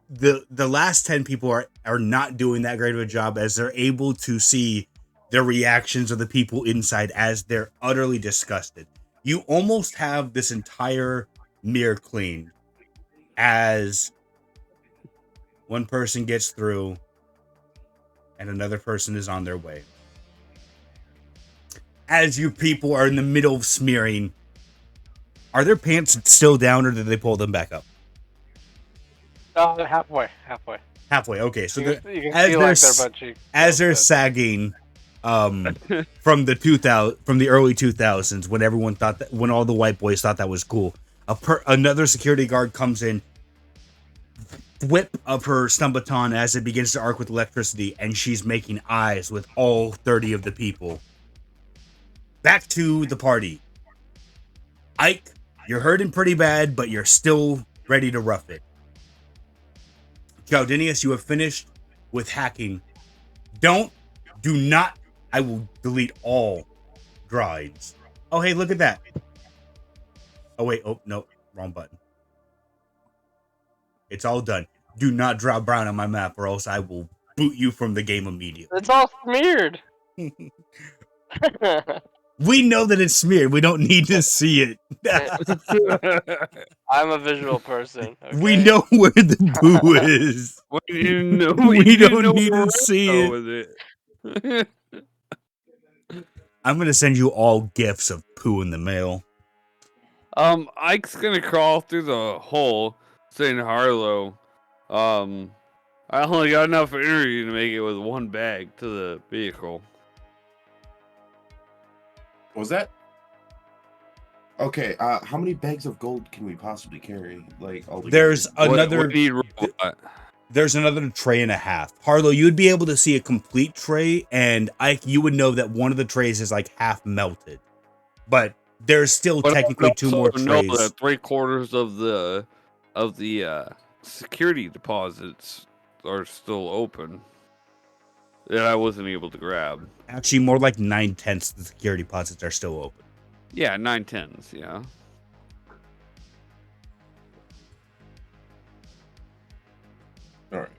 the last 10 people are not doing that great of a job, as they're able to see the reactions of the people inside as they're utterly disgusted. You almost have this entire mirror cleaned as one person gets through and another person is on their way. As you people are in the middle of smearing, are their pants still down or did they pull them back up? Halfway. Halfway. Okay, so You can feel like their butt cheeks. as they're sagging, from the early 2000s, when everyone thought that, when all the white boys thought that was cool, another security guard comes in, whip of her stun baton as it begins to arc with electricity, and she's making eyes with all 30 of the people. Back to the party. Ike, you're hurting pretty bad, but you're still ready to rough it. Chowdinius, you have finished with hacking. Don't Do not. I will delete all drives. Oh, hey, look at that. Oh, wait. Oh, no. Wrong button. It's all done. Do not draw brown on my map or else I will boot you from the game immediately. It's all smeared. We know that it's smeared. We don't need to see it. I'm a visual person. Okay? We know where the boo is. We don't need to see it. with it. I'm going to send you all gifs of poo in the mail. Ike's gonna crawl through the hole, saying Harlow. I only got enough energy to make it with one bag to the vehicle. What was that? Okay, how many bags of gold can we possibly carry? Like, all together? There's another. What do you need robot? There's another tray and a half. Harlow, you would be able to see a complete tray, and Ike, you would know that one of the trays is like half melted. But there's still But technically I two more also know trays. that 3/4 of the security deposits are still open that I wasn't able to grab. Actually, more like 9/10 of the security deposits are still open. Yeah, 9/10. Yeah. All right.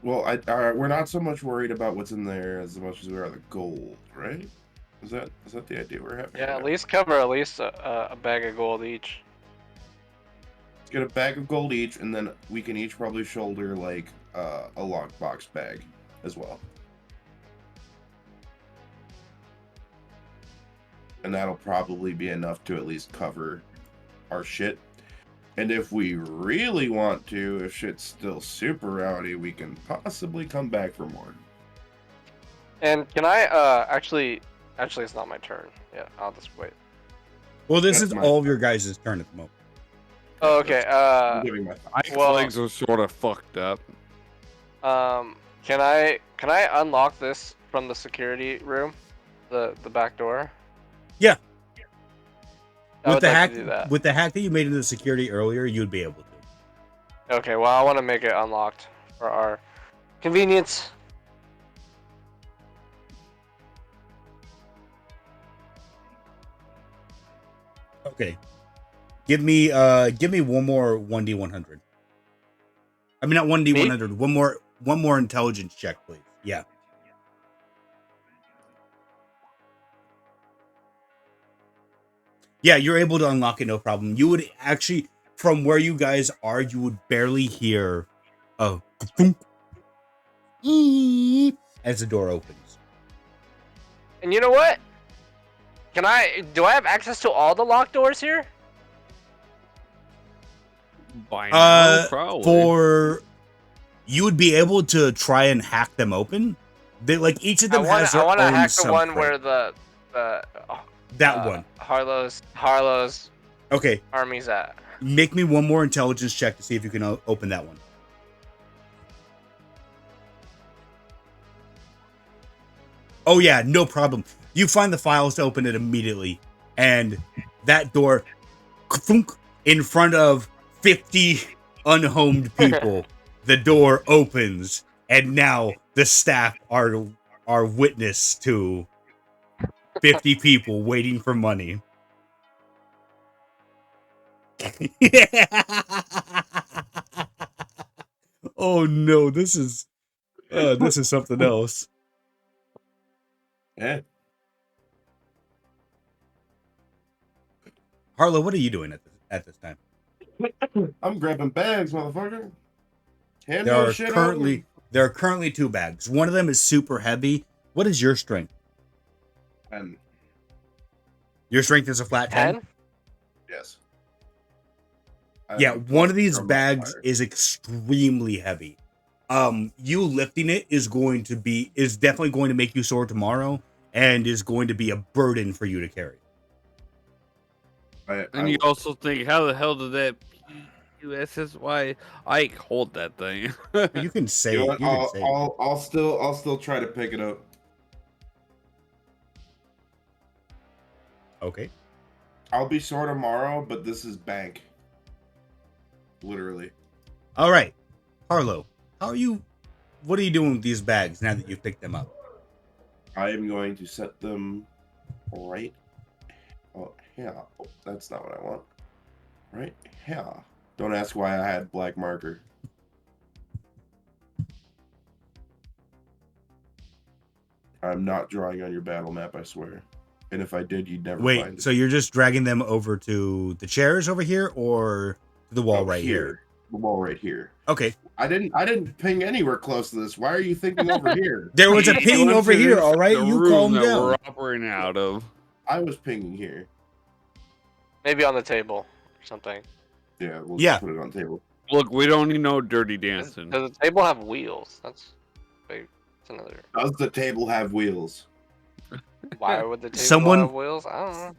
Well, we're not so much worried about what's in there as much as we are the gold, right? Is that the idea we're having? Yeah, at least cover at least a bag of gold each. Let's get a bag of gold each, and then we can each probably shoulder like a lockbox bag as well. And that'll probably be enough to at least cover our shit. And if we really want to, if shit's still super rowdy, we can possibly come back for more. And can I actually it's not my turn. Yeah, I'll just wait. Well, this That's is my- all of your guys' turn at the moment. Oh, okay. I'm giving my thoughts. Ike's Well- legs are sort of fucked up. Can I unlock this from the security room, the back door? Yeah. I With would the like hack, to do that. with the hack that you made into the security earlier, you'd be able to. Okay, well, I want to make it unlocked for our convenience. Okay. Give me one more 1D100. I mean, not 1D100. One more intelligence check, please. Yeah. Yeah, you're able to unlock it, no problem. You would actually, from where you guys are, you would barely hear a thunk as the door opens. And you know what? Do I have access to all the locked doors here? By now, probably. For you would be able to try and hack them open. They like each of them has their I want to own hack the one subframe. where the that one. Harlow's Okay, army's at. make me one more intelligence check to see if you can open that one. Oh yeah, no problem. You find the files to open it immediately, and that door, thunk, in front of 50 unhomed people, the door opens, and now the staff are witness to 50 people waiting for money. Oh no, this is something else. Yeah. Harlow, what are you doing at this time? I'm grabbing bags, motherfucker. Hand There your are shit currently 2 bags. One of them is super heavy. What is your strength? And Your strength is a flat 10? 10? yes. Yeah, one of these From bags fire. is extremely heavy. You lifting it is definitely going to make you sore tomorrow and is going to be a burden for you to carry. And you also think, how the hell did that USSY Ike hold that thing? You can say You it. know You what, can say it. I'll still try to pick it up. Okay. I'll be sore tomorrow, but this is bank. Literally. All right. Harlow, how are you what are you doing with these bags now that you've picked them up? I am going to set them right. Oh, yeah. Oh, that's not what I want. Right? Yeah. Don't ask why I had black marker. I'm not drawing on your battle map, I swear. And if I did, you'd never find Wait, it. so you're just dragging them over to the chairs over here, or to the wall right here? The wall right here. Okay. I didn't ping anywhere close to this. Why are you thinking over here? There was a He ping went over to here, this- all right? the You room calm that down. we're operating out of. I was pinging here. Maybe on the table or something. Yeah, we'll Yeah. just put it on the table. Look, we don't need no dirty dancing. Does the table have wheels? That's another. Does the table have wheels? Why would the table Someone- have wheels? I don't know.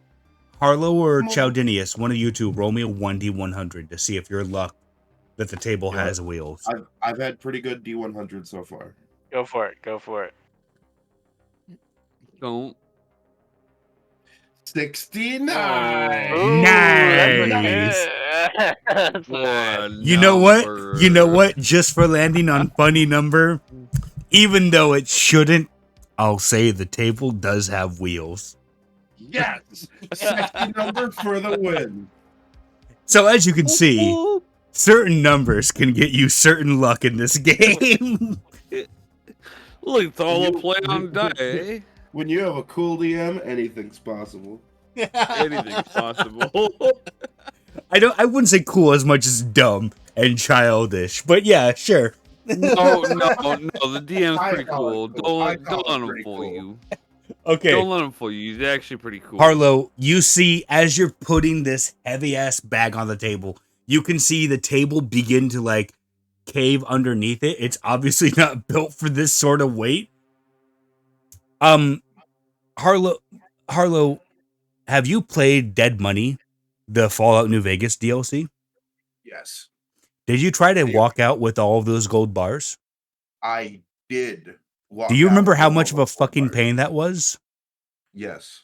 Harlow or Come on. Chowdinius, one of you two, roll me a 1d100 to see if your luck that the table Yeah. has wheels. I've had pretty good D100 so far. Go for it. Go for it. Don't. 69. Ooh, Nice. That's nice. You know what? You know what? Just for landing on funny number, even though it shouldn't, I'll say the table does have wheels. Yes. A 60 number for the win. So as you can see, certain numbers can get you certain luck in this game. Look, it's all a You- play on die. Eh? When you have a cool DM, anything's possible. Anything's possible. I wouldn't say cool as much as dumb and childish, but yeah, sure. No, the DM's I pretty call it cool. cool. I Don't call let it him pretty fool cool. you. Okay. Don't let him fool you. He's actually pretty cool. Harlow, you see as you're putting this heavy ass bag on the table, you can see the table begin to like cave underneath it. It's obviously not built for this sort of weight. Harlow, have you played Dead Money, the Fallout New Vegas DLC? Yes. Did you try to Yeah. walk out with all of those gold bars? I did. Walk Do you remember out how with much all of a those fucking bars. pain that was? Yes.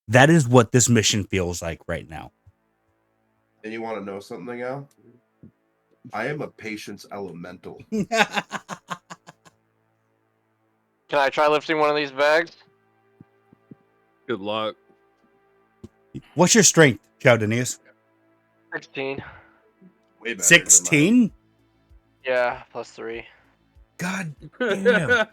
That is what this mission feels like right now. And you want to know something, Al? I am a patience elemental. Can I try lifting one of these bags? Good luck. What's your strength, Chowdinius? 16. Way better than mine. 16? Yeah, +3. God damn.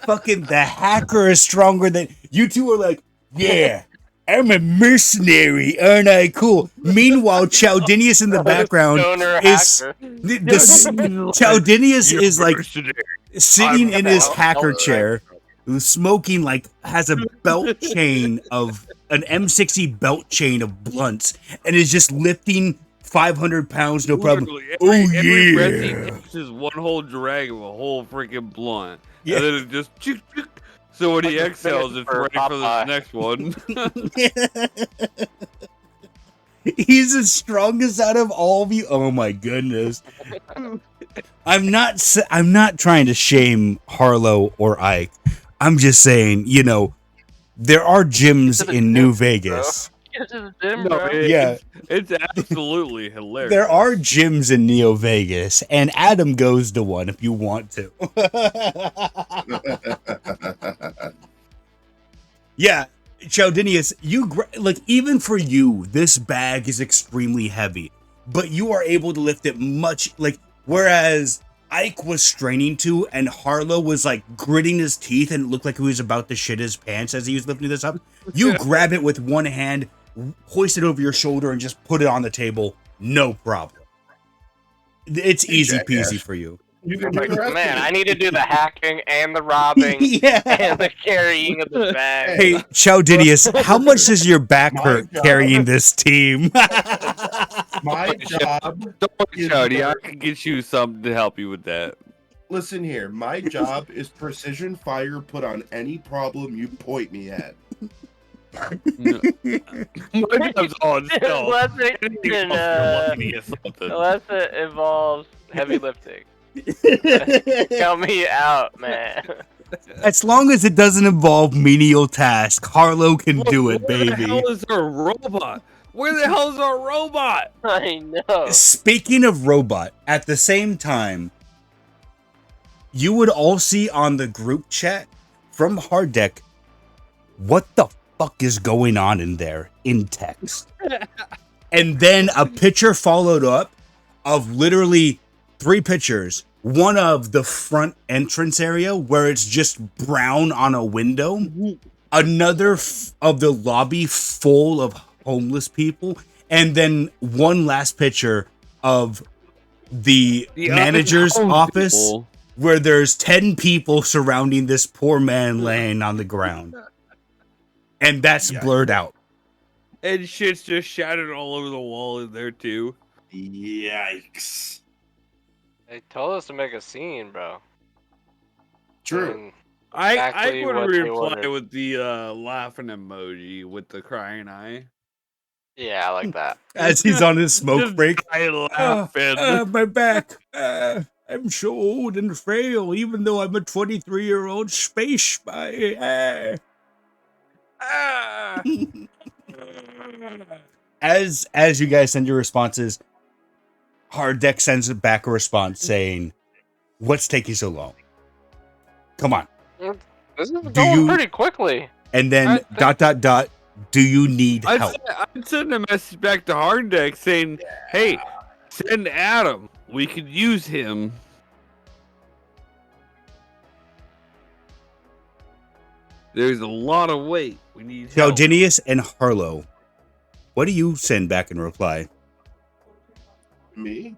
Fucking the hacker is stronger than you two are like, yeah, I'm a mercenary, aren't I cool? Meanwhile, Chowdinius in the background Stoner is hacker. Chowdinius You're is like mercenary. sitting in his I'll- hacker I'll- chair, smoking like has a belt chain of an M60 belt chain of blunts, and is just lifting 500 pounds, no problem. Literally, Oh, every breath he yeah. takes is one whole drag of a whole freaking blunt. Yeah. And then it just chook, chook. So when he Like a exhales, finish it's for ready for Popeye. the next one. He's the strongest out of all of you. Oh my goodness. I'm not trying to shame Harlow or Ike. I'm just saying, you know, there are gyms To the in gym, New bro. Vegas. Get to the gym, No, bro. Yeah. it's absolutely hilarious. There are gyms in Neo Vegas, and Adam goes to one if you want to. Yeah, Chowdinius, like even for you, this bag is extremely heavy, but you are able to lift it much like whereas Ike was straining to, and Harlow was like gritting his teeth, and it looked like he was about to shit his pants as he was lifting this up. You grab it with one hand, hoist it over your shoulder, and just put it on the table, no problem. It's Hey, easy jackass. peasy for you. You can do Like, the rest man, of I it. need to do the hacking and the robbing Yeah. and the carrying of the bag. Hey, Chowdinius, how much does your back My hurt job. carrying this team? My job. Don't worry, is Chowdy, I work. can get you something to help you with that. Listen here. My job is precision fire put on any problem you point me at. My job's on stealth. Unless it, Anything else, you're lucky to get something. unless it involves heavy lifting. Count me out, man. As long as it doesn't involve menial task, Harlow can do it, Where the baby. hell is our robot? Where the hell is our robot? I know. Speaking of robot, at the same time, you would all see on the group chat from Hard Deck, what the fuck is going on in there in text? And then a picture followed up of literally 3 pictures. One of the front entrance area where it's just brown on a window. Another of the lobby full of homeless people. And then one last picture of the manager's unhoused office people. where there's 10 people surrounding this poor man laying on the ground. And that's Yeah. blurred out. And shit's just shattered all over the wall in there too. Yikes. They told us to make a scene, bro. True. And I exactly would what they reply wanted. with the laughing emoji with the crying eye. Yeah, I like that. As he's on his smoke Just break. guy laughing. My back. I'm so old and frail, even though I'm a 23-year-old space spy. Ah. As you guys send your responses, Hard Deck sends back a response saying, "What's taking so long? Come on." This is going you- pretty quickly. And then ... Do you need help? I'd send a message back to Hard Deck saying, "Hey, send Adam. We could use him." There's a lot of weight. We need help. Sheldinius and Harlow, what do you send back in reply? Me?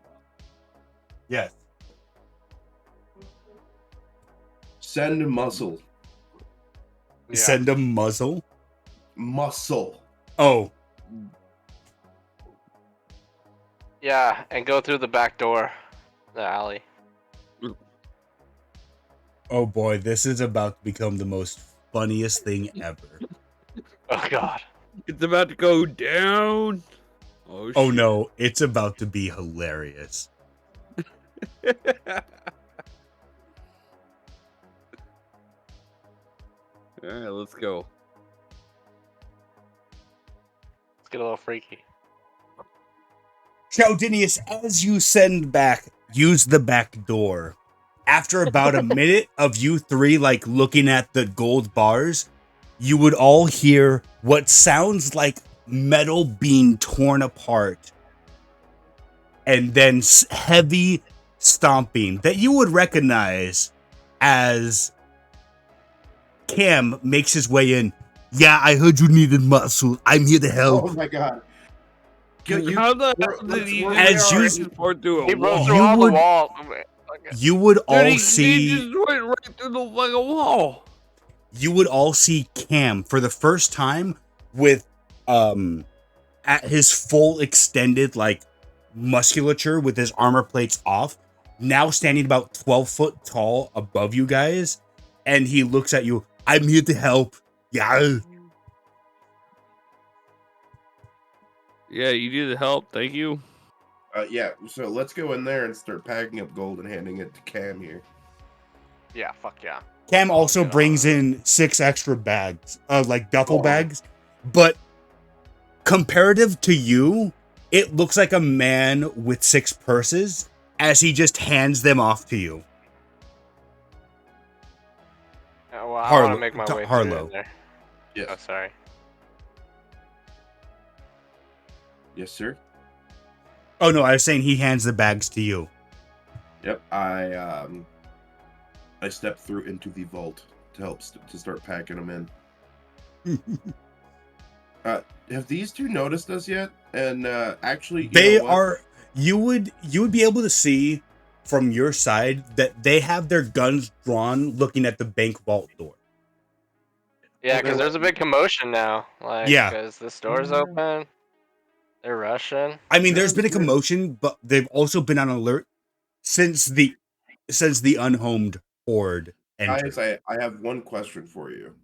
Yes. Send muscle. Yeah. Send a muzzle? Muscle. Oh, Yeah, and go through the back door, the alley. oh boy, this is about to become the most funniest thing ever. Oh god. It's about to go down. Oh, Oh shit. no, it's about to be hilarious. All right, let's go. Let's get a little freaky. Sheldinius, as you send back, use the back door. After about a minute of you 3 like looking at the gold bars, you would all hear what sounds like metal being torn apart. And then heavy stomping that you would recognize as Cam makes his way in. "Yeah, I heard you needed muscle. I'm here to help." Oh my god. How the hell did he As you- transport through He a broke wall? through You all would- the walls. You would Dude, all he see... just went right through the fucking wall. You would all see Cam for the first time with at his full extended like musculature with his armor plates off, now standing about 12 foot tall above you guys, and he looks at you. "I'm here to help." Yeah. Yeah, you need the help. Thank you. Yeah, so let's go in there and start packing up gold and handing it to Cam here. Yeah, fuck yeah. Cam also God. brings in 6 extra bags, like duffel Oh. bags, but comparative to you, it looks like a man with 6 purses as he just hands them off to you. Well, I Harlow- want to make my to way Harlow. through in there. Yes. Oh, sorry. Yes, sir. Oh no, I was saying he hands the bags to you. Yep. I stepped through into the vault to help to start packing them in. Have these two noticed us yet? And actually, They know what? are. You would be able to see from your side that they have their guns drawn, looking at the bank vault door. Yeah, because there's a big commotion now. Like, Yeah. because the store's open. They're rushing. I mean, there's been a Sounds good. commotion, but they've also been on alert since the unhomed horde entered. Guys, I have one question for you.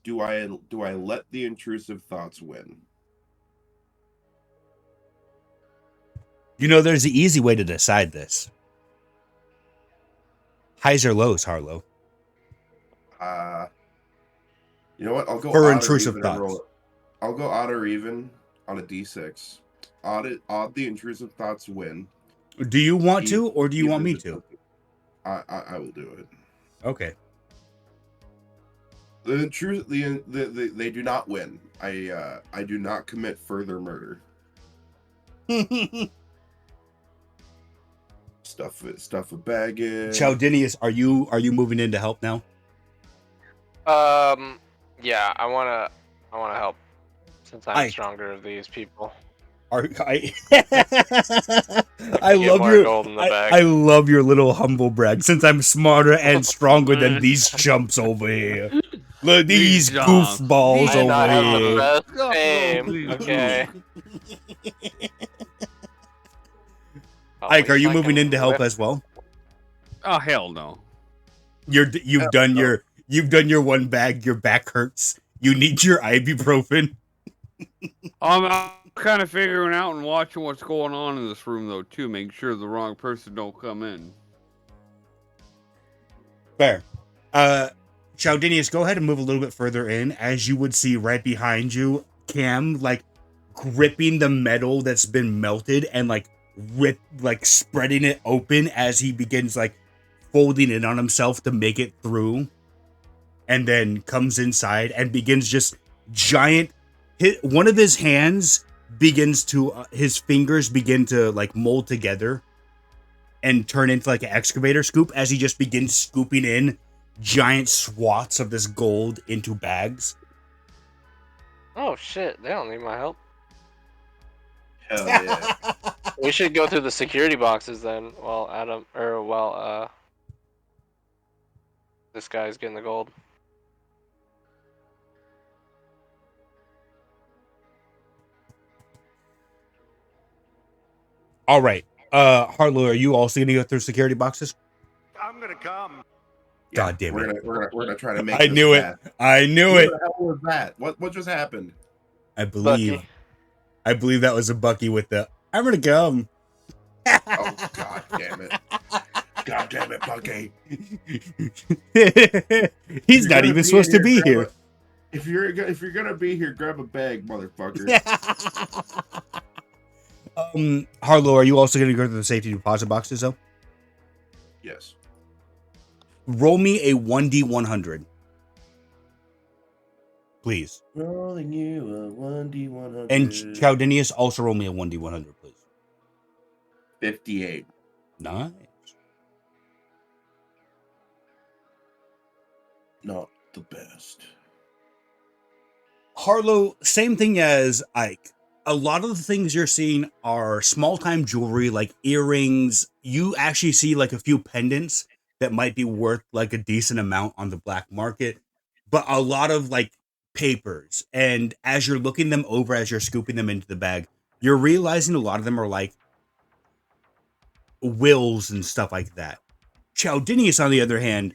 Do I let the intrusive thoughts win? You know, there's an easy way to decide this. Highs or lows, Harlow? You know what? I'll go For odd or intrusive even and roll thoughts. it. I'll go odd or even on a d6. Odd the intrusive thoughts win. Do you want to, or do you want me Even to? I will do it. Okay. The truth, they do not win. I do not commit further murder. Stuff a bag in. Chaldinius, are you moving in to help now? Yeah, I wanna help since I'm I- stronger of these people. I Get love more your gold in the bag. I love your little humble brag. Since I'm smarter and stronger than these chumps over here. Look, these chumps. goofballs I not have over the here. best Go, aim. please, Okay. Ike, are you moving Fucking in to help whip. as well? Oh hell no. You've done your one bag. Your back hurts. You need your ibuprofen. I'm kind of figuring out and watching what's going on in this room though too. Make sure the wrong person don't come in. Fair. Chaldinius, go ahead and move a little bit further in. As you would see right behind you, Cam, like, gripping the metal that's been melted and, like, spreading it open as he begins, like, folding it on himself to make it through. And then comes inside and begins just one of his hands begins to, his fingers begin to, like, mold together and turn into, like, an excavator scoop as he just begins scooping in giant swaths of this gold into bags. Oh shit! They don't need my help. Hell yeah. We should go through the security boxes then, while this guy's getting the gold. All right. Harlow, are you also going to go through security boxes? I'm gonna come. God damn it. We're gonna try to make I this knew it. fast. I knew What it. the hell was that? What just happened? I believe that was a Bucky with the I'm gonna come. Oh god damn it. God damn it, Bucky. He's not even supposed to be here. If you're gonna be here, grab a bag, motherfucker. Harlow, are you also gonna go to the safety deposit boxes though? Yes. Roll me a 1d100. Please. Rolling you a 1d100. And Chaldinius, also roll me a 1d100, please. 58. Nice. Not the best. Harlow, same thing as Ike. A lot of the things you're seeing are small time jewelry, like earrings. You actually see like a few pendants that might be worth like a decent amount on the black market, but a lot of like papers. And as you're looking them over, as you're scooping them into the bag, you're realizing a lot of them are like wills and stuff like that. Chaldinius, on the other hand,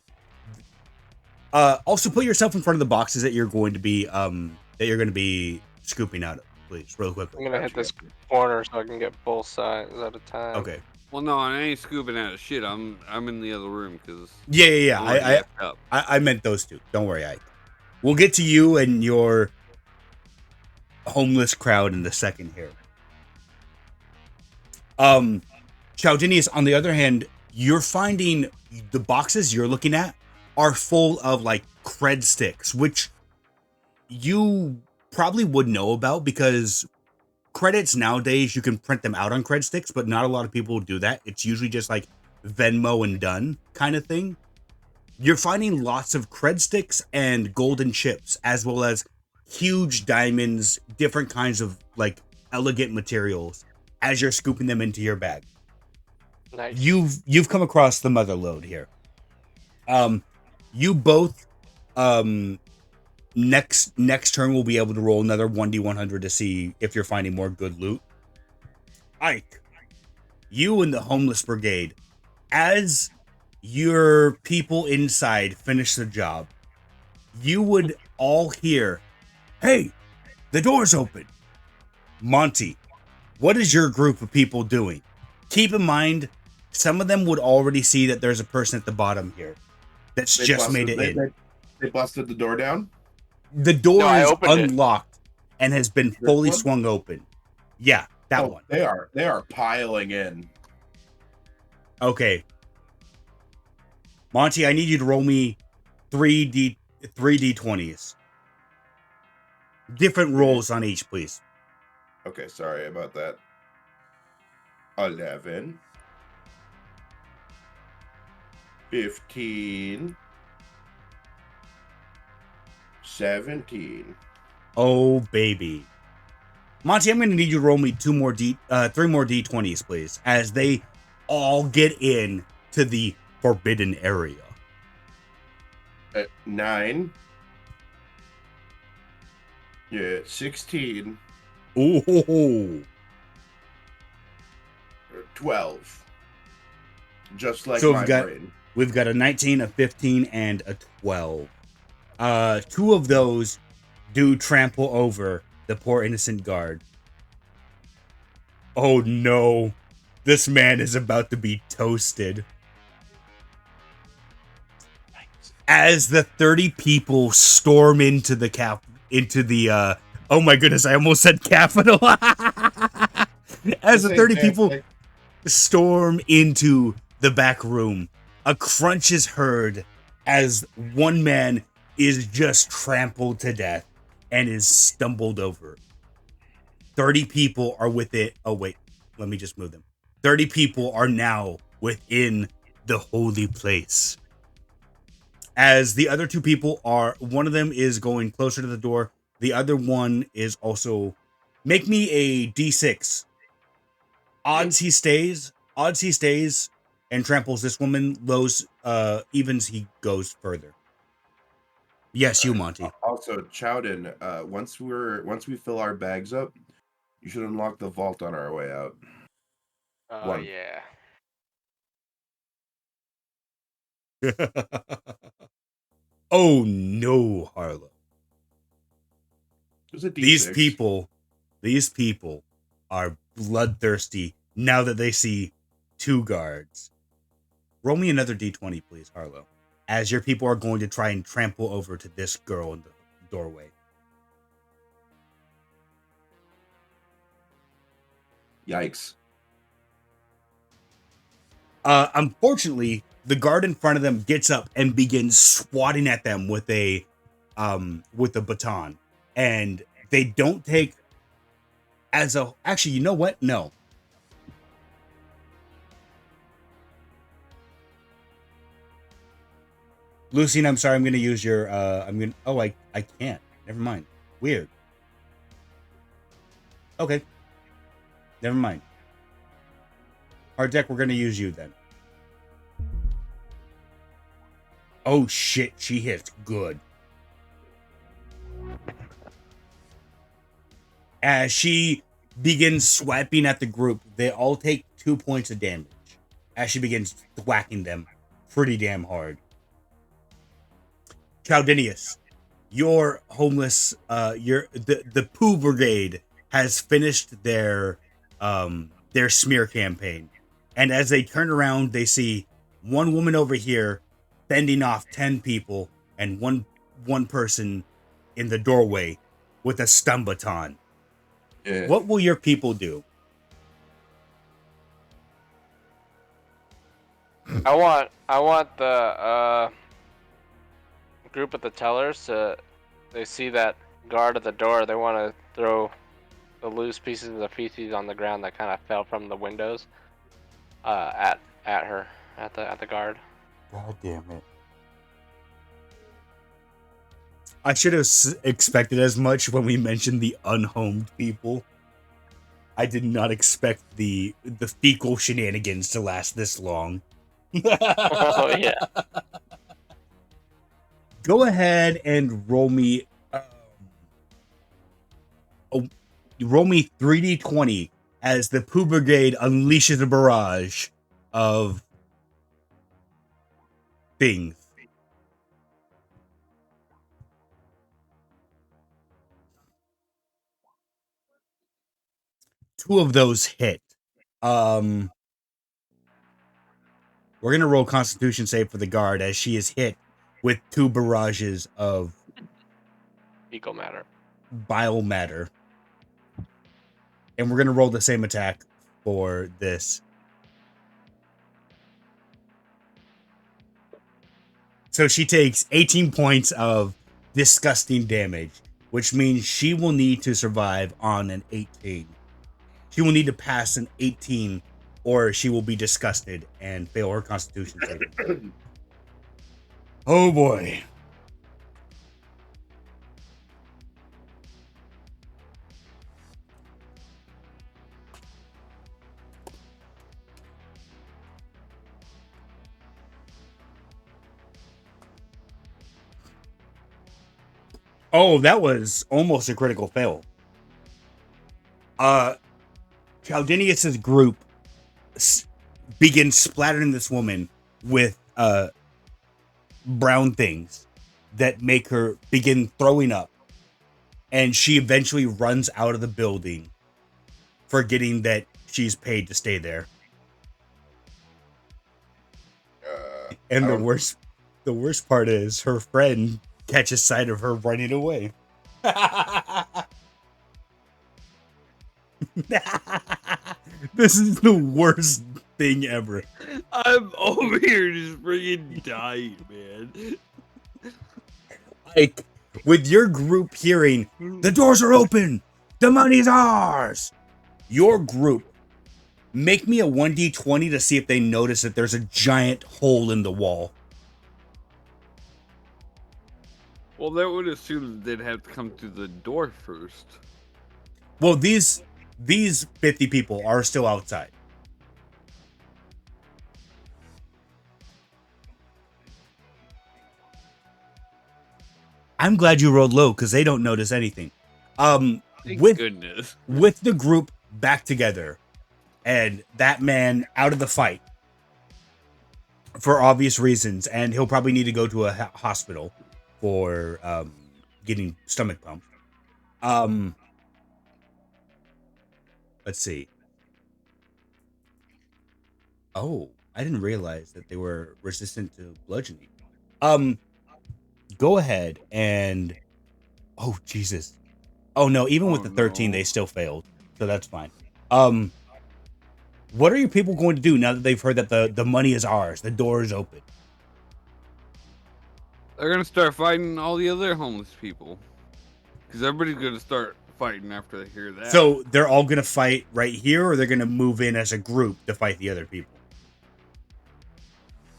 also put yourself in front of the boxes that you're going to be scooping out of, please, real quick. I'm gonna hit this corner so I can get both sides at a time. Okay. Well, no, I ain't scooping out of shit. I'm in the other room because Yeah. I meant those two. Don't worry, Ike. We'll get to you and your homeless crowd in a second here. Chaldinius, on the other hand, you're finding the boxes you're looking at are full of like cred sticks, which you probably would know about because credits nowadays you can print them out on cred sticks, but not a lot of people do that. It's usually just like Venmo and done kind of thing. You're finding lots of cred sticks and golden chips, as well as huge diamonds, different kinds of like elegant materials as you're scooping them into your bag. Nice. You've come across the mother lode here. You both next turn will be able to roll another 1d100 to see if you're finding more good loot. Ike, you and the homeless brigade, as your people inside finish the job, you would all hear, "Hey, the door's open." Monty, what is your group of people doing? Keep in mind, some of them would already see that there's a person at the bottom here that's just made it in. They busted the door down? The door I is opened it. unlocked and has been This fully one? swung open. Yeah, that one. They are piling in. Okay. Monty, I need you to roll me 3d20s. Different rolls on each, please. Okay, sorry about that. 11. 15. 17. Oh, baby. Monty, I'm going to need you to roll me 3 more d20s, please, as they all get in to the forbidden area. 9. Yeah, 16. Ooh. 12. Just like So my brain. we've got a 19, a 15, and a 12. 2 of those do trample over the poor innocent guard. Oh no. This man is about to be toasted. As the 30 people storm into the oh my goodness, I almost said capital. As the 30 people storm into the back room, a crunch is heard as one man is just trampled to death and is stumbled over. 30 people are with it. Oh wait, let me just move them. 30 people are now within the holy place. As the other 2 people are, one of them is going closer to the door. The other one is also, make me a d6. Odds he stays and tramples this woman. Lows, evens he goes further. Yes, you, Monty. Also, Chowden, once we fill our bags up, you should unlock the vault on our way out. Oh, yeah. Oh no, Harlow. There's a D6. These people are bloodthirsty now that they see 2 guards. Roll me another d20, please, Harlow. As your people are going to try and trample over to this girl in the doorway. Yikes. Unfortunately, the guard in front of them gets up and begins swatting at them with a baton. And they don't take actually, you know what? No. Lucine, I'm sorry, I'm going to use your, I can't. Never mind. Weird. Okay. Never mind. Hard deck, we're going to use you then. Oh shit, she hits good. As she begins swiping at the group, they all take 2 points of damage. As she begins thwacking them pretty damn hard. Chaldinius, your homeless, the Pooh Brigade has finished their smear campaign. And as they turn around, they see one woman over here fending off 10 people and one person in the doorway with a stun baton. Yeah. What will your people do? I want the group of the tellers to, they see that guard at the door, they want to throw the loose pieces of the feces on the ground that kind of fell from the windows at her, at the guard. God damn it. I should have expected as much when we mentioned the unhomed people. I did not expect the fecal shenanigans to last this long. Oh yeah. Go ahead and roll me. Roll me 3d20 as the Pooh Brigade unleashes a barrage of things. Two of those hit. We're gonna roll Constitution save for the guard as she is hit with 2 barrages of Fecal matter. bile matter. And we're gonna roll the same attack for this. So she takes 18 points of disgusting damage, which means she will need to survive on an 18. She will need to pass an 18 or she will be disgusted and fail her constitution saving. Oh boy. Oh, that was almost a critical fail. Chaldinius' group begins splattering this woman with brown things that make her begin throwing up. And she eventually runs out of the building, forgetting that she's paid to stay there. And the worst part is her friend catches sight of her running away. This is the worst thing ever. I'm over here just freaking dying, man. Like, with your group hearing, the doors are open, the money's ours. Your group, make me a 1d20 to see if they notice that there's a giant hole in the wall. Well, that would assume that they'd have to come through the door first. Well, these 50 people are still outside. I'm glad you rolled low because they don't notice anything. Thank goodness. With the group back together and that man out of the fight for obvious reasons, and he'll probably need to go to a hospital for getting stomach pumped. Let's see. Oh, I didn't realize that they were resistant to bludgeoning. Go ahead and... Oh, Jesus. Oh, no, even with the 13, they still failed. So that's fine. What are your people going to do now that they've heard that the money is ours? The door is open. They're going to start fighting all the other homeless people. Because everybody's going to start fighting after they hear that. So they're all going to fight right here, or they're going to move in as a group to fight the other people?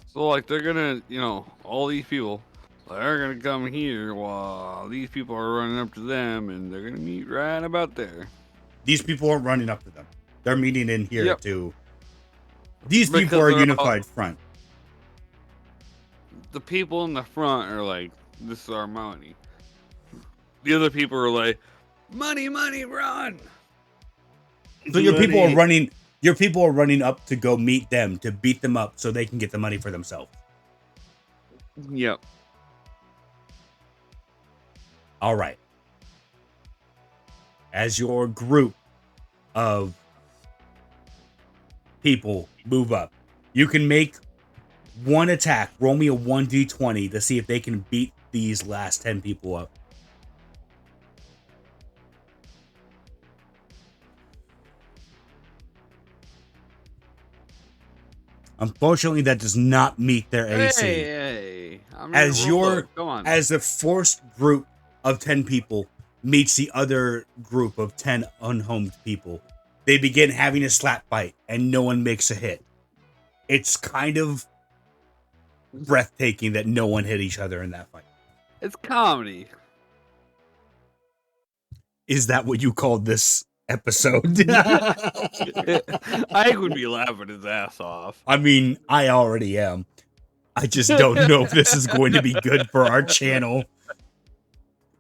So, like, they're going to, all these people, they're going to come here while these people are running up to them, and they're going to meet right about there. These people aren't running up to them. They're meeting in here Yep. too. These Because people are they're unified front. The people in the front are like, this is our money. The other people are like, money, money, run. So your people are running. Your people are running up to go meet them, to beat them up so they can get the money for themselves. Yep. All right. As your group of people move up, you can make one attack. Roll me a 1d20 to see if they can beat these last 10 people up. Unfortunately, that does not meet their AC. Hey. As the first group of 10 people meets the other group of 10 unhomed people, they begin having a slap fight and no one makes a hit. It's kind of breathtaking that no one hit each other in that fight. It's comedy. Is that what you called this episode? I would be laughing his ass off. I mean, I already am. I just don't know if this is going to be good for our channel.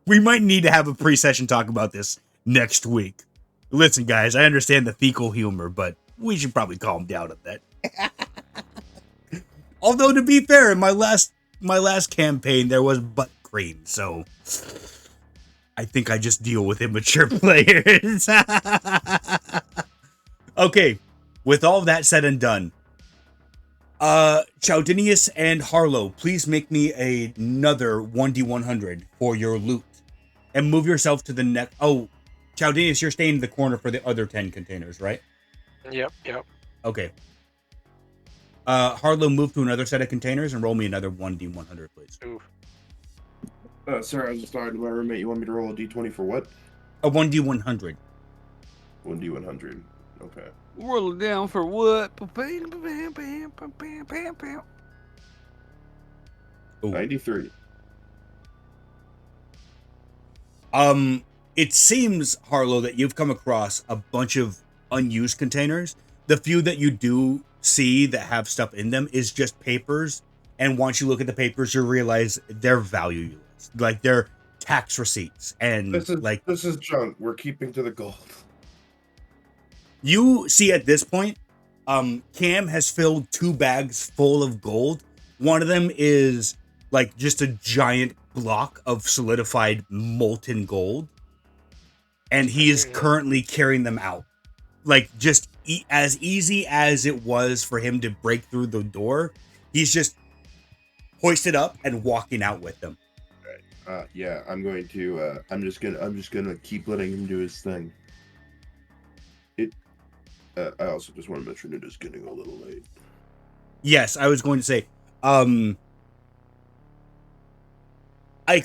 We might need to have a pre-session talk about this next week. Listen, guys, I understand the fecal humor, but we should probably calm down a bit. Although, to be fair, in my last campaign, there was butt cream, so I think I just deal with immature players. Okay, with all of that said and done, Chaldinius and Harlow, please make me another 1d100 for your loot. And move yourself to the next... Oh, Chaldinius, you're staying in the corner for the other 10 containers, right? Yep. Okay. Harlow, move to another set of containers and roll me another 1d100, please. Oof. Sorry, I was just talking to my roommate. You want me to roll a d20 for what? A 1d100. 1d100. Okay. Roll it down for what? Ooh. 93. It seems, Harlow, that you've come across a bunch of unused containers. The few that you do see that have stuff in them is just papers. And once you look at the papers, you realize they're valueless. Like, they're tax receipts. And This like, is junk. We're keeping to the gold. you see at this point, Cam has filled 2 bags full of gold. One of them is like just a giant block of solidified molten gold. And he is currently carrying them out. Like, just as easy as it was for him to break through the door, he's just hoisted up and walking out with them. Yeah, I'm going to. I'm just gonna keep letting him do his thing. I also just want to mention it is getting a little late. Yes, I was going to say, Ike,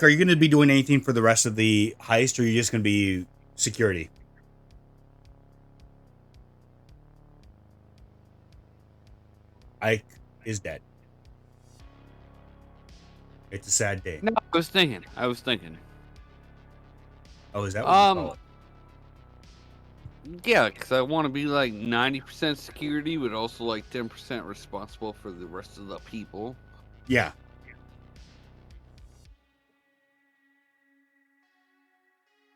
are you going to be doing anything for the rest of the heist, or are you just going to be security? Ike is dead. It's a sad day. No, I was thinking. Oh, is that what you call it? Yeah, because I want to be like 90% security, but also like 10% responsible for the rest of the people. Yeah.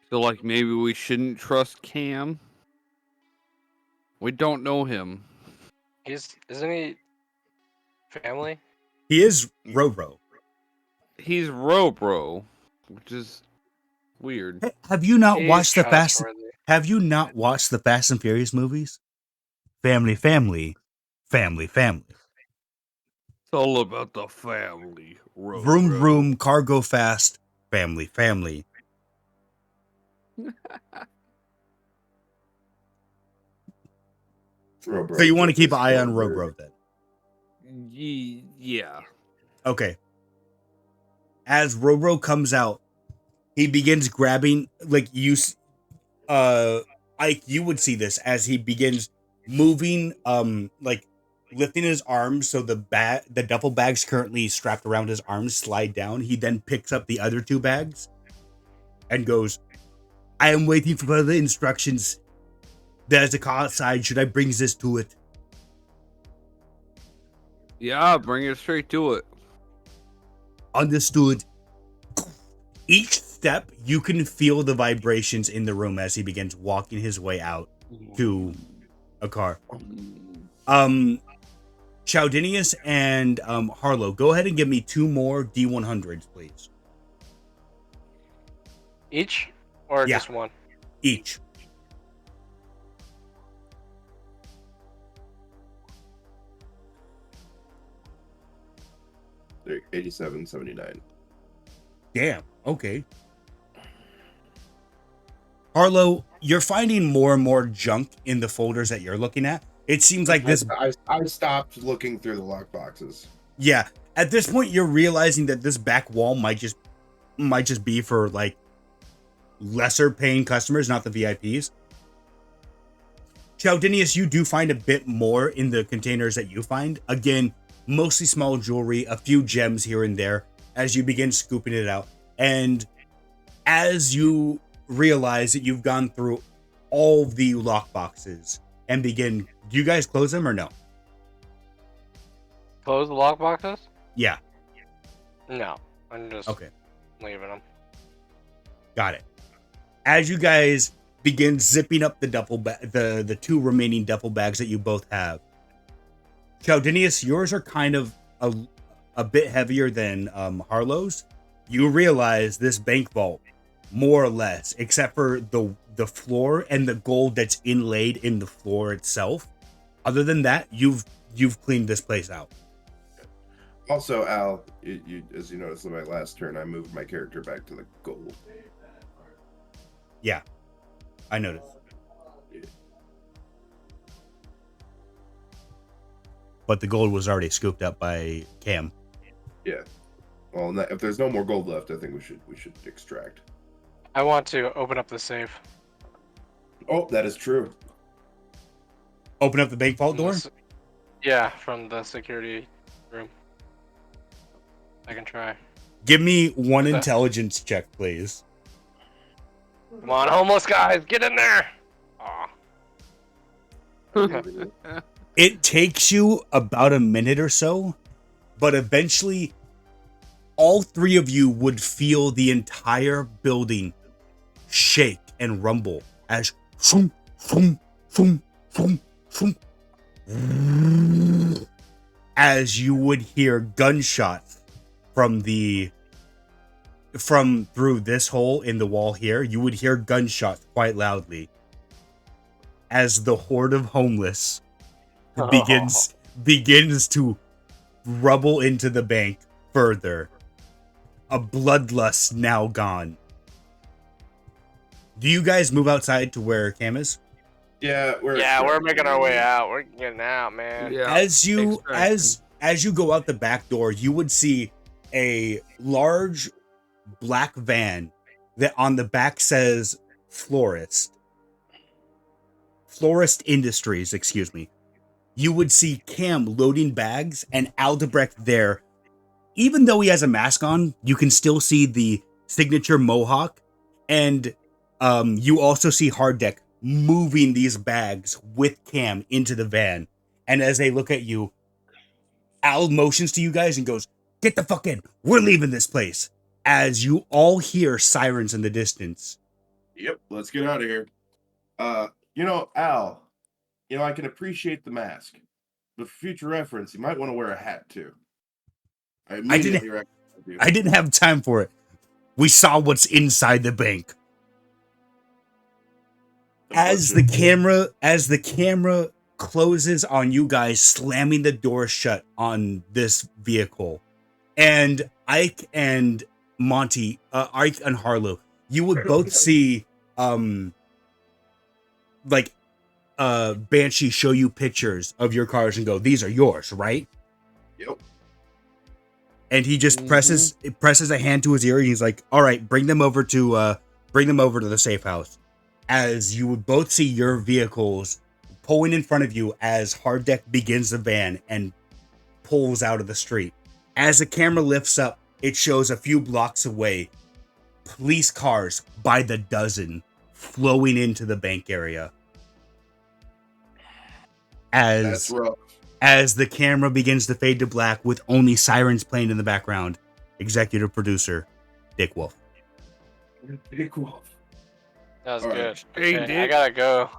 So like maybe we shouldn't trust Cam. We don't know him. Isn't he family? He is Roro. He's Robro, which is weird. Hey, have you not He's watched the trustworthy. Have you not watched the Fast and Furious movies? Family, family, family, family. It's all about the family. Vroom, vroom, car go fast. Family, family. So you want to keep an eye on Robro then? Yeah. Okay. As Robro comes out, he begins grabbing, like, Ike, you would see this as he begins moving, like lifting his arms so the duffel bags currently strapped around his arms slide down. He then picks up the other 2 bags and goes, I am waiting for further instructions. There's a car outside. Should I bring this to it? Yeah, bring it straight to it. Understood. Each step, you can feel the vibrations in the room as he begins walking his way out to a car. Chowdinius and Harlow, go ahead and give me 2 more D100s, please. Each? Or Yeah. just one? Each. They're 87.79. Damn. Okay. Harlow, you're finding more and more junk in the folders that you're looking at. It seems like this. I stopped looking through the lock boxes. Yeah. At this point, you're realizing that this back wall might just be for like lesser paying customers, not the VIPs. Chaldinius, you do find a bit more in the containers that you find. Again, mostly small jewelry, a few gems here and there as you begin scooping it out. And as you realize that you've gone through all the lock boxes and begin, do you guys close them or no? Close the lock boxes? Yeah. No. I'm just Okay. leaving them. Got it. As you guys begin zipping up the the 2 remaining duffel bags that you both have, Chaldinius, yours are kind of a bit heavier than Harlow's. You realize this bank vault, more or less, except for the floor and the gold that's inlaid in the floor itself. Other than that, you've cleaned this place out. Also, Al, you as you noticed in my last turn, I moved my character back to the gold. Yeah, I noticed. but the gold was already scooped up by Cam. Yeah. Well, if there's no more gold left, I think we should extract. I want to open up the safe. Oh, that is true. Open up the bank vault door. Yeah, from the security room. I can try. Give me one Okay. intelligence check, please. Come on, homeless guys, get in there! Aw. It takes you about a minute or so, but eventually all three of you would feel the entire building shake and rumble as thum, thum, thum, thum, thum, as you would hear gunshots from through this hole in the wall here. You would hear gunshots quite loudly as the horde of homeless begins to rubble into the bank further. A bloodlust now gone. Do you guys move outside to where Cam is? Yeah, we're making our way out. We're getting out, man. Yeah. As you go out the back door, you would see a large black van that on the back says Florist Industries, excuse me. You would see Cam loading bags and Aldebrecht there. Even though he has a mask on, you can still see the signature mohawk, and you also see Harddeck moving these bags with Cam into the van. And as they look at you, Al motions to you guys and goes, "Get the fuck in. We're leaving this place." As you all hear sirens in the distance. Yep, let's get out of here. Al, I can appreciate the mask, but for future reference, you might want to wear a hat too. I didn't have time for it. We saw what's inside the bank. As the camera closes on you guys, slamming the door shut on this vehicle, and Ike and Monty, Ike and Harlow, you would both see Banshee show you pictures of your cars and go, "These are yours, right?" Yep. And he just presses a hand to his ear and he's like, "All right, bring them over to the safe house." As you would both see your vehicles pulling in front of you as Harddeck begins the van and pulls out of the street. As the camera lifts up, it shows a few blocks away police cars by the dozen flowing into the bank area. That's rough. As the camera begins to fade to black with only sirens playing in the background, executive producer Dick Wolf. Dick Wolf. That was All good. right. Hey, Okay, I Dick. gotta go.